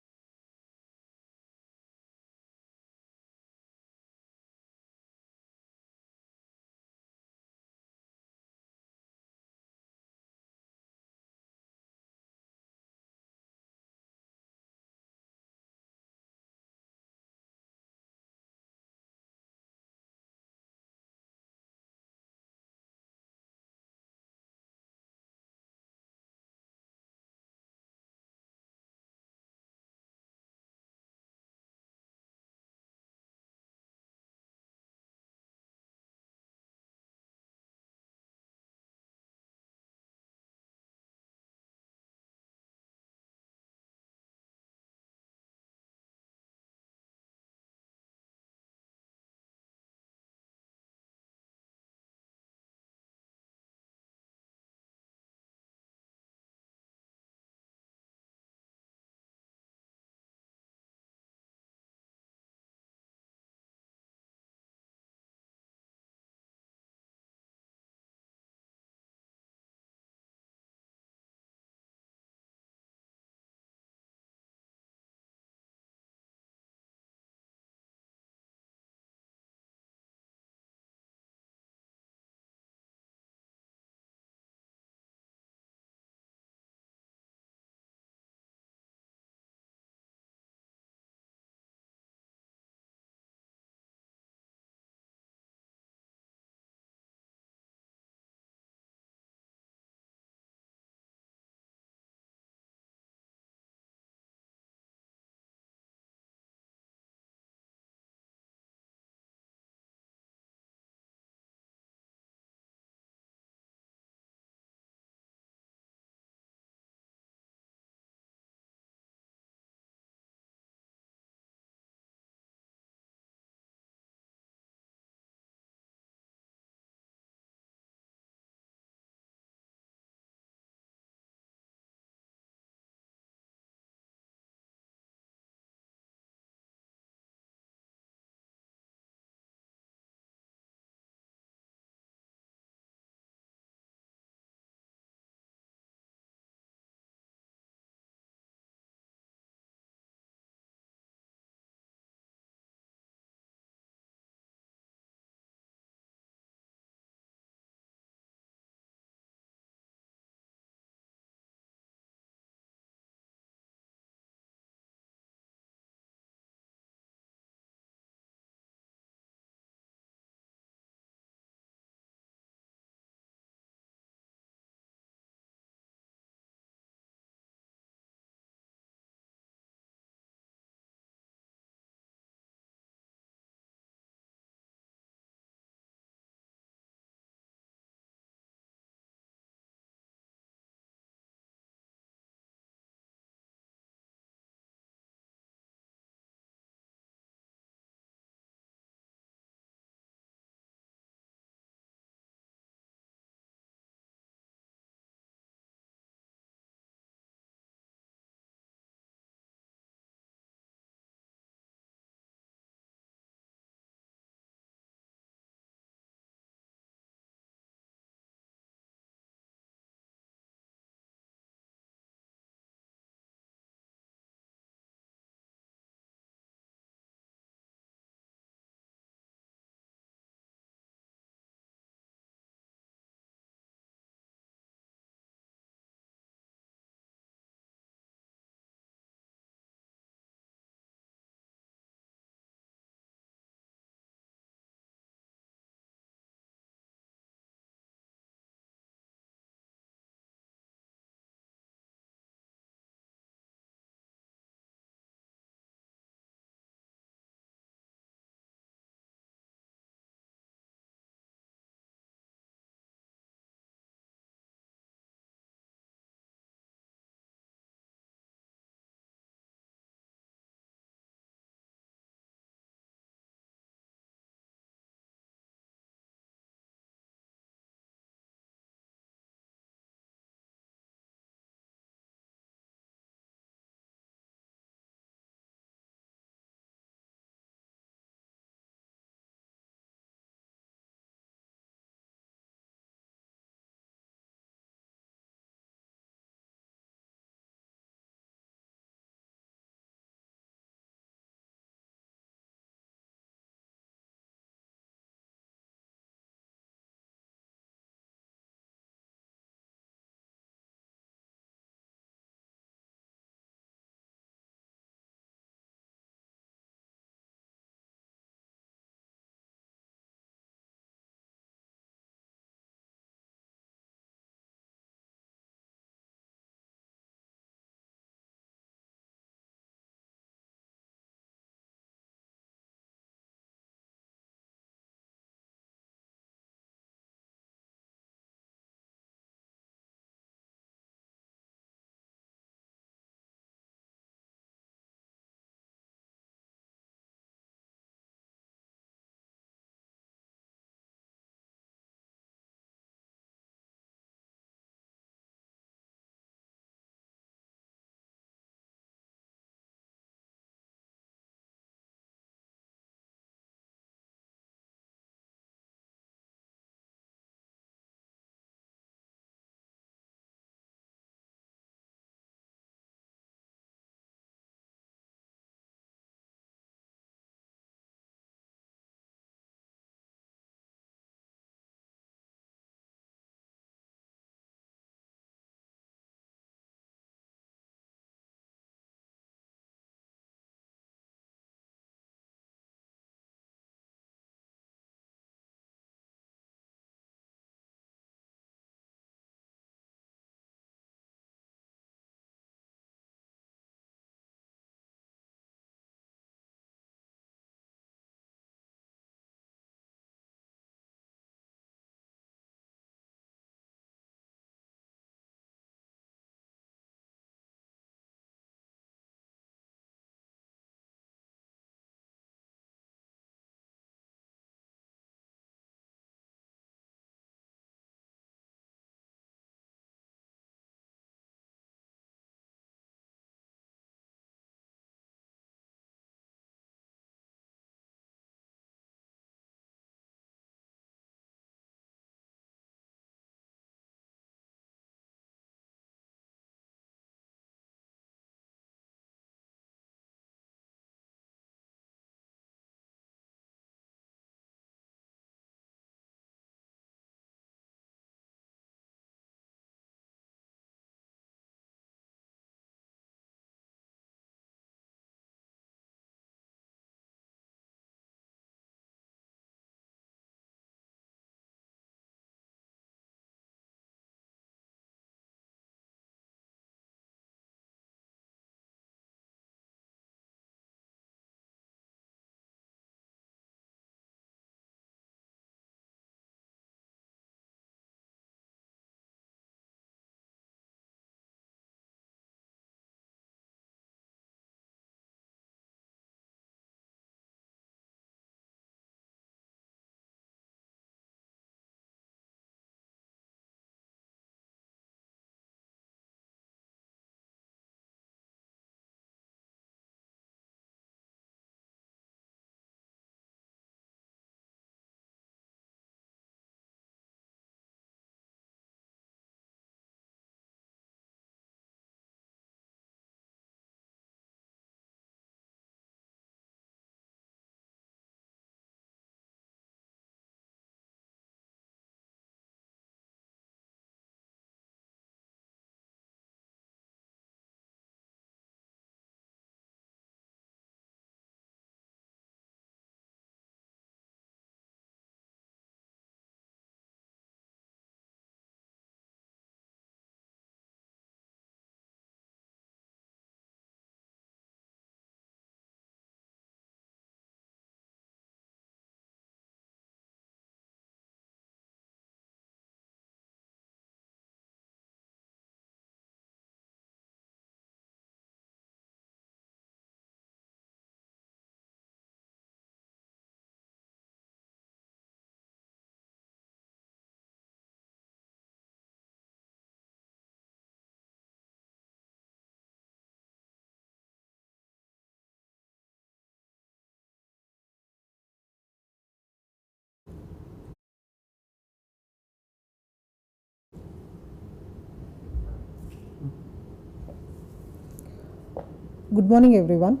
Good morning, everyone.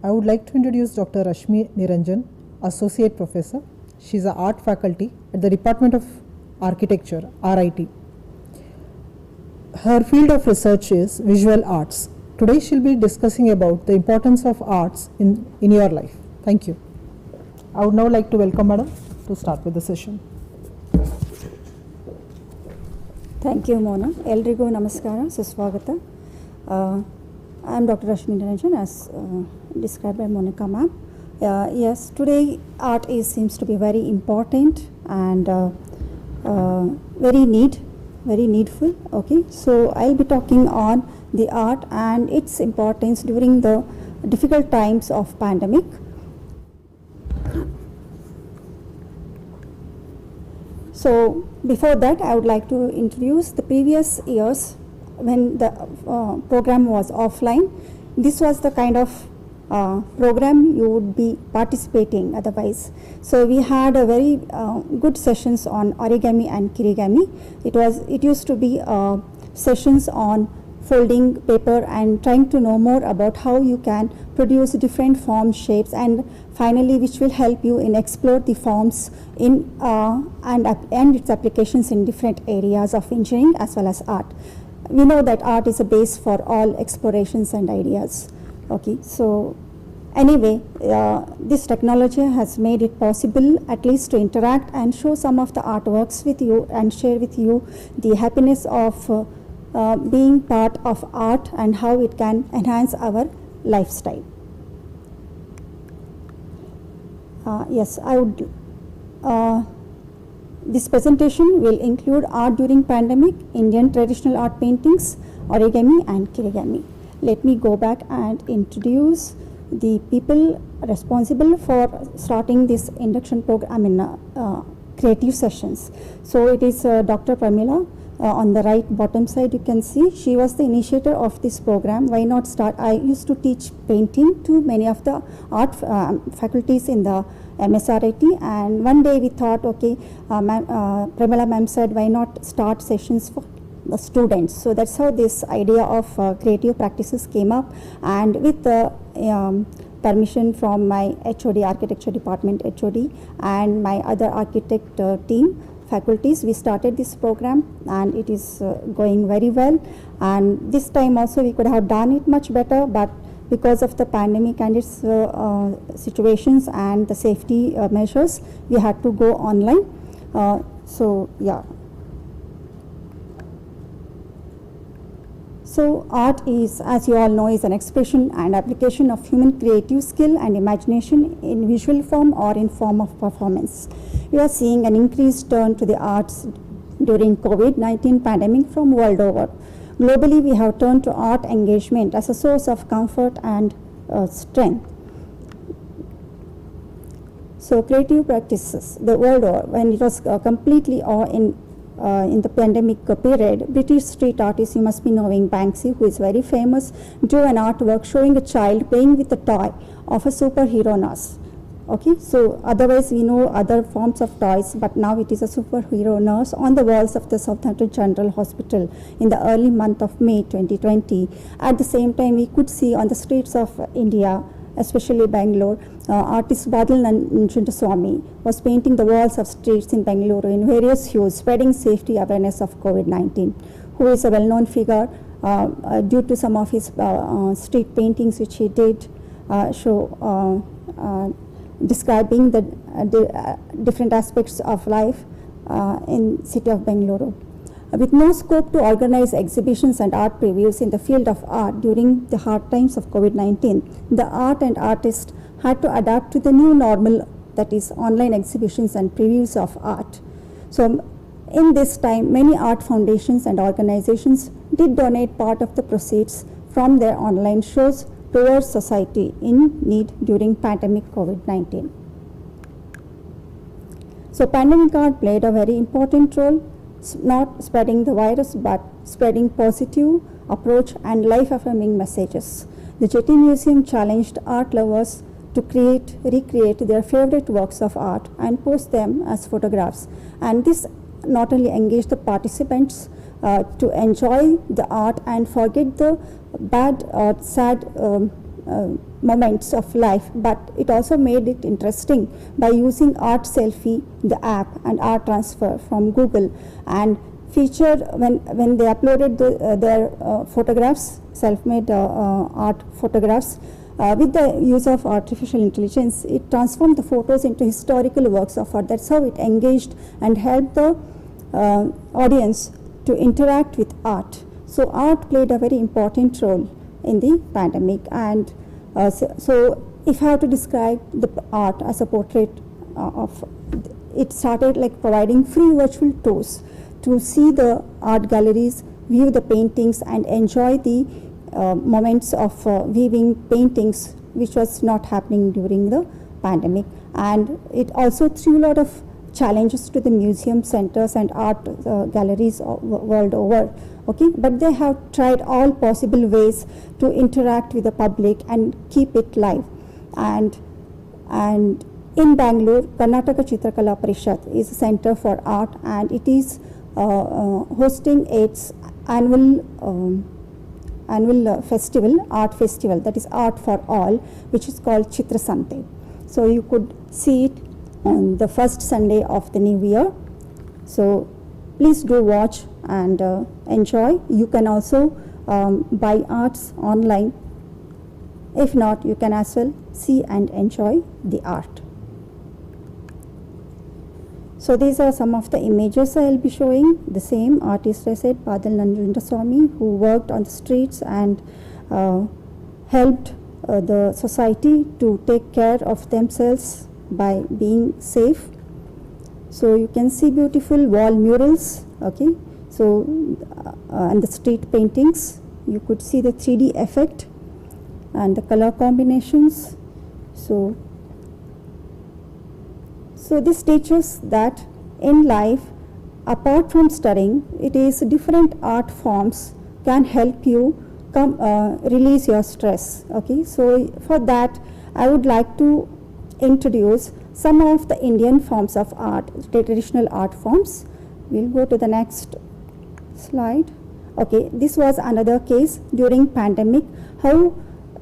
I would like to introduce Dr. Rashmi Niranjan, Associate Professor. She is an art faculty at the Department of Architecture, RIT. Her field of research is visual arts. Today she'll be discussing about the importance of arts in your life. Thank you. I would now like to welcome Madam to start with the session. Thank you, Mona. Eldrigo Namaskara, Suswagata. I am Dr. Rashmi Niranjan, as described by Monica ma'am. Yes, today art seems to be very important and very needful. Okay, so I'll be talking on the art and its importance during the difficult times of pandemic. So before that, I would like to introduce the previous years when the program was offline. This was the kind of program you would be participating otherwise. So we had a very good sessions on origami and kirigami. It used to be sessions on folding paper and trying to know more about how you can produce different forms, shapes, and finally which will help you in explore the forms in and its applications in different areas of engineering as well as art. We know that art is a base for all explorations and ideas. Okay, so anyway, this technology has made it possible at least to interact and show some of the artworks with you and share with you the happiness of being part of art and how it can enhance our lifestyle. Yes, I would. This presentation will include art during pandemic, Indian traditional art paintings, origami and kirigami. Let me go back and introduce the people responsible for starting this induction program in creative sessions. So it is Dr. Pramila. On the right bottom side you can see she was the initiator of this program. Why not start? I used to teach painting to many of the art faculties in the MSRIT, and one day we thought, okay, Pramila ma'am said, why not start sessions for the students? So that's how this idea of creative practices came up, and with the permission from my HOD, Architecture Department HOD, and my other architect team, faculties, we started this program and it is going very well. And this time also we could have done it much better, but because of the pandemic and its situations and the safety measures, we had to go online. So yeah. So art is, as you all know, is an expression and application of human creative skill and imagination in visual form or in form of performance. We are seeing an increased turn to the arts during COVID-19 pandemic from world over. Globally, we have turned to art engagement as a source of comfort and strength. So creative practices the world over, when it was completely in the pandemic period, British street artists, you must be knowing Banksy, who is very famous, drew an artwork showing a child playing with a toy of a superhero nurse. Okay, so otherwise we know other forms of toys, but now it is a superhero nurse on the walls of the Southampton General Hospital in the early month of May 2020. At the same time, we could see on the streets of India, especially Bangalore, artist Badal Nanjundaswamy was painting the walls of streets in Bangalore in various hues, spreading safety awareness of COVID-19, who is a well-known figure due to some of his street paintings which he did describing the different aspects of life in city of Bangalore. With no scope to organize exhibitions and art previews in the field of art during the hard times of COVID-19, the art and artists had to adapt to the new normal, that is online exhibitions and previews of art. So in this time, many art foundations and organizations did donate part of the proceeds from their online shows towards society in need during pandemic COVID-19. So pandemic art played a very important role, not spreading the virus, but spreading positive approach and life-affirming messages. The Jetty Museum challenged art lovers to recreate their favorite works of art and post them as photographs. And this not only engaged the participants to enjoy the art and forget the bad or sad moments of life, but it also made it interesting by using Art Selfie, the app, and Art Transfer from Google, and featured when they uploaded their photographs, self-made art photographs, with the use of artificial intelligence, it transformed the photos into historical works of art. That's how it engaged and helped the audience to interact with art. So art played a very important role in the pandemic. And so if I have to describe the art as a portrait of, it started like providing free virtual tours to see the art galleries, view the paintings, and enjoy the moments of viewing paintings, which was not happening during the pandemic. And it also threw a lot of challenges to the museum centers and art galleries world over. Okay, but they have tried all possible ways to interact with the public and keep it live. And in Bangalore, Karnataka Chitrakala Parishad is a center for art, and it is hosting its annual festival, art festival, that is Art for All, which is called Chitra Sante. So you could see it on the first Sunday of the new year. So please do watch and enjoy. You can also buy arts online. If not, you can as well see and enjoy the art. So these are some of the images I will be showing. The same artist, I said, Padal Nanjendra Swami, who worked on the streets and helped the society to take care of themselves by being safe. So you can see beautiful wall murals, okay. So and the street paintings, you could see the 3D effect and the color combinations. So this teaches that in life, apart from studying, it is different art forms can help you release your stress. Okay, so for that, I would like to introduce some of the Indian forms of art, traditional art forms. We'll go to the next slide. Okay, this was another case during pandemic, how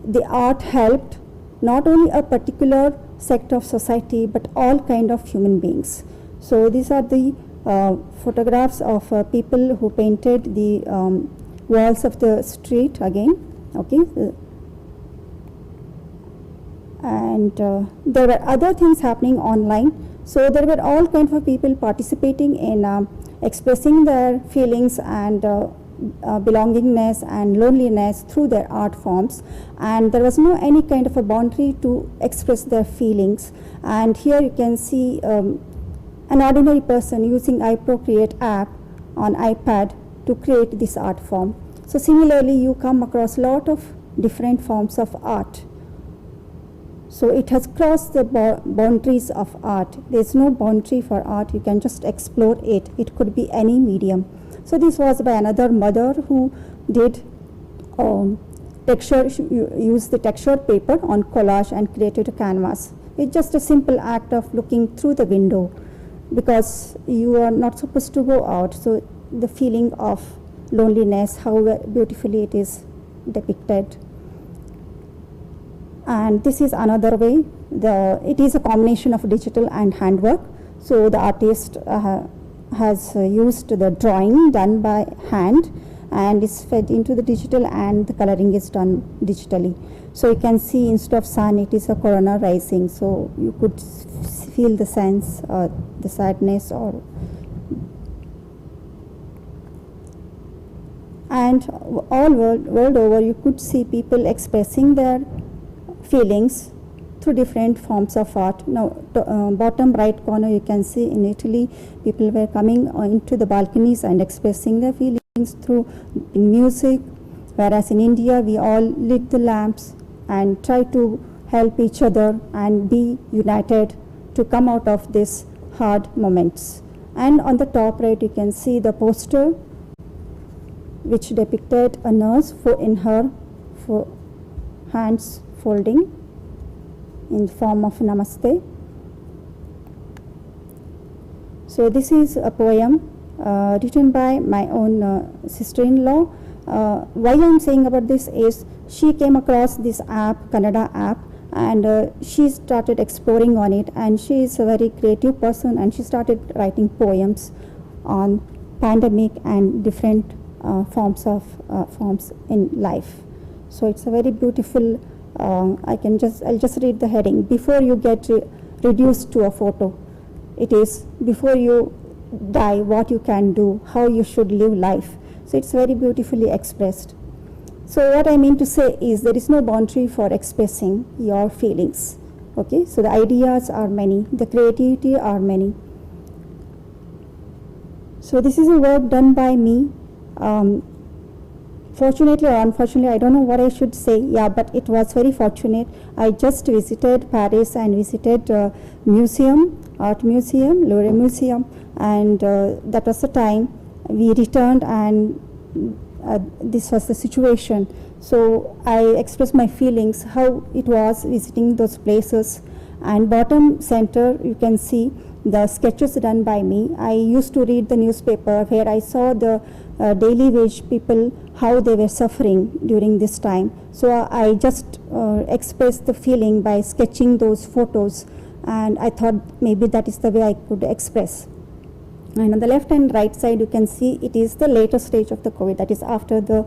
the art helped not only a particular sector of society, but all kind of human beings. So these are the photographs of people who painted the walls of the street again. Okay, and there were other things happening online. So there were all kinds of people participating in expressing their feelings and belongingness and loneliness through their art forms, and there was no any kind of a boundary to express their feelings. And here you can see an ordinary person using iProcreate app on iPad to create this art form. So similarly, you come across a lot of different forms of art. So it has crossed the boundaries of art. There's no boundary for art. You can just explore it. It could be any medium. So this was by another mother who did used the textured paper on collage and created a canvas. It's just a simple act of looking through the window, because you are not supposed to go out. So the feeling of loneliness, how beautifully it is depicted. And this is another way. It is a combination of digital and handwork. So the artist has used the drawing done by hand and is fed into the digital, and the coloring is done digitally. So you can see instead of sun, it is a corona rising. So you could feel the sense, the sadness, or and all world over, you could see people expressing their feelings through different forms of art. Now, bottom right corner, you can see in Italy, people were coming into the balconies and expressing their feelings through music, whereas in India, we all lit the lamps and try to help each other and be united to come out of these hard moments. And on the top right, you can see the poster which depicted a nurse in her hands folding in form of namaste. So this is a poem written by my own sister-in-law, why I'm saying about this is she came across this app, Kannada app, and she started exploring on it, and she is a very creative person, and she started writing poems on pandemic and different forms in life. So it's a very beautiful, I'll just read the heading. Before you get reduced to a photo, it is before you die, what you can do, how you should live life. So it's very beautifully expressed. So what I mean to say is there is no boundary for expressing your feelings. Okay, so the ideas are many, the creativity are many. So this is a work done by me. Fortunately or unfortunately, I don't know what I should say. Yeah, but it was very fortunate. I just visited Paris and visited museum, art museum, Louvre museum, and that was the time we returned, and this was the situation. So I expressed my feelings, how it was visiting those places. And bottom center, you can see the sketches done by me. I used to read the newspaper where I saw the daily wage people, how they were suffering during this time. So I just expressed the feeling by sketching those photos, and I thought maybe that is the way I could express. And on the left and right side, you can see it is the later stage of the COVID, that is after the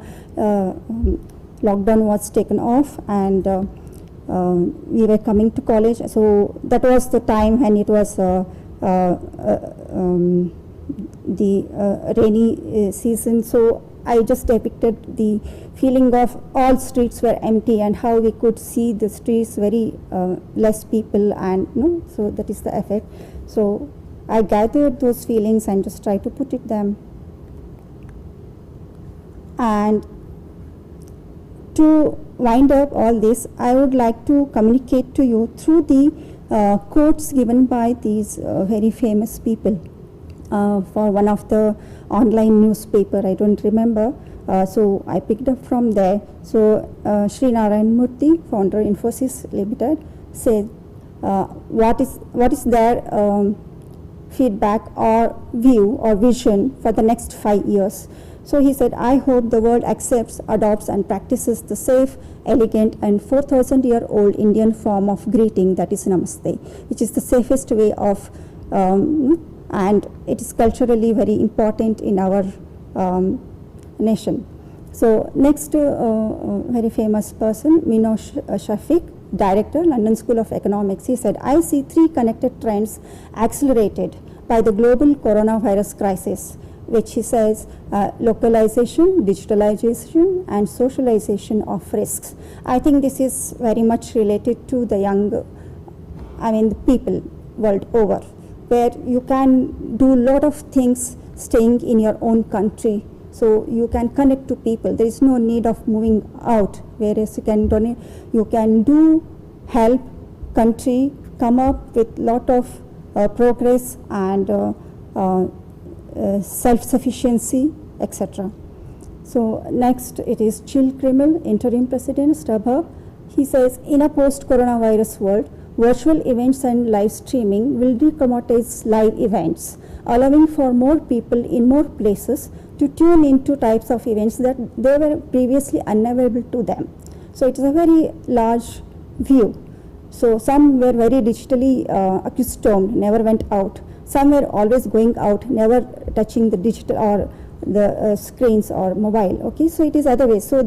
lockdown was taken off, and we were coming to college. So that was the time when it was the rainy season. So I just depicted the feeling of all streets were empty, and how we could see the streets very less people, and so that is the effect. So I gathered those feelings and just tried to put it them. And to wind up all this, I would like to communicate to you through the quotes given by these very famous people for one of the online newspaper. I don't remember. So I picked up from there. So Sri Narayan Murthy, founder Infosys Limited, said, what is their feedback or view or vision for the next 5 years. So he said, I hope the world accepts, adopts and practices the safe, elegant and 4,000-year-old Indian form of greeting, that is Namaste, which is the safest way of, and it is culturally very important in our nation. So next very famous person, Minosh Shafiq, Director, London School of Economics, he said, I see 3 connected trends accelerated by the global coronavirus crisis, which he says localization, digitalization and socialization of risks. I think this is very much related to the young, the people world over, where you can do a lot of things staying in your own country. So you can connect to people. There is no need of moving out, whereas you can donate, you can do help country come up with lot of progress and self-sufficiency, etc. So next it is Jill Krimmel, Interim President, StubHub. He says, in a post-coronavirus world, virtual events and live streaming will decommoditize live events, allowing for more people in more places to tune into types of events that they were previously unavailable to them. So it is a very large view. So some were very digitally accustomed, never went out. Some were always going out, never touching the digital or the screens or mobile. Okay, so it is other way. So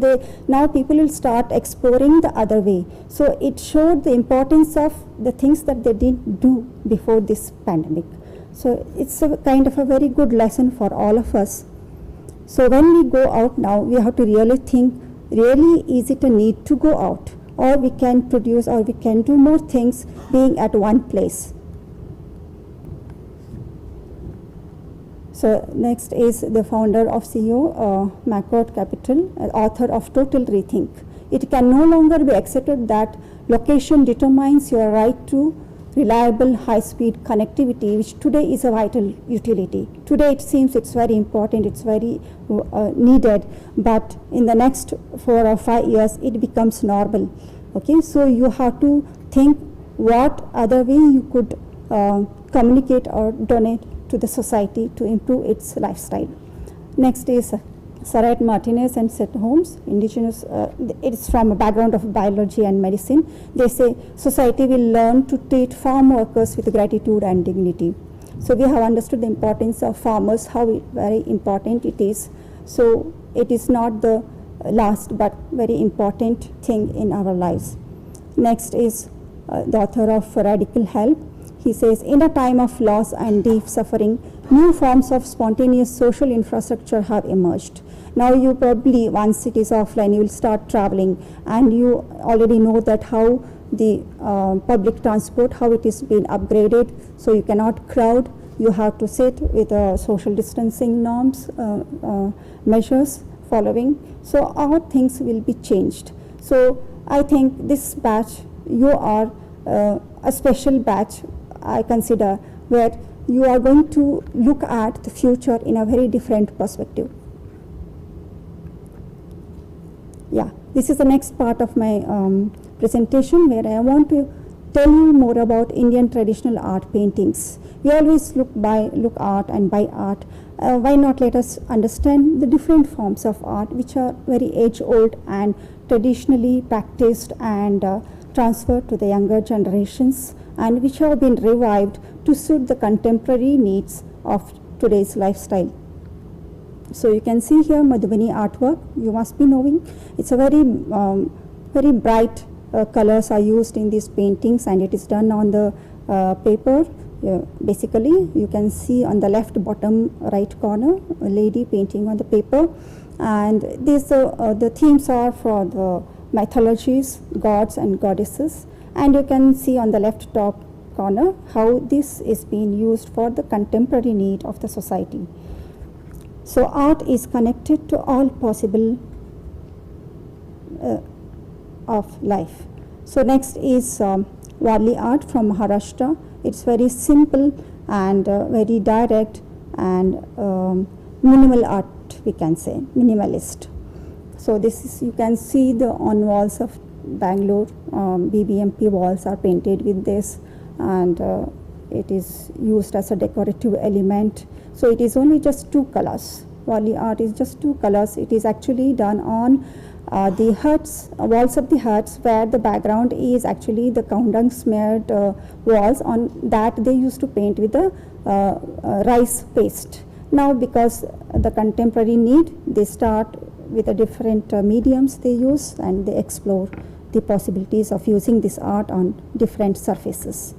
now people will start exploring the other way. So it showed the importance of the things that they didn't do before this pandemic. So it's a kind of a very good lesson for all of us. So when we go out now, we have to really think, really is it a need to go out? Or we can produce, or we can do more things being at one place. So next is the founder of CEO, Macquarie Capital, author of Total Rethink. It can no longer be accepted that location determines your right to reliable high-speed connectivity, which today is a vital utility. Today it seems it's very important, it's very needed, but in the next 4 or 5 years it becomes normal. Okay, so you have to think what other way you could communicate or donate to the society to improve its lifestyle. Next is Sarat Martinez and Seth Holmes, indigenous, it's from a background of biology and medicine. They say society will learn to treat farm workers with gratitude and dignity. So we have understood the importance of farmers, how very important it is. So it is not the last but very important thing in our lives. Next is the author of Radical Help. He says, in a time of loss and deep suffering, new forms of spontaneous social infrastructure have emerged. Now you probably, once it is offline, you will start traveling, and you already know that how the public transport, how it is being upgraded, so you cannot crowd, you have to sit with social distancing norms, measures following. So our things will be changed. So I think this batch, you are a special batch, I consider, where you are going to look at the future in a very different perspective. Yeah, this is the next part of my presentation, where I want to tell you more about Indian traditional art paintings. We always look art and buy art. Why not let us understand the different forms of art which are very age-old and traditionally practiced and transferred to the younger generations, and which have been revived to suit the contemporary needs of today's lifestyle. So you can see here Madhubani artwork, you must be knowing. It's a very bright colors are used in these paintings, and it is done on the paper. Basically, you can see on the left bottom right corner, a lady painting on the paper. And these the themes are for the mythologies, gods and goddesses. And you can see on the left top corner how this is being used for the contemporary need of the society. So art is connected to all possible of life. So next is Warli art from Maharashtra. It's very simple and very direct and minimal art, we can say, minimalist. So this is, you can see the on walls of Bangalore, BBMP walls are painted with this, and it is used as a decorative element. So it is only just two colors. Warli art is just two colors. It is actually done on the huts, walls of the huts, where the background is actually the cow dung smeared walls. On that they used to paint with the rice paste. Now because the contemporary need, they start with the different mediums they use, and they explore the possibilities of using this art on different surfaces.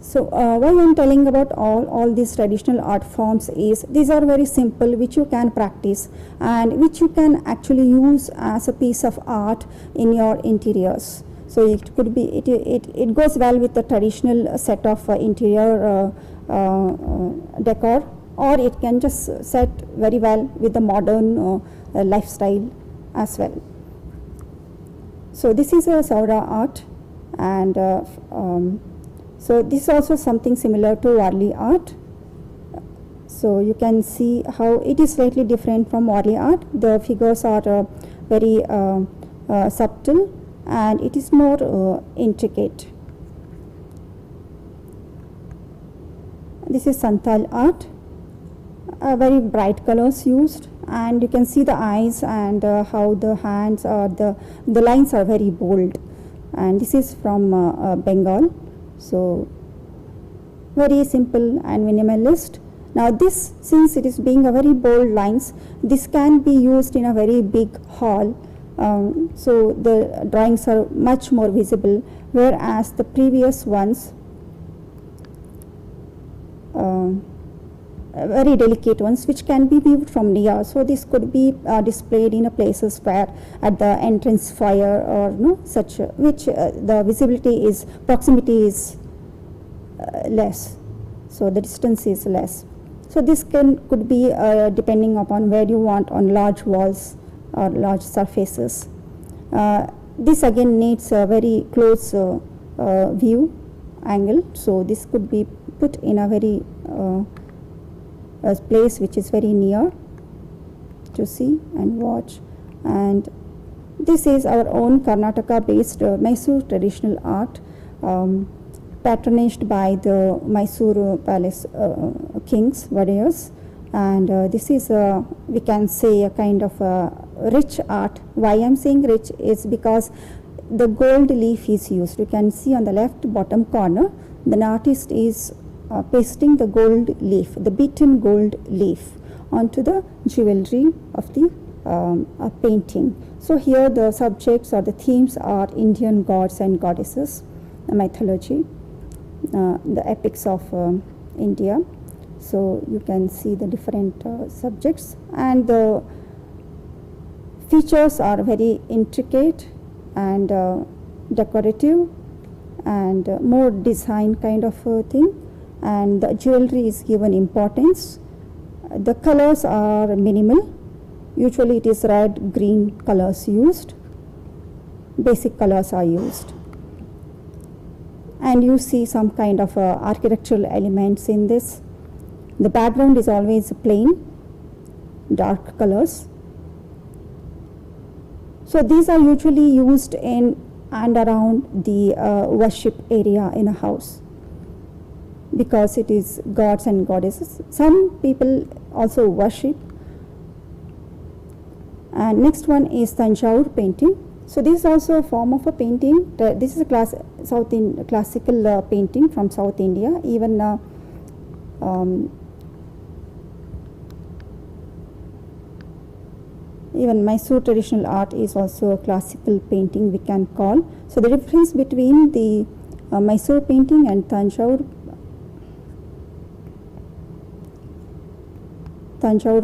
So why I am telling about all these traditional art forms is these are very simple, which you can practice and which you can actually use as a piece of art in your interiors. So it could be, it goes well with the traditional set of interior decor, or it can just set very well with the modern lifestyle as well. So this is a Saura art, and so this is also something similar to Warli art. So you can see how it is slightly different from Warli art. The figures are very subtle, and it is more intricate. This is Santal art. Very bright colors used, and you can see the eyes and how the hands are, the lines are very bold. And this is from Bengal. So very simple and minimalist. Now this, since it is being a very bold lines, this can be used in a very big hall. So the drawings are much more visible, whereas the previous ones, very delicate ones, which can be viewed from near. So this could be displayed in a places where at the entrance foyer or such, which the visibility is, proximity is less, so the distance is less. So this could be depending upon where you want, on large walls or large surfaces. This again needs a very close view angle, so this could be put in a very a place which is very near to see and watch. And this is our own Karnataka based Mysore traditional art, patronaged by the Mysore palace kings, warriors, And this is, we can say, a kind of rich art. Why I'm saying rich is because the gold leaf is used. You can see on the left bottom corner, the artist is pasting the gold leaf, the beaten gold leaf, onto the jewelry of the painting. So here the subjects or the themes are Indian gods and goddesses, the mythology, the epics of India. So you can see the different subjects, and the features are very intricate and decorative and more design kind of thing, and the jewelry is given importance. The colors are minimal. Usually it is red, green colors used. Basic colors are used. And you see some kind of architectural elements in this. The background is always plain, dark colors. So these are usually used in and around the worship area in a house, because it is gods and goddesses. Some people also worship. And next one is Tanjore painting. So this is also a form of a painting. This is a classical painting from South India. Even Mysore traditional art is also a classical painting, we can call. So the difference between the Mysore painting and Tanjore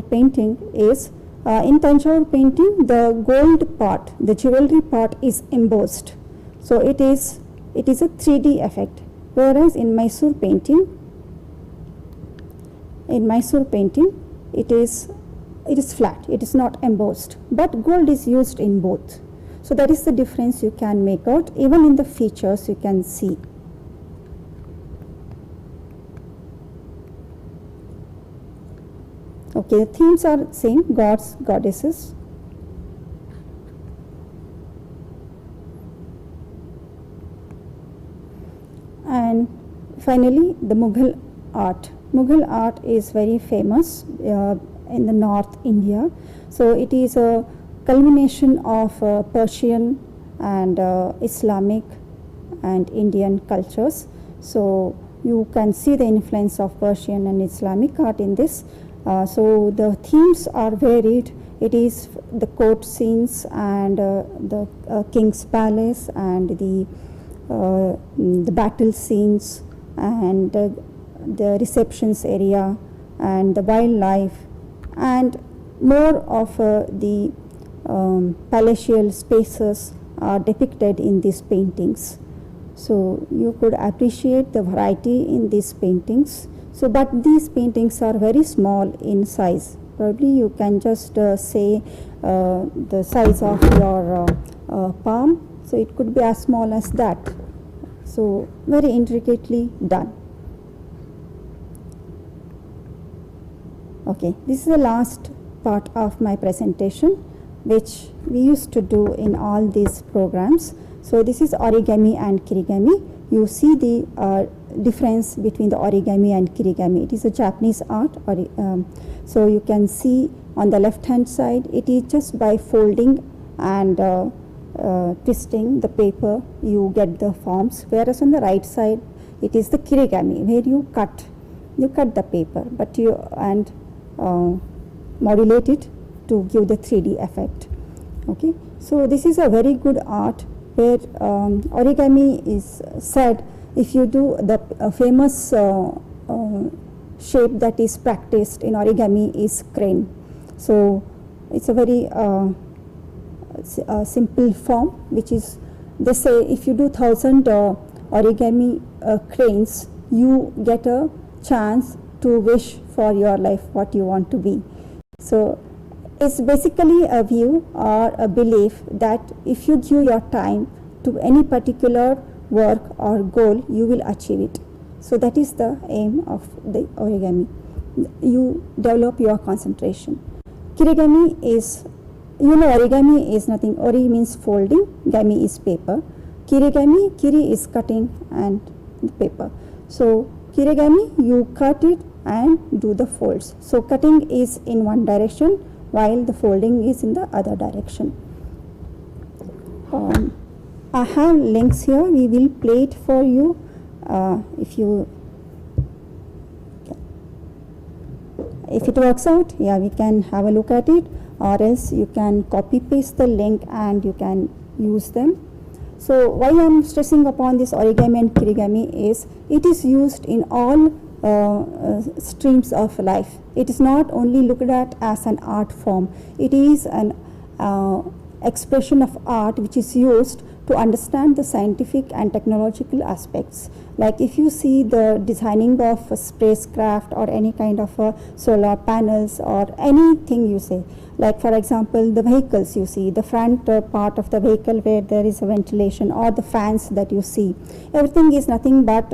painting is, in Tanjore painting, the gold part, the jewelry part is embossed. So it is a 3D effect. Whereas in Mysore painting, it is flat, it is not embossed, but gold is used in both. So that is the difference you can make out. Even in the features you can see. Okay, the themes are same, gods, goddesses. And finally, the Mughal art. Mughal art is very famous in the North India. So it is a culmination of Persian and Islamic and Indian cultures. So you can see the influence of Persian and Islamic art in this. So the themes are varied. It is the court scenes and the king's palace and the battle scenes and the receptions area and the wildlife, and more of the palatial spaces are depicted in these paintings. So you could appreciate the variety in these paintings. So but these paintings are very small in size. Probably you can just say the size of your palm. So it could be as small as that. So very intricately done. Okay, this is the last part of my presentation, which we used to do in all these programs. So this is origami and kirigami. You see the difference between the origami and kirigami. It is a Japanese art. So you can see on the left hand side, it is just by folding and twisting the paper you get the forms, whereas on the right side it is the kirigami, where you cut the paper, but you modulate it to give the 3D effect. Okay, so this is a very good art where origami is said, if you do the famous shape that is practiced in origami is crane. So it's a very simple form, which is, they say if you do 1,000 origami cranes, you get a chance to wish for your life what you want to be. So it's basically a view or a belief that if you give your time to any particular work or goal, you will achieve it. So that is the aim of the origami. You develop your concentration. Kirigami is, origami is nothing. Ori means folding, gami is paper. Kirigami, kiri is cutting and paper. So kirigami, you cut it and do the folds. So cutting is in one direction while the folding is in the other direction. I have links here. We will play it for you. If it works out, yeah, we can have a look at it, or else you can copy paste the link and you can use them. So why I am stressing upon this origami and kirigami is it is used in all streams of life. It is not only looked at as an art form. It is an expression of art which is used to understand the scientific and technological aspects. Like if you see the designing of a spacecraft or any kind of solar panels or anything you say, like for example the vehicles you see, the front part of the vehicle where there is a ventilation, or the fans that you see, everything is nothing but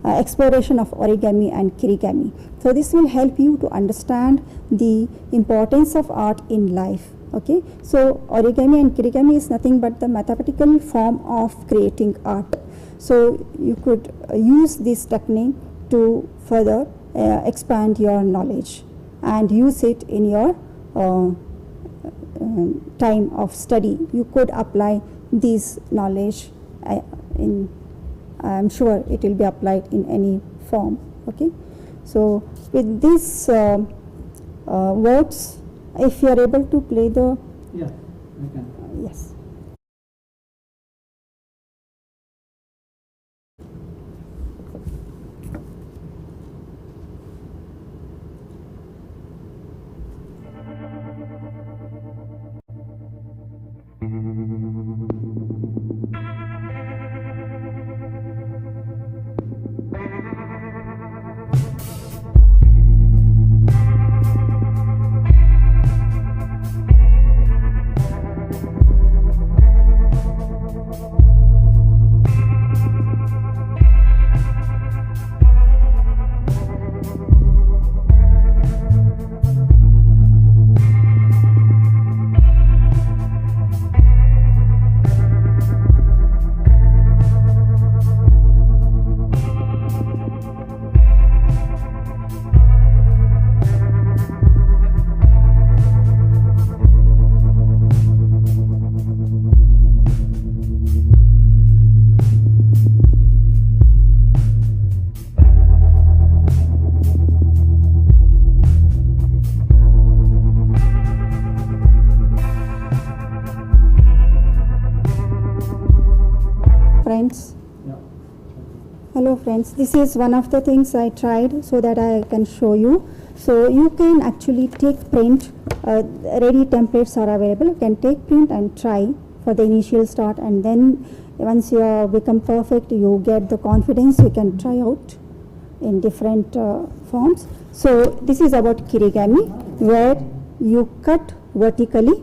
exploration of origami and kirigami. So this will help you to understand the importance of art in life. Okay, so origami and kirigami is nothing but the mathematical form of creating art. So you could use this technique to further expand your knowledge and use it in your time of study. You could apply this knowledge I'm sure it will be applied in any form. Okay, so with these words, if you are able to play the, Yeah, I can. yes. Friends, hello friends, this is one of the things I tried so that I can show you. So you can actually take print, ready templates are available. You can take print and try for the initial start, and then once you become perfect, you get the confidence, you can try out in different forms. So this is about kirigami, where you cut vertically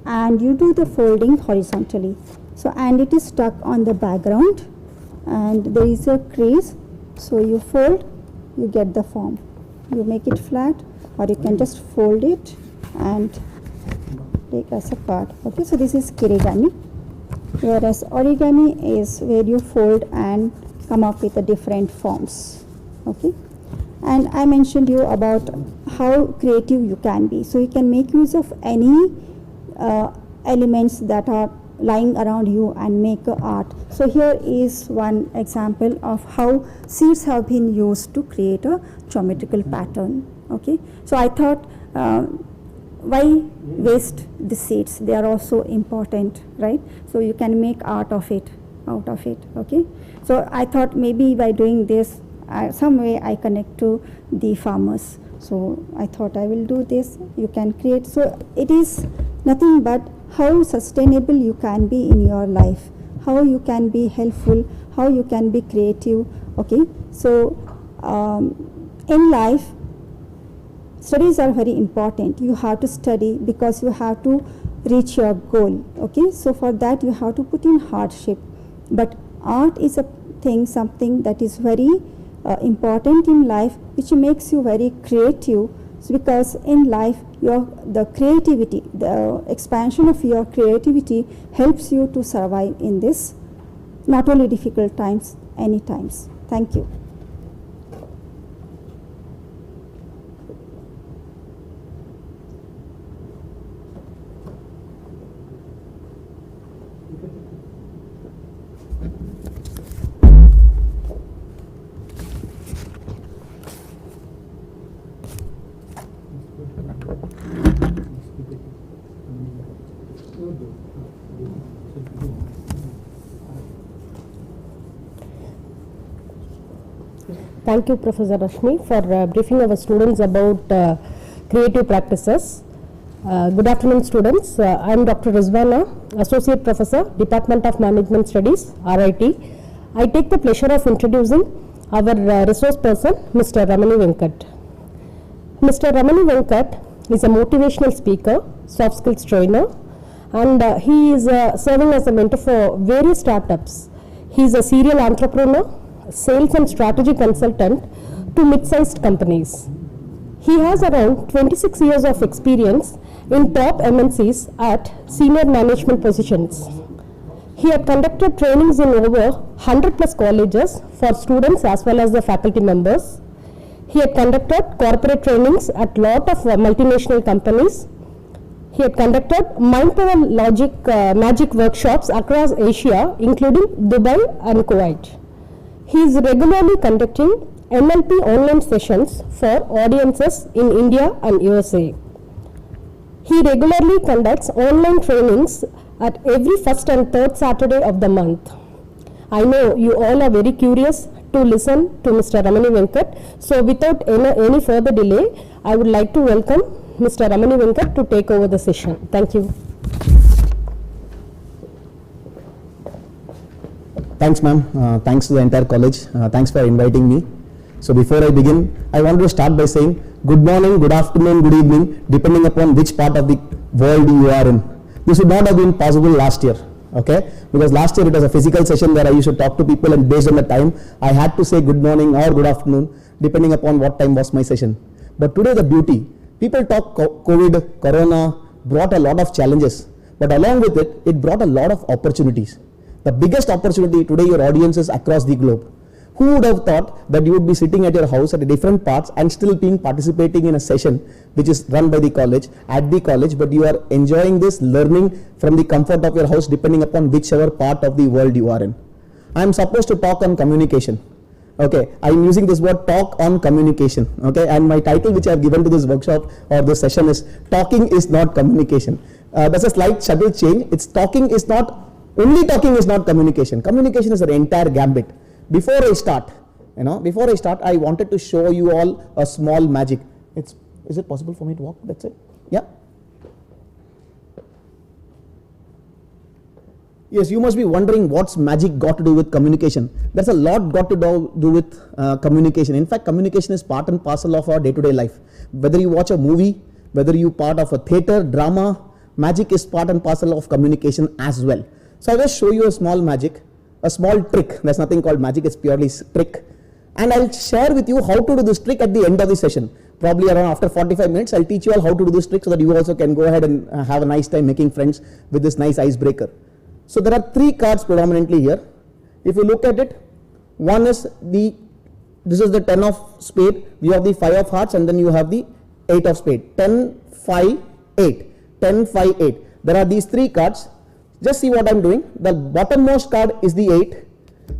and you do the folding horizontally. So, and it is stuck on the background and there is a crease, so you fold, you get the form. You make it flat, or you can just fold it and take as a part. Okay, so this is kirigami, whereas origami is where you fold and come up with the different forms. Okay, and I mentioned you about how creative you can be. So you can make use of any elements that are lying around you and make art. So here is one example of how seeds have been used to create a geometrical pattern. Okay, so I thought why waste the seeds? They are also important, right? So you can make art of it, out of it. Okay, so I thought maybe by doing this some way I connect to the farmers. So I thought I will do this. You can create. So it is nothing but how sustainable you can be in your life, how you can be helpful, how you can be creative. Okay, so in life, studies are very important. You have to study because you have to reach your goal. Okay, so for that you have to put in hardship. But art is a thing, something that is very important in life, which makes you very creative. Because in life, the creativity, the expansion of your creativity helps you to survive in this not only difficult times, any times. Thank you. Thank you, Professor Rashmi, for briefing our students about creative practices. Good afternoon, students. I am Dr. Rizwana, Associate Professor, Department of Management Studies, RIT. I take the pleasure of introducing our resource person, Mr. Ramani Venkat. Mr. Ramani Venkat is a motivational speaker, soft skills trainer, and he is serving as a mentor for various startups. He is a serial entrepreneur, sales and strategy consultant to mid-sized companies. He has around 26 years of experience in top MNCs at senior management positions. He had conducted trainings in over 100 plus colleges for students as well as the faculty members. He had conducted corporate trainings at lot of multinational companies. He had conducted mind power logic magic workshops across Asia, including Dubai and Kuwait. He is regularly conducting NLP online sessions for audiences in India and USA. He regularly conducts online trainings at every first and third Saturday of the month. I know you all are very curious to listen to Mr. Ramani Venkat. So without any further delay, I would like to welcome Mr. Ramani Venkat to take over the session. Thank you. Thanks, ma'am. Thanks to the entire college. Thanks for inviting me. So before I begin, I want to start by saying good morning, good afternoon, good evening, depending upon which part of the world you are in. This would not have been possible last year, okay? Because last year it was a physical session where I used to talk to people, and based on the time, I had to say good morning or good afternoon, depending upon what time was my session. But today the beauty, people talk COVID, Corona brought a lot of challenges, but along with it, it brought a lot of opportunities. The biggest opportunity today, your audiences across the globe. Who would have thought that you would be sitting at your house at different parts and still being participating in a session which is run by the college, at the college, but you are enjoying this learning from the comfort of your house depending upon whichever part of the world you are in. I am supposed to talk on communication. Okay, I am using this word talk on communication. Okay, and my title which I have given to this workshop or this session is Talking is Not Communication. That's a slight subtle change. It's talking is not, only talking is not communication. Communication is an entire gambit. Before I start, I wanted to show you all a small magic. Is it possible for me to walk? That's it. Yeah. Yes, you must be wondering what's magic got to do with communication. There's a lot got to do with communication. In fact, communication is part and parcel of our day-to-day life. Whether you watch a movie, whether you part of a theater, drama, magic is part and parcel of communication as well. So I will show you a small magic. A small trick. There's nothing called magic, it's purely trick. And I'll share with you how to do this trick at the end of the session. Probably around after 45 minutes, I'll teach you all how to do this trick so that you also can go ahead and have a nice time making friends with this nice icebreaker. So there are three cards predominantly here. If you look at it, one is this is the 10 of spade, you have the 5 of hearts, and then you have the 8 of spade. 10, 5, 8. 10, 5, 8. There are these three cards. Just see what I am doing. The bottommost card is the 8,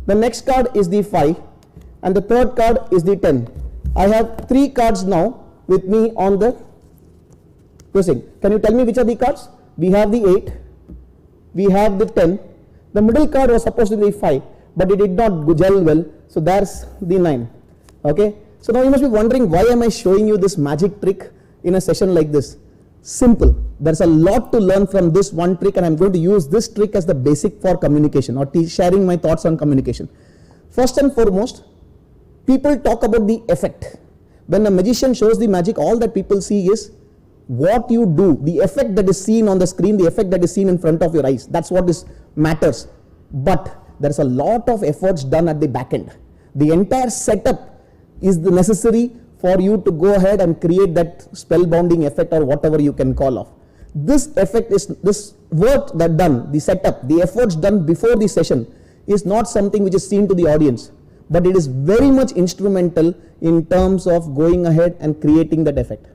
the next card is the 5, and the third card is the 10. I have three cards now with me on the quizzing. Can you tell me which are the cards? We have the 8, we have the 10, the middle card was supposed to be 5, but it did not gel well, so there's the 9. Okay, so now you must be wondering, why am I showing you this magic trick in a session like this? Simple. There's a lot to learn from this one trick, and I'm going to use this trick as the basic for communication or sharing my thoughts on communication. First and foremost, people talk about the effect. When a magician shows the magic, all that people see is what you do, the effect that is seen on the screen, the effect that is seen in front of your eyes. That's what matters. But there's a lot of efforts done at the back end. The entire setup is the necessary for you to go ahead and create that spellbounding effect or whatever you can call of. This effect is, this work that done, the setup, the efforts done before the session is not something which is seen to the audience, but it is very much instrumental in terms of going ahead and creating that effect.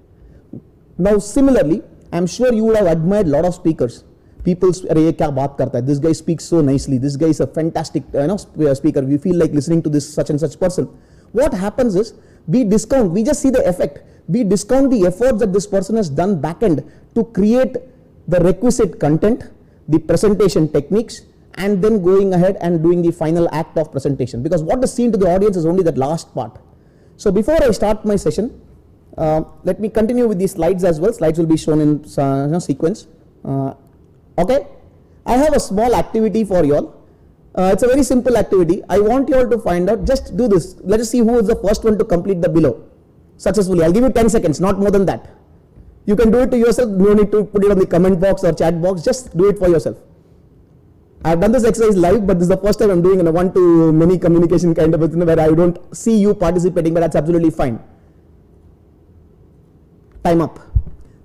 Now similarly, I'm sure you would have admired a lot of speakers. People, this guy speaks so nicely, this guy is a fantastic speaker, we feel like listening to this such and such person. What happens is, we discount, we just see the effect. we discount the efforts that this person has done back end to create the requisite content, the presentation techniques, and then going ahead and doing the final act of presentation, because what is seen to the audience is only that last part. So before I start my session, let me continue with these slides as well. Slides will be shown in sequence. Okay, I have a small activity for you all. It's a very simple activity. I want you all to find out, just do this. Let us see who is the first one to complete the below successfully. I'll give you 10 seconds, not more than that. You can do it to yourself, no need to put it on the comment box or chat box, just do it for yourself. I've done this exercise live, but this is the first time I'm doing in a one-to-many communication kind of a thing where I don't see you participating, but that's absolutely fine. Time up.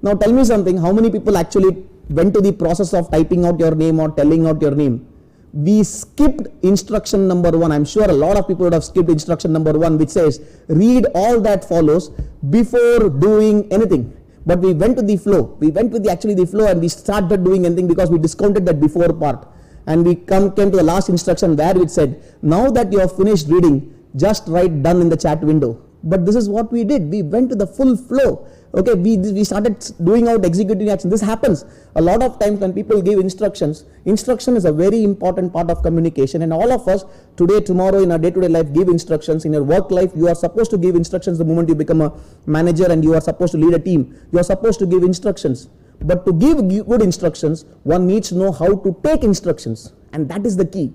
Now tell me something, how many people actually went to the process of typing out your name or telling out your name? We skipped instruction number 1. I'm sure a lot of people would have skipped instruction number 1, which says read all that follows before doing anything. But we went to the flow. We went with the flow, and we started doing anything because we discounted that before part. And we came to the last instruction where it said, now that you have finished reading, just write done in the chat window. But this is what we did. We went to the full flow. Okay, we started doing out executing action. This happens a lot of times when people give instructions. Instruction is a very important part of communication, and all of us today, tomorrow, in our day-to-day life give instructions. In your work life, you are supposed to give instructions the moment you become a manager and you are supposed to lead a team. You are supposed to give instructions. But to give good instructions, one needs to know how to take instructions, and that is the key.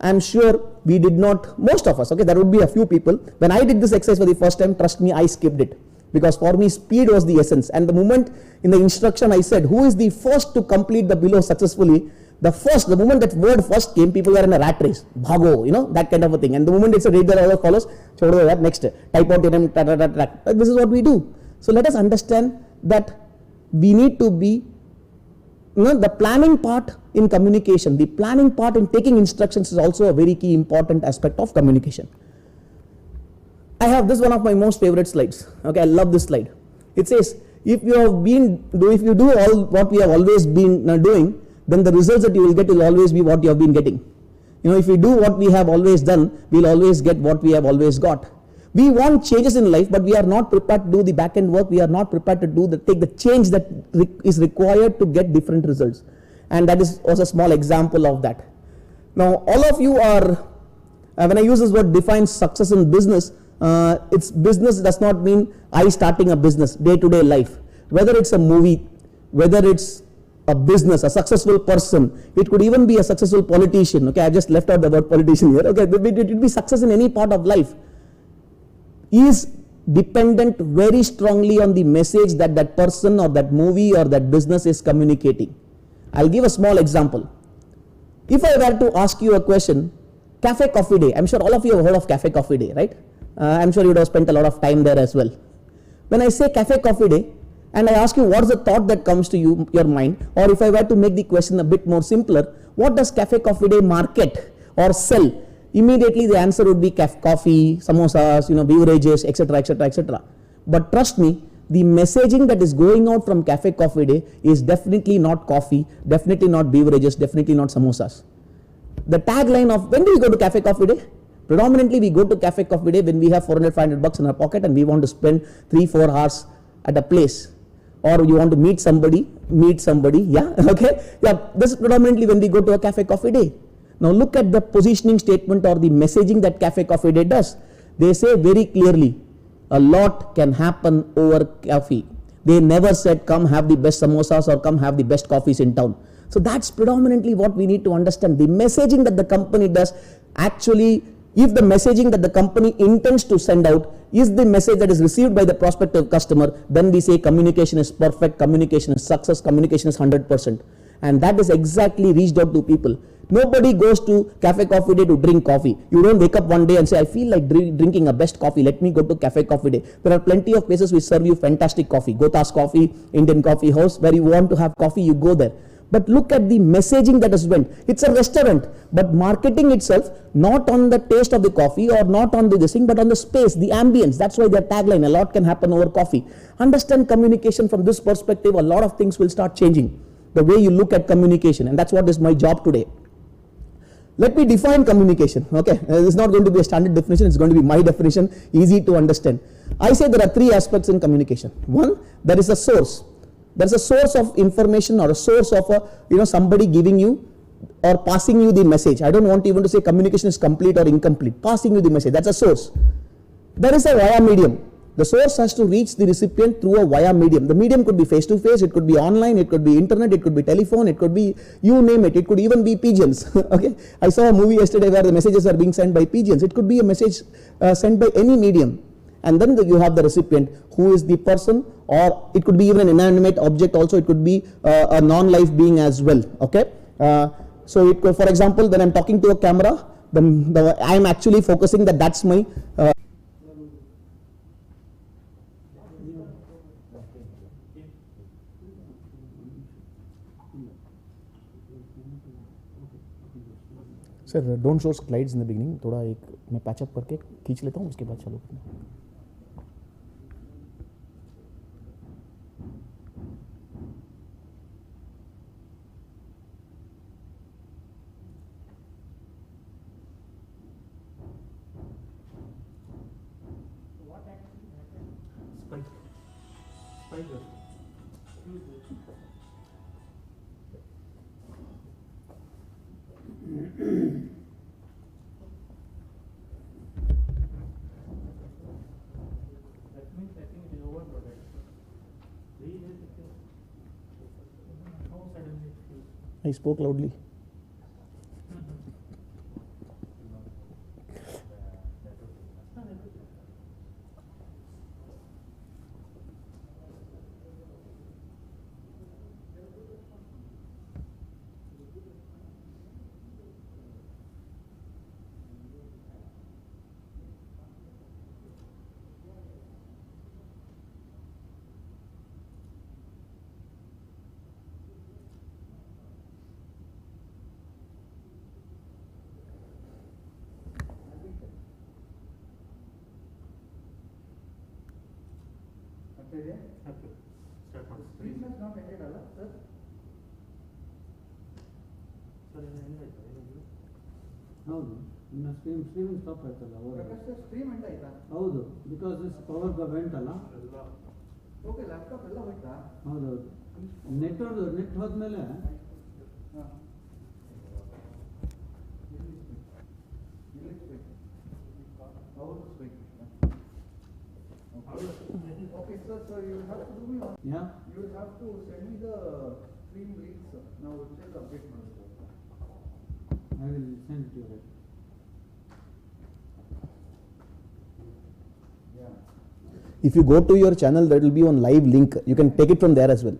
I'm sure we did not, most of us, okay, there would be a few people. When I did this exercise for the first time, trust me, I skipped it. Because for me, speed was the essence. And the moment in the instruction I said, who is the first to complete the below successfully, the moment that word first came, people were in a rat race. Bhago, that kind of a thing. And the moment it's a read, the other follows, next, type out your name, this is what we do. So let us understand that we need to be, the planning part in communication, the planning part in taking instructions is also a very key important aspect of communication. I have this one of my most favorite slides. Okay, I love this slide. It says, if you do all what we have always been doing, then the results that you will get will always be what you have been getting. If we do what we have always done, we'll always get what we have always got. We want changes in life, but we are not prepared to do the back end work. We are not prepared to take the change that is required to get different results. And that is also a small example of that. Now, all of you are, when I use this word define success in business, it's business does not mean I starting a business, day-to-day life. Whether it's a movie, whether it's a business, a successful person, it could even be a successful politician. Okay, I just left out the word politician here. Okay, it will be success in any part of life. Is dependent very strongly on the message that that person or that movie or that business is communicating. I'll give a small example. If I were to ask you a question, Cafe Coffee Day, I'm sure all of you have heard of Cafe Coffee Day, right? I'm sure you would have spent a lot of time there as well. When I say Cafe Coffee Day, and I ask you what's the thought that comes to your mind, or if I were to make the question a bit more simpler, what does Cafe Coffee Day market or sell? Immediately the answer would be coffee, samosas, beverages, etc., etc., etc. But trust me, the messaging that is going out from Cafe Coffee Day is definitely not coffee, definitely not beverages, definitely not samosas. The tagline of, when do we go to Cafe Coffee Day? Predominantly we go to Cafe Coffee Day when we have 400-500 bucks in our pocket and we want to spend 3-4 hours at a place. Or you want to meet somebody, yeah, okay? Yeah, this is predominantly when we go to a Cafe Coffee Day. Now look at the positioning statement or the messaging that Cafe Coffee Day does. They say very clearly, a lot can happen over coffee. They never said come have the best samosas or come have the best coffees in town. So that's predominantly what we need to understand. The messaging that the company does, actually, if the messaging that the company intends to send out is the message that is received by the prospective customer, then we say communication is perfect, communication is success, communication is 100%. And that is exactly reached out to people. Nobody goes to Cafe Coffee Day to drink coffee. You don't wake up one day and say, I feel like drinking a best coffee. Let me go to Cafe Coffee Day. There are plenty of places which serve you fantastic coffee. Gota's Coffee, Indian Coffee House, where you want to have coffee, you go there. But look at the messaging that is went. It's a restaurant, but marketing itself, not on the taste of the coffee or not on the thing, but on the space, the ambience. That's why their tagline, a lot can happen over coffee. Understand communication from this perspective, a lot of things will start changing. The way you look at communication, and that's what is my job today. Let me define communication. Okay, it's not going to be a standard definition, it's going to be my definition, easy to understand. I say there are three aspects in communication. One, there is a source. There is a source of information or a source of somebody giving you or passing you the message. I don't want even to say communication is complete or incomplete. Passing you the message, that's a source. There is a via medium. The source has to reach the recipient through a via medium. The medium could be face to face, it could be online, it could be internet, it could be telephone, it could be, you name it, it could even be pigeons. Okay, I saw a movie yesterday where the messages are being sent by pigeons. It could be a message sent by any medium. And then you have the recipient, who is the person, or it could be even an inanimate object also, it could be a non-life being as well. Okay, so it could, for example, when I'm talking to a camera, I am actually focusing that that's my sir don't show slides in the beginning, थोड़ा एक मैं patch up करके खींच लेता हूँ, उसके बाद चालू करना. I spoke loudly. ಹೌದು, ಇನ್ನು ಸ್ಟ್ರೀಮಿಂಗ್ ಸ್ಟಾಪ್ ಆಯ್ತಲ್ಲ. ಸ್ಟ್ರೀಮ್ ಎಂಡ್ ಆಯ್ತಾ? ಹೌದು, ಬಿಕಾಸ್ ದಿಸ್ ಪವರ್ ವೆಂಟ್ ಅಲ್ಲ. ಓಕೆ, ಲ್ಯಾಪ್ಟಾಪ್ ಎಲ್ಲ ಹೋಯ್ತಾ? ಹೌದೌದು, ನೆಟ್ ಹೋದ್ಮೇಲೆ Okay, sir, so you will have to do me one. Yeah. You will have to send me the stream links. Now we'll check the update. I will send it to you. If you go to your channel, there will be one live link. You can take it from there as well.